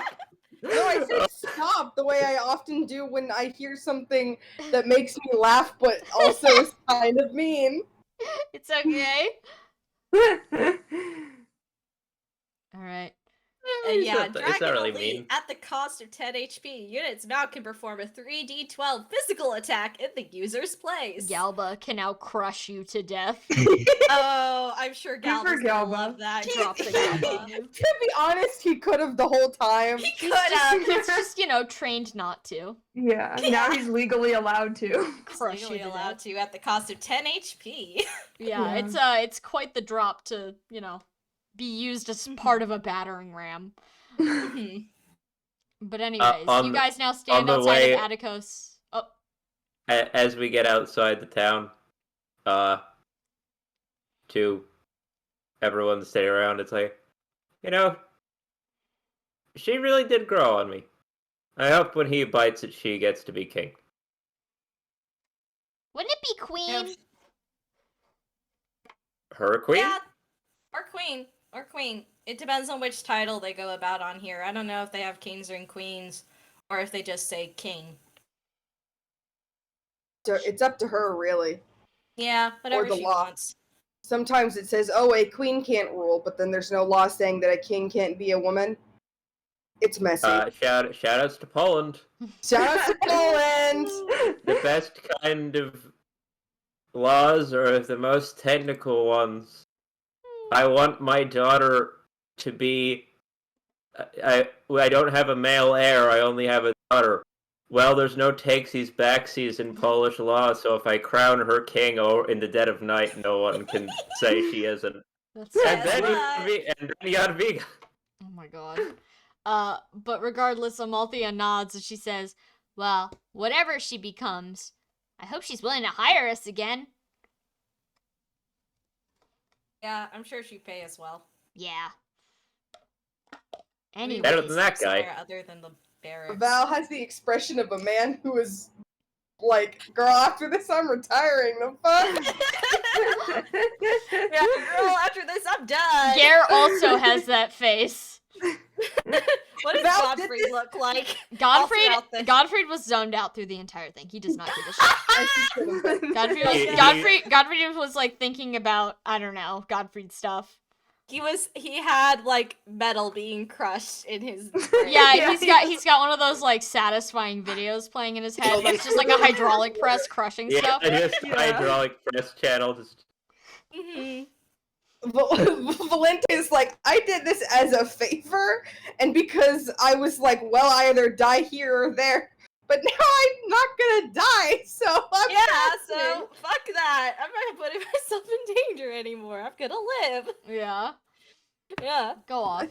No, I said stop the way I often do when I hear something that makes me laugh but also is kind of mean. It's okay. Alright. Yeah, It's not Dragon really Elite, mean. at the cost of 10 HP, units now can perform a 3d12 physical attack in the user's place. Galba can now crush you to death. Oh, I'm sure Good for Galba's gonna Galba. love that. Drop the Galba. To be honest, he could have the whole time. He He's could have. It's just, trained not to. Yeah, now he's legally allowed to. Crush you Legally to allowed death. to at the cost of 10 HP. Yeah, Yeah. it's quite the drop to, be used as part of a battering ram. But anyways, on you the- guys now stand the outside way- of Atticus. Oh, As we get outside the town, to everyone sitting around. It's like, she really did grow on me. I hope when he bites it, she gets to be king. Wouldn't it be queen? Her queen? Yeah, or queen. Or queen. It depends on which title they go about on here. I don't know if they have kings and queens, or if they just say king. It's up to her, really. Yeah, whatever the she law. wants. Sometimes it says, oh, a queen can't rule, but then there's no law saying that a king can't be a woman. It's messy. Shout outs to Poland. Shout out to Poland! The best kind of laws are the most technical ones. I want my daughter to be... I don't have a male heir, I only have a daughter. Well, there's no takesies, backsies in Polish law, so if I crown her king in the dead of night, no one can say she isn't. That's And then Jadwiga. Oh my god. But regardless, Amalthea nods and she says, well, whatever she becomes, I hope she's willing to hire us again. Yeah, I'm sure she'd pay us well. Yeah. We Anyway. Better really than that sleep guy. somewhere other than the barracks. Val has the expression of a man who is like, girl, after this I'm retiring, the fuck? Yeah, girl, after this I'm done. Gare also has that face. What does Val did Godfrey this- look like? Godfrey was zoned out through the entire thing. He does not give a shit. Godfrey was like thinking about, I don't know, Godfrey's stuff. He had like metal being crushed in his brain. Yeah, he's got one of those like satisfying videos playing in his head. That's just like a hydraulic press crushing stuff. Just hydraulic press channel. Just... Mm-hmm. Valente is like, I did this as a favor, and because I was like, well, I either die here or there, but now I'm not gonna die, so I'm so fuck that. I'm not putting myself in danger anymore. I'm gonna live. Yeah. Yeah. Go off.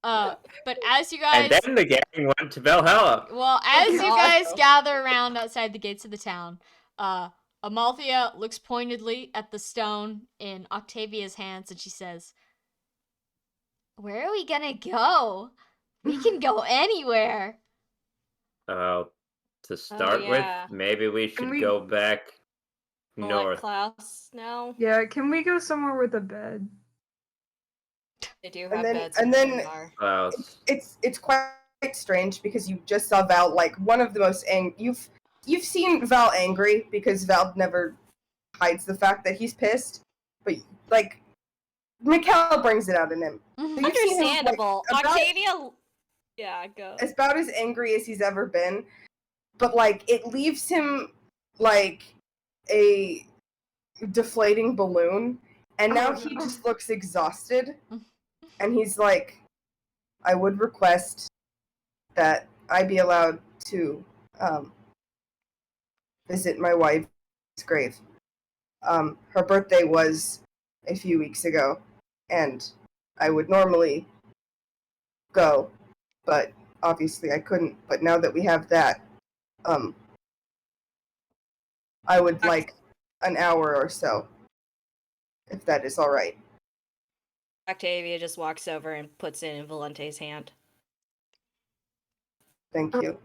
But as you guys... And then the gang went to Valhalla. Well, as you God. guys gather around outside the gates of the town, Amalthea looks pointedly at the stone in Octavia's hands and she says, where are we gonna go? We can go anywhere. To start with, maybe we should go back north. Klaus, no. Yeah, can we go somewhere with a bed? They do have then- beds. and in then- the bar. It's quite strange because you just saw Val like one of the most you've seen Val angry because Val never hides the fact that he's pissed, but like Mikhail brings it out in him. So you've seen him, like, Understandable. about- Octavia. Yeah, go. It's about as angry as he's ever been, but like it leaves him like a deflating balloon, and now he just looks exhausted, and he's like, I would request that I be allowed to visit my wife's grave. Her birthday was a few weeks ago, and I would normally go, but obviously I couldn't. But now that we have that, I would like an hour or so, if that is all right. Octavia just walks over and puts it in Valente's hand. Thank you.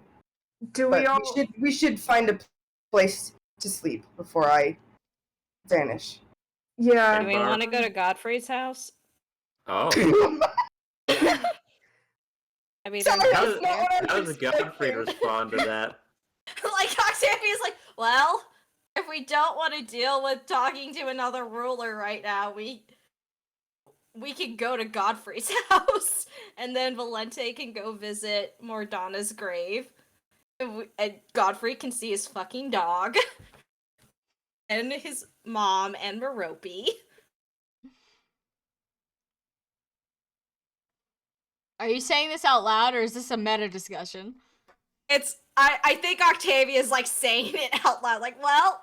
Do But we all? we should find a place to sleep before I vanish. Yeah. Do we want to go to Godfrey's house? Oh. I mean, Sorry, there's How that's not what I does was Godfrey expecting. respond to that? like Octavia's like, well, if we don't want to deal with talking to another ruler right now, we can go to Godfrey's house, and then Valente can go visit Mordana's grave, and Godfrey can see his fucking dog, and his mom and Merope. Are you saying this out loud, or is this a meta discussion? I think Octavia's like saying it out loud, like, well,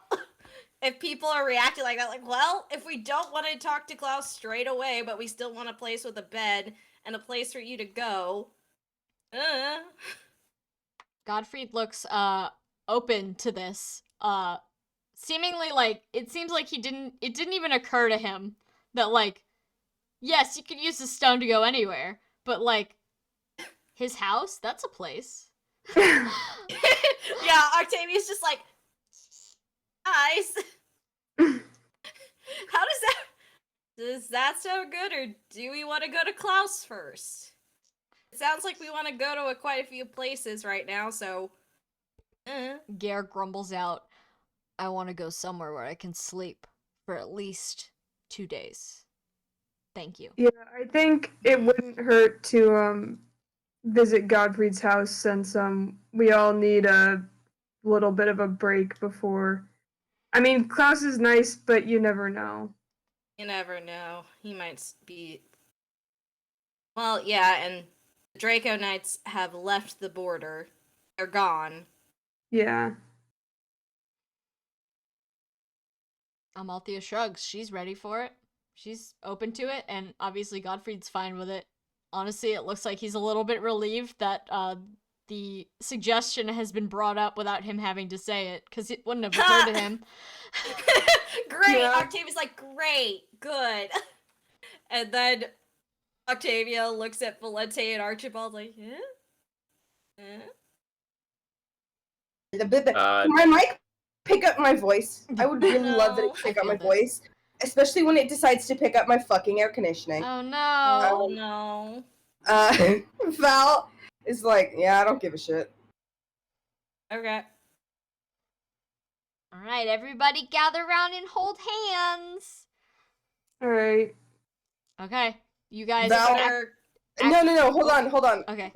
if people are reacting like that, like, well, if we don't want to talk to Klaus straight away, but we still want a place with a bed and a place for you to go, Godfrey looks open to this. seemingly like it seems like it didn't even occur to him that like yes, you could use the stone to go anywhere, but like his house, that's a place. Yeah, Octavia's just like, guys, how does that sound good, or do we want to go to Klaus first? It sounds like we want to go to quite a few places right now, so. Gare grumbles out, I want to go somewhere where I can sleep for at least 2 days. Thank you. Yeah, I think it wouldn't hurt to visit Godfrey's house since we all need a little bit of a break before. I mean, Klaus is nice, but you never know. You never know. He might be. Well, yeah, and the Draco Knights have left the border. They're gone. Yeah. Amalthea shrugs. She's ready for it. She's open to it, and obviously Godfrey's fine with it. Honestly, it looks like he's a little bit relieved that the suggestion has been brought up without him having to say it, because it wouldn't have occurred to him. Great! Yeah. Octavia's like, great, good. And then Octavia looks at Valente and Archibald like, Can my mic pick up my voice? I would really love that it No. could pick I up my feel this. voice. Especially when it decides to pick up my fucking air conditioning. Oh no. Oh no. Val is like, yeah, I don't give a shit. Okay. Alright, everybody gather around and hold hands. All right. Okay, you guys Val- act- No, hold on. Okay.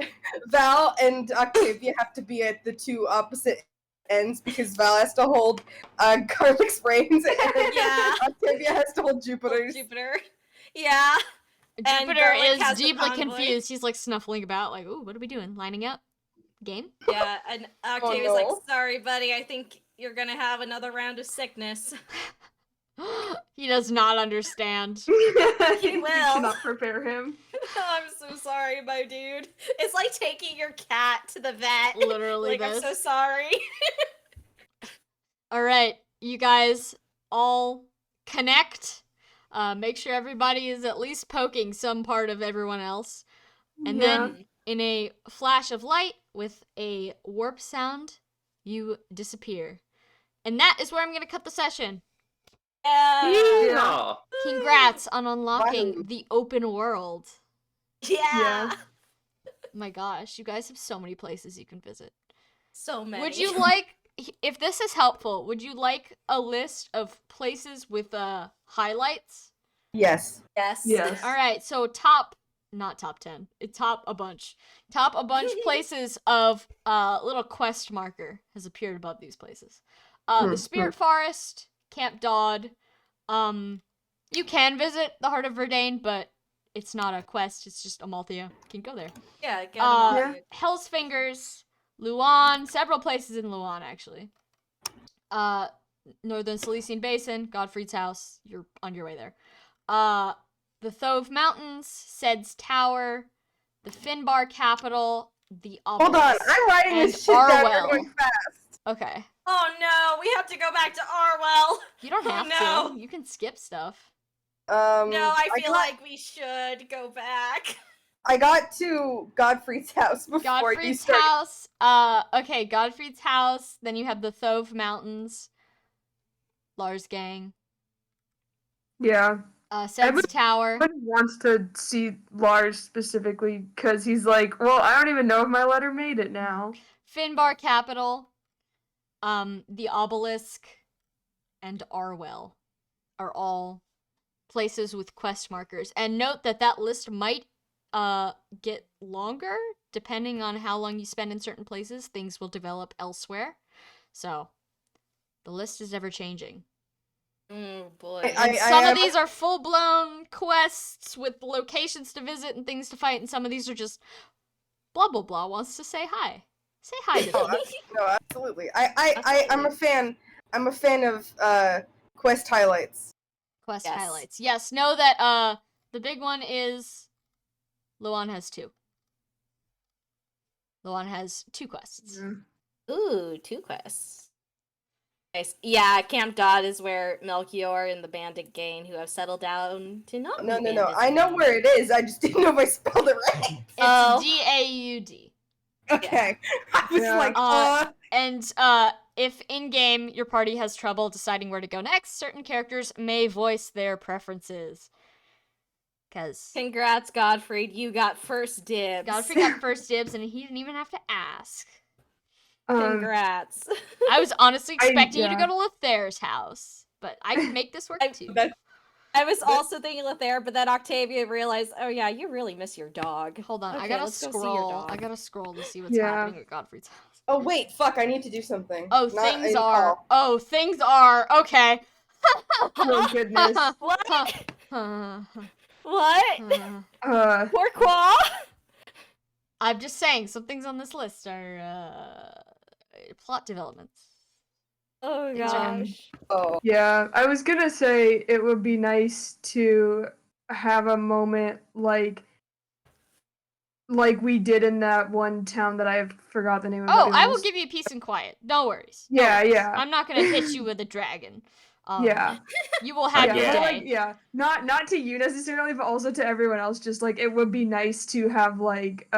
Val and Octavia have to be at the two opposite ends because Val has to hold Garlic's brains and Yeah. Octavia has to hold Jupiter's. Jupiter. Yeah. And Jupiter Garlic is has the deeply convoy. confused. He's like snuffling about, like, ooh, what are we doing? Lining up? Game? Yeah, and Octavia's no. like, sorry, buddy, I think you're gonna have another round of sickness. He does not understand. He will. cannot prepare him. I'm so sorry, my dude. It's like taking your cat to the vet. Literally Like, this. I'm so sorry. Alright, you guys all connect. Make sure everybody is at least poking some part of everyone else. And then, in a flash of light with a warp sound, you disappear. And that is where I'm going to cut the session. Yeah. Congrats on unlocking Finally. the open world. Yeah. My gosh, you guys have so many places you can visit. So many. Would you like, if this is helpful, would you like a list of places with highlights? Yes. Yes. Yes. All right, so not top 10. Top a bunch places of little quest marker has appeared above these places. The Spirit Forest, Camp Dodd. You can visit the Heart of Verdane, but it's not a quest. It's just Amalthea. You can go there. Yeah, get them all. Yeah. Hell's Fingers, Luan, several places in Luan actually. Northern Silesian Basin, Godfrey's house. You're on your way there. The Thove Mountains, Sed's Tower, the Finbar capital, the Hold on, Obelisk, I'm writing and this shit down. You're Arwell. going fast. Okay. Oh no, we have to go back to Arwell. You don't Oh, have no. to. You can skip stuff. No, I feel got- like we should go back. I got to Godfrey's house before you Godfrey's started. house. Okay, Godfrey's house. Then you have the Thove Mountains. Lars Gang. Yeah. Sed's would- Tower. But wants to see Lars specifically because he's like, well, I don't even know if my letter made it now. Finbar capital. The Obelisk. And Arwell are all places with quest markers. And note that that list might get longer depending on how long you spend in certain places. Things will develop elsewhere. So, the list is ever changing. Oh boy. And some of these are full-blown quests with locations to visit and things to fight, and some of these are just blah blah blah wants to say hi. Say hi to them. No, absolutely. I'm a fan. I'm a fan of quest highlights. Quest Yes. highlights. Yes, know that the big one is Luan has 2. Luan has 2 quests. Ooh, 2 quests. Nice. Yeah, Camp Dot is where Melchior and the bandit gang who have settled down to not No, be no, no. bandits I know anymore. where it is. I just didn't know if I spelled it right. It's Oh. DAUD. Okay. I was Yeah. like, And if in-game your party has trouble deciding where to go next, certain characters may voice their preferences. Because Congrats, Godfrey. You got first dibs. Godfrey got first dibs and he didn't even have to ask. Congrats. I was honestly expecting you to yeah. go to Lethair's house, but I could make this work too. I was also thinking Lethair, but then Octavia realized, oh yeah, you really miss your dog. Hold on, I Okay, gotta let's go see your scroll. dog. I gotta scroll to see what's Yeah. happening at Godfrey's house. oh wait, fuck! I need to do something. Oh, Not things in are. call. Oh, things are. Okay. Oh goodness. What? What? Pourquoi? I'm just saying, some things on this list are plot developments. Oh Things are gosh. Oh. Yeah, I was gonna say it would be nice to have a moment like we did in that one town that I forgot the name of. Oh, It I will was- give you peace and quiet. No worries. No Yeah, worries. yeah. I'm not gonna hit you with a dragon. Yeah. You will have Yeah, your but, day. like, yeah, not to you necessarily, but also to everyone else. Just like it would be nice to have like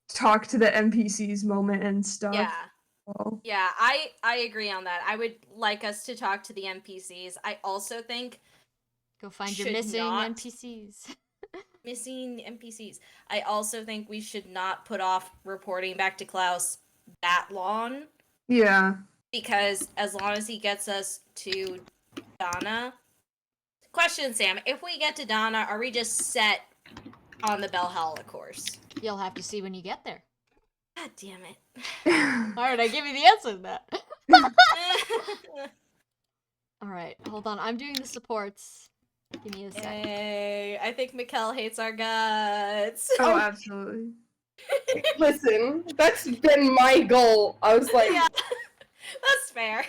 talk to the NPCs moment and stuff. Yeah. Well, Yeah, I agree on that. I would like us to talk to the NPCs. I also think Go find your should missing not- NPCs. missing NPCs. I also think we should not put off reporting back to Klaus that long. yeah. Because as long as he gets us to Donna. Question, Sam, if we get to Donna, are we just set on the Belhala course? You'll have to see when you get there. God damn it. Alright, I give you the answer to that. Alright, hold on. I'm doing the supports. Give me a sec. Yay. I think Mikkel hates our guts. Oh, absolutely. Listen, that's been my goal. I was like, Yeah, that's fair.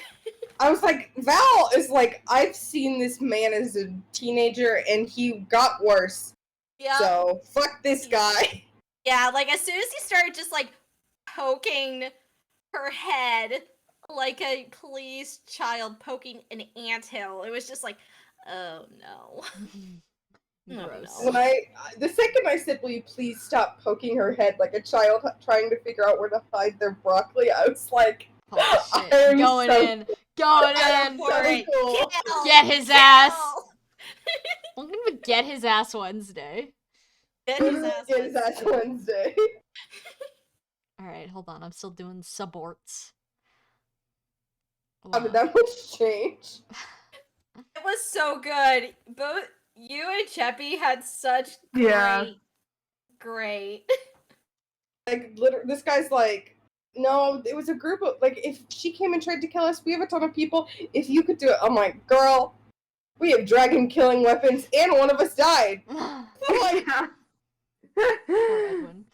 Val is like, I've seen this man as a teenager and he got worse. Yeah. So, fuck this guy. Yeah, like as soon as he started just like poking her head like a pleased child poking an anthill, it was just like, oh no. No, Gross. no. When the second I said, will you please stop poking her head like a child trying to figure out where to hide their broccoli, I was like, Holy shit. I'm Going so- in. Going in. For it. cool. Kill! Get his Kill! ass. I'm gonna get his ass Wednesday. Get his ass. It is Ash Wednesday. Alright, hold on. I'm still doing suborts. I mean, that much change. It was so good. Both you and Cheppy had such great, Yeah. great. Like, literally, this guy's like, no, it was a group of, like, if she came and tried to kill us, we have a ton of people. If you could do it, I'm like, girl, we have dragon killing weapons, and one of us died. I'm like, Poor Edwin.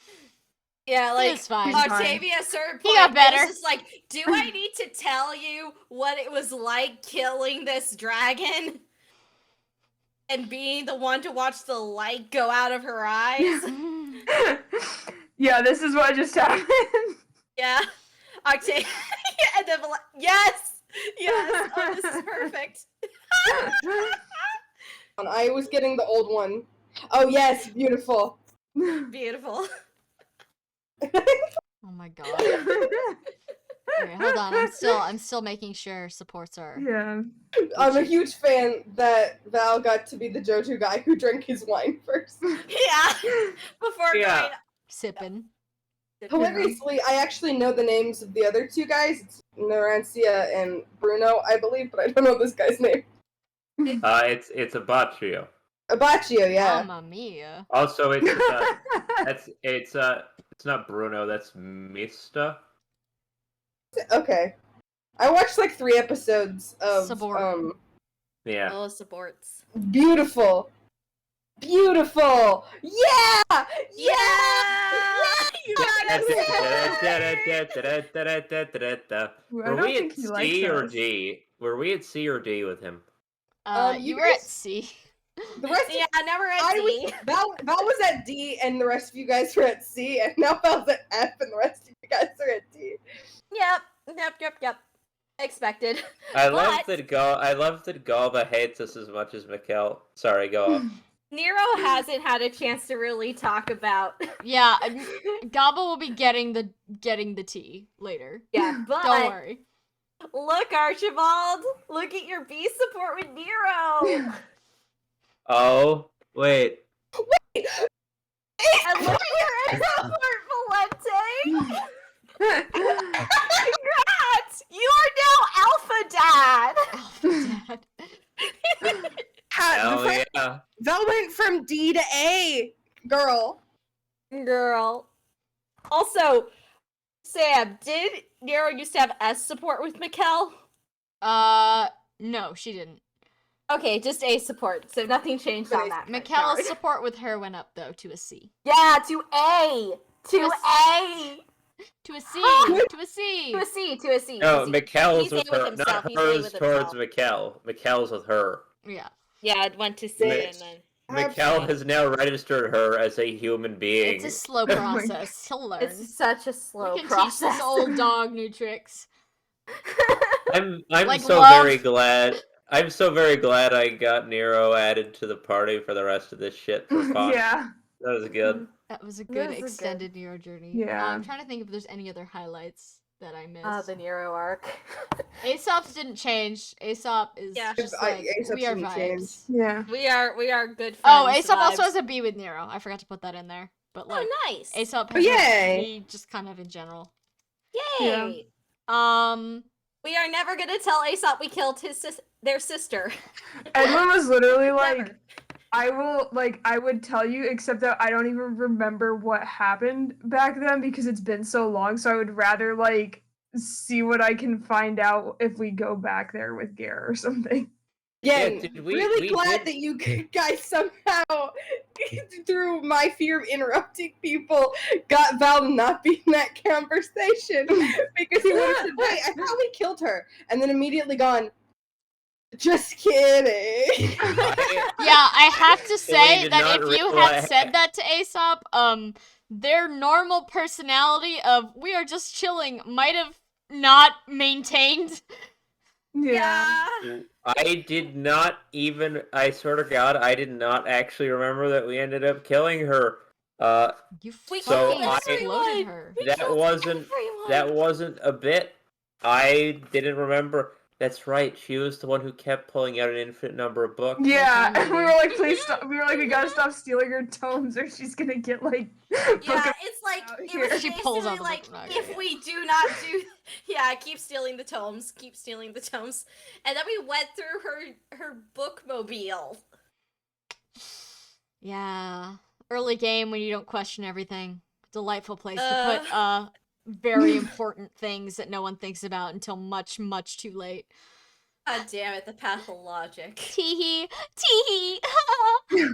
Yeah, like It's fine. Octavia certain He got point, better. It was just like, do I need to tell you what it was like killing this dragon? And being the one to watch the light go out of her eyes? Yeah, this is what just happened. Yeah. Octavia and then yes! Yes! Oh, this is perfect. I was getting the old one. Oh, yes, beautiful. Beautiful. Oh my god. Okay, hold on. I'm still making sure supports are. Yeah. I'm a huge fan that Val got to be the Joju guy who drank his wine first. Yeah. Before Yeah. going Sipping. Hilariously, I actually know the names of the other two guys. It's Narantia and Bruno, I believe, but I don't know this guy's name. It's a Baccio. Abaccio, yeah. Mamma mia. Also, it's not Bruno. That's Mista. Okay. I watched like 3 episodes of Sabor. Yeah. Oh, supports. Beautiful. Beautiful. Yeah! Yeah! You got it! Ooh, I Were don't we think at he likes C or us. D? Were we at C or D with him? You You were at guys- C. The rest Yeah, never at I D. was Val was at D and the rest of you guys were at C, and now Val's at F and the rest of you guys are at D. Yep. Expected. I But love that Galba hates us as much as Mikkel. Sorry, go off. Nero hasn't had a chance to really talk about. Yeah, Gobble will be getting the tea later. Yeah, but Don't worry. look, Archibald, look at your B support with Nero. Oh, wait. And look at your N support, Valente. Congrats! You are now Alpha Dad. Alpha Dad. Hell yeah. That went from D to A, girl. Girl. Also, Sam, did Nero used to have S support with Mikkel? No, she didn't. Okay, just A support, so nothing changed on that. Mikkel's support with her went up though to a C. Yeah, to A. To To A. To a C. To a C. To a C. To a C. No, to a C. Mikkel's He's with A with her, himself, not he's A hers with towards himself. Mikkel. Mikkel's with her. Yeah. Yeah, it went to C and then. Mikkel has now registered her as a human being. It's a slow process. He'll learn. It's such a slow we can process. teach this old dog new tricks. I'm Like so love. very glad. I'm so very glad I got Nero added to the party for the rest of this shit for fun. Yeah. That was good. That was a That good was a extended Nero journey. Yeah. I'm trying to think if there's any other highlights that I missed. The Nero arc. Aesop's didn't change. Aesop is Yeah. just like Aesop we are didn't vibes. change. Yeah. We are good friends. Oh, Aesop also vibes. has a B with Nero. I forgot to put that in there. But like Oh, nice. Aesop Oh, has a yay. B just kind of in general. Yay. Yeah. We are never gonna tell Aesop we killed their sister. Edwin was literally like, Never. I would tell you, except that I don't even remember what happened back then because it's been so long, so I would rather, like, see what I can find out if we go back there with Gare or something. Again, Yeah, really we glad did- that you guys somehow, through my fear of interrupting people, got Val to not be in that conversation because he would have said, "Wait, I thought we killed her," and then immediately gone. Just kidding. Yeah, I have to say did that not if you had realize- said that to Aesop, their normal personality of we are just chilling might have not maintained. Yeah. I did not even. I swear to God, I did not actually remember that we ended up killing her. You We So fucking I- exploded her. We That killed wasn't- everyone. That wasn't a bit. I didn't remember. That's right. She was the one who kept pulling out an infinite number of books. Yeah, That's we were like, please stop. We were like, we gotta stop stealing her tomes or she's gonna get, like, Yeah, book it's like out it here. was She pulls basically out the like book. Okay, if yeah. we do not do, yeah, keep stealing the tomes, and then we went through her bookmobile. Yeah. Early game when you don't question everything. Delightful place to put very important things that no one thinks about until much, much too late. God damn it, the path of logic. Teehee. Teehee.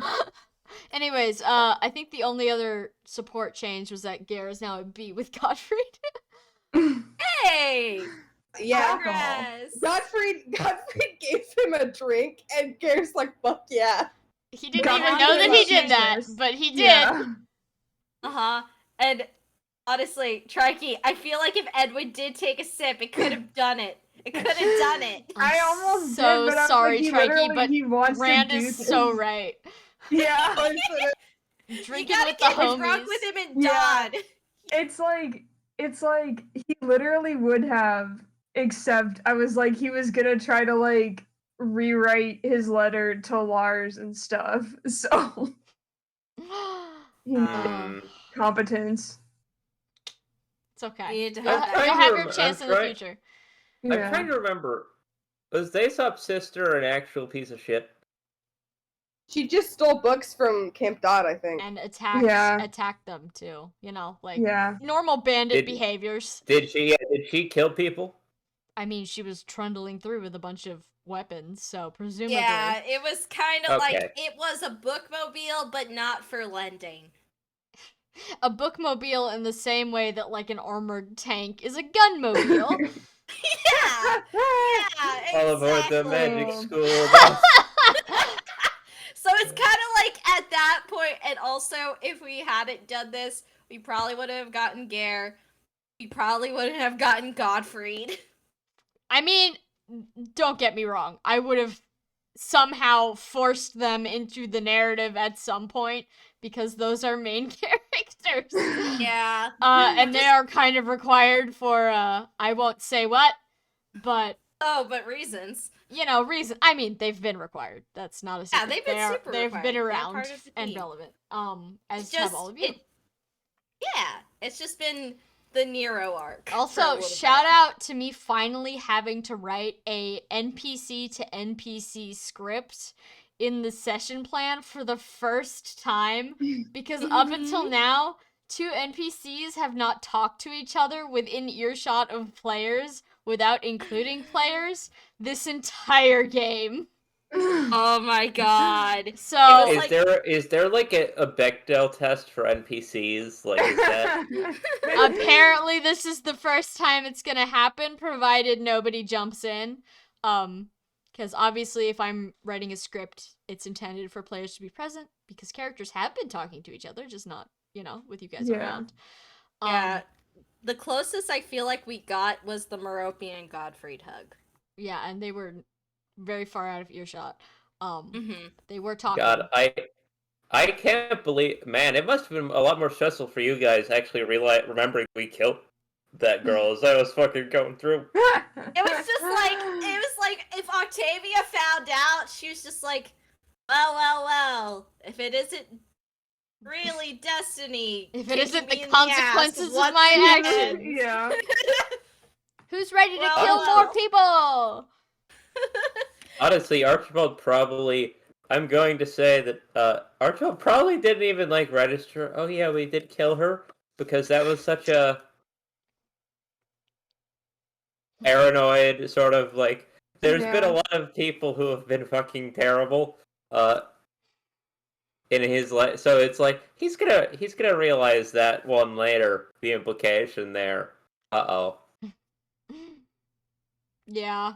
Anyways, I think the only other support change was that Gare is now a B with Gottfried. Hey, Yeah. progress. Godfrey gave him a drink, and Gare's like, "Fuck yeah." He didn't God, even I know didn't that he know did that, Jesus. but he did. Yeah. And honestly, Trikey, I feel like if Edwin did take a sip, it could have done it. It could have done it. I almost so did, but I was sorry, like, he Trikey, literally- but he wants Rand to do is this. so right. Yeah. You Drinking gotta with the get homies. drunk with him and Yeah. Dodd. It's like he literally would have, except I was like, he was gonna try to, like, rewrite his letter to Lars and stuff. So, you know, Mm. competence. It's okay. We need to You'll, have that. you'll I'm have trying your to chance in rem- the I'm future. I'm Yeah. trying to remember. Was Aesop's sister an actual piece of shit? She just stole books from Camp Dodd, I think. And attacked Yeah. them too. You know, like Yeah. normal bandit Did- behaviors. Did she kill people? I mean, she was trundling through with a bunch of weapons, so presumably. Yeah, it was kind of like Okay. it was a bookmobile, but not for lending. A bookmobile in the same way that like an armored tank is a gunmobile. Yeah, yeah, All aboard the exactly. magic Oh. school bus. So it's kind of like at that point, and also if we hadn't done this, we probably would have gotten Gare. We probably wouldn't have gotten Gottfried. I mean, don't get me wrong. I would have somehow forced them into the narrative at some point because those are main characters. Yeah. And they are kind of required for, I won't say what, but... Oh, but reasons. Reason. I mean, they've been required. That's not a secret. Yeah, they've been super They've required. been They're around part of the and team. relevant. As Just, have all of you. It's just been the Nero arc. Also, shout out to me finally having to write a NPC to NPC script in the session plan for the first time, because up until now, 2 NPCs have not talked to each other within earshot of players without including players this entire game. Oh my god. So is there like a Bechdel test for NPCs? Like, is that apparently this is the first time it's gonna happen, provided nobody jumps in. Because obviously if I'm writing a script, it's intended for players to be present, because characters have been talking to each other, just not, with you guys around. Yeah. The closest I feel like we got was the Meropian and Godfried hug. Yeah, and they were very far out of earshot. They were talking. God, I can't believe, man, it must have been a lot more stressful for you guys actually remembering we killed that girl as I was fucking going through. It was like if Octavia found out, she was just like, well, if it isn't really destiny, if it isn't the kicking me in consequences the ass of my once actions. again. Yeah. Who's ready to Well, kill well. more people? Honestly, Archibald probably, I'm going to say that Archibald probably didn't even like register, oh yeah, we did kill her, because that was such a paranoid sort of like, there's been a lot of people who have been fucking terrible in his life, so it's like he's gonna realize that one later, the implication there. Uh-oh. Yeah.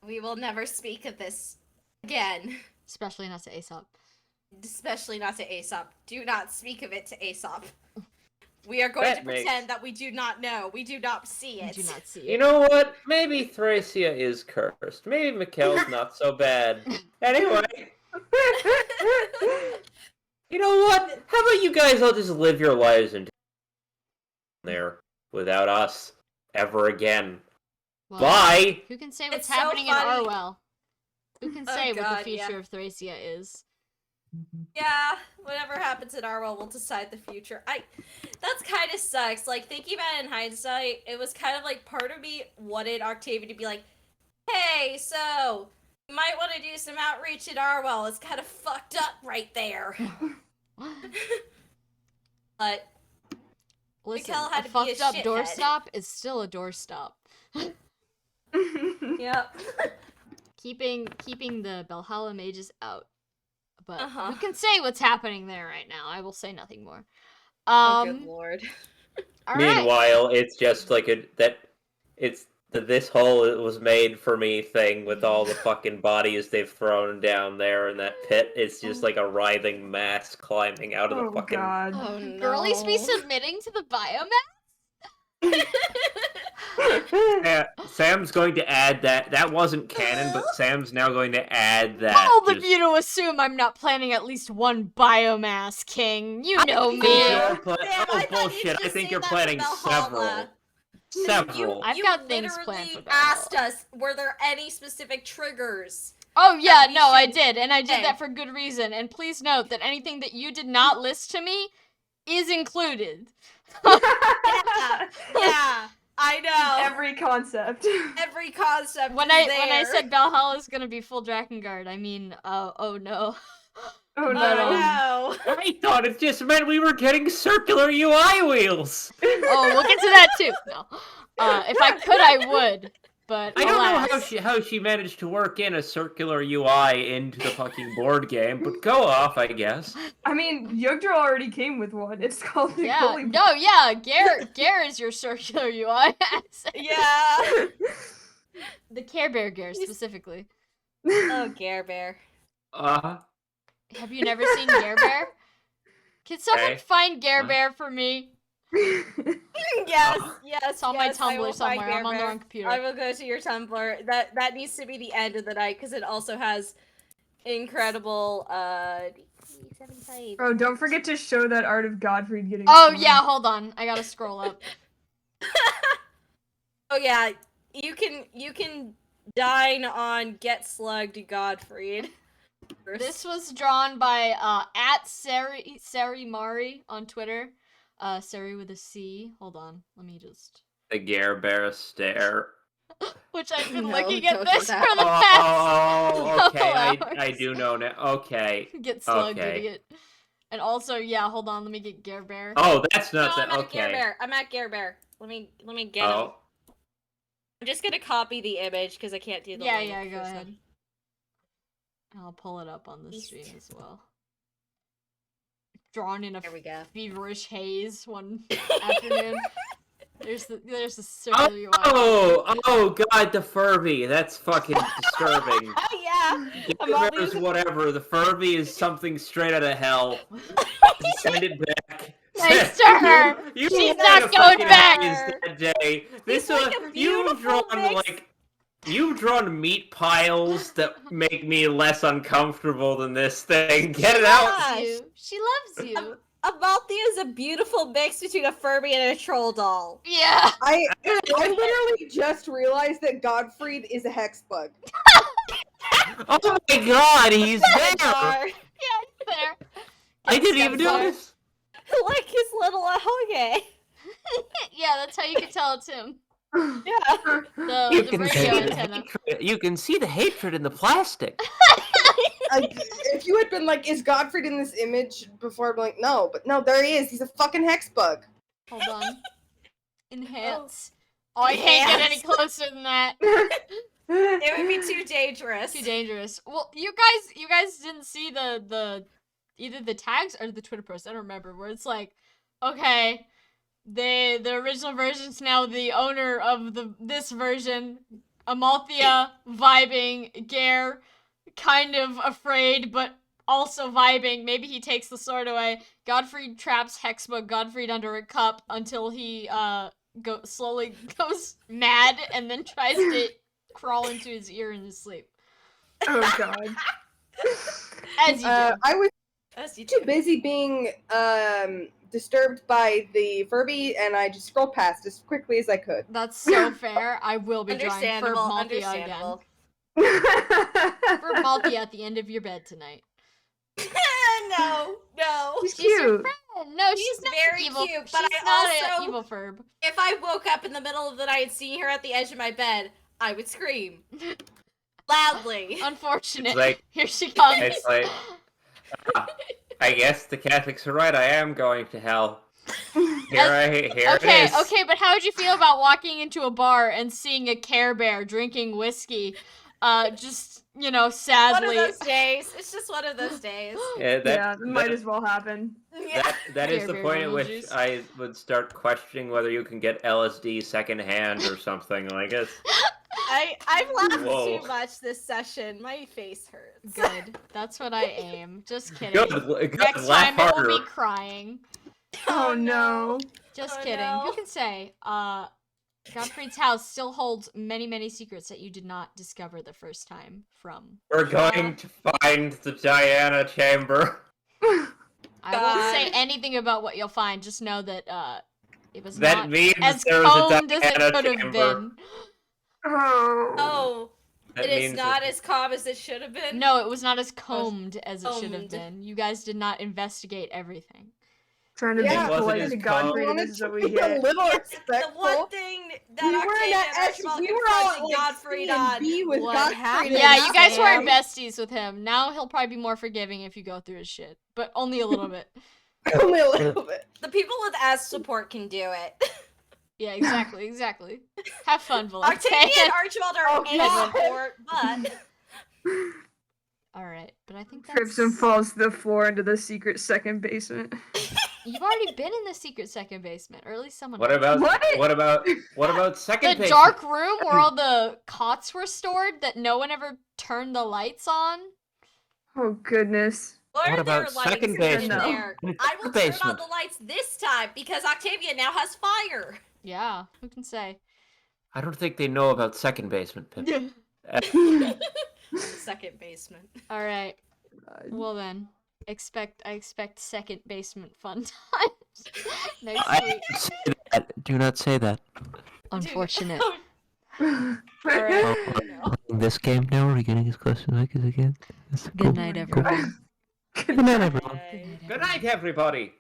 We will never speak of this again. Especially not to Aesop. Especially not to Aesop. Do not speak of it to Aesop. We are going to pretend that we do not know. We do not see it. We do not see it. You know what? Maybe Thracia is cursed. Maybe Mikkel's not so bad. Anyway. You know what? How about you guys all just live your lives in there without us ever again? Well, Bye! Who can say what's It's so happening in funny. Arwell? Who can say what God, the future yeah. of Thracia is? Yeah, whatever happens in Arwell will decide the future. That's kind of sucks. Like, thinking about it in hindsight, it was kind of like part of me wanted Octavia to be like, hey, so, you might want to do some outreach at Arwell. It's kind of fucked up right there. But Listen, Mikkel had a to be a fucked up shithead. doorstop is still a doorstop. Yep. Keeping the Valhalla mages out. But Uh-huh. who can say what's happening there right now? I will say nothing more. Oh, good lord. All right. Meanwhile, it's just like this hole was made for me thing with all the fucking bodies they've thrown down there in that pit. It's just like a writhing mass climbing out of the fucking... God. Oh, no. Girlies be submitting to the biomass? Sam's going to add that. That wasn't canon, but Sam's now going to add that. Bold of you to assume I'm not planning at least one biomass king. You know me. Sam, Oh, I thought you'd bullshit. I just think say you're that for planning Valhalla. several. I've You got things planned literally for Valhalla. asked us, were there any specific triggers? Oh yeah, we no, I should did, and I did say. that for good reason. And please note that anything that you did not list to me is included. Yeah, I know. Every concept. Every concept When is I there. said Valhalla's gonna be full Drakengard, I mean, oh no. Oh no. Oh no. I thought it just meant we were getting circular UI wheels. Oh, we'll get to that too. No, if I could, I would, but I don't alas. know how she managed to work in a circular UI into the fucking board game, but go off, I guess. I mean, Jugdral already came with one. It's called the Yeah, Holy no, yeah, Gare is your circular UI. Yeah. The Care Bear Gare specifically. Oh, Gare Bear. Have you never seen Gare Bear? Can someone Okay. find Gare What? Bear for me? Yes, yes. It's on my yes, I will Tumblr find somewhere. I'm on the Bear wrong computer. I will go to your Tumblr. That needs to be the end of the night because it also has incredible 75. Oh, don't forget to show that art of Godfried getting Oh slugged. yeah, hold on. I gotta scroll up. Oh yeah, you can dine on Get Slugged Godfried. This was drawn by at Sari Mari on Twitter. Sari with a C. Hold on. Let me just. The Gare Bear stare. Which I've been No, looking at don't do this for that. the past. Oh, okay. I hours. do know now. Okay. Get slugged, Okay. idiot. And also, yeah, hold on. Let me get Gare Bear. Oh, that's No, not I'm the at Gare okay. Bear. I'm at Gare Bear. Let me get him. Oh, I'm just gonna copy the image because I can't do the Yeah, link yeah, go for some- ahead. I'll pull it up on the Beast. stream as well. Drawn in a There we go. feverish haze one afternoon. There's the circular UI. oh God, the Furby. That's fucking disturbing. Oh yeah. I'm all There's these- whatever. The Furby is something straight out of hell. Send it back. Nice to her. You She's were not a going fucking back. haze that day. This like a you've beautiful drawn mix. you've drawn meat piles that make me less uncomfortable than this thing. Get it out. Gosh. You. She loves you. Amalthea is a beautiful mix between a Furby and a troll doll. Yeah. I literally just realized that Godfried is a hex bug. Oh my God, he's there. Dar. There. I didn't even Stepson. notice. Like his little ahoge. Yeah, that's how you can tell it's him. Yeah. The radio antenna. You can see the hatred in the plastic. If you had been like, is Godfried in this image before, I'd be like, no. But no, there he is. He's a fucking hex bug. Hold on. Enhance. Oh, I can't get any Enhance. closer than that. It would be too dangerous. Too dangerous. Well, you guys didn't see the either the tags or the Twitter post. I don't remember where it's like, okay, the original version's now the owner of this version. Amalthea vibing, Gare kind of afraid but also vibing. Maybe he takes the sword away. Godfried traps Hexbug Godfried under a cup until he slowly goes mad and then tries to crawl into his ear in his sleep. Oh God. As you do. I was As you too do. busy being disturbed by the Furby, and I just scrolled past as quickly as I could. That's so fair. I will be drawing for Understandable. Malthea again. Understandable. For Malthea at the end of your bed tonight. No. He's She's your cute. friend. No, She's she's not very evil. cute, She's but not I an also- evil furb. If I woke up in the middle of the night seeing her at the edge of my bed, I would scream. Loudly. Unfortunate. It's like- Here she comes. It's like, I guess the Catholics are right. I am going to hell. Here it is. Okay, but how would you feel about walking into a bar and seeing a Care Bear drinking whiskey? Just, One of sadly. those days. It's just one of those days. Yeah, Yeah, it might as well happen. Yeah. that is Care the Bear point at which juice. I would start questioning whether you can get LSD secondhand or something like it. I've laughed Whoa. too much this session. My face hurts. Good. That's what I aim. Just kidding. Good. Next Laugh time it harder. will be crying. Oh no. Just Oh, kidding. no. You can say, Godfried's house still holds many, many secrets that you did not discover the first time from. We're going to find the Diana chamber. I won't say God. anything about what you'll find. Just know that it was That not means as there's a combed as it Diana could have chamber. been. Oh. Oh, That it is means not that- as calm as it should have been. No, it was not as combed as it should have combed. been. You guys did not investigate everything. Trying to Yeah. be Wasn't polite as to calm. Godfried, and wanted this is to what we be a get. little The respectful. one thing that we were in Octavia that and Archibald we were all confronted like Godfrey C and on. B with What Godfried. happened? and Yeah, you guys Sam. weren't besties with him. Now he'll probably be more forgiving if you go through his shit, but only a little bit. Only a little bit. The people with ass support can do it. Yeah, exactly. Have fun, Valente. Octavia and Archibald are Oh, A God. support, but All right, but I think that's... Trips and falls to the floor into the secret second basement. You've already been in the secret second basement, or at least someone. What else. about What? what about second the basement? dark room where all the cots were stored that no one ever turned the lights on? Oh goodness. What about their lights second in basement? there. And I will third turn on basement? the lights this time because Octavia now has fire. Yeah, who can say? I don't think they know about second basement, Pip. Second basement. All right. Well then, I expect second basement fun times next week. Do not say that. Unfortunate. Dude, All right. oh, no. In this game now, are we getting as close to Mike as again? Good night, everyone. Good night, everyone. Bye. Good night, everybody.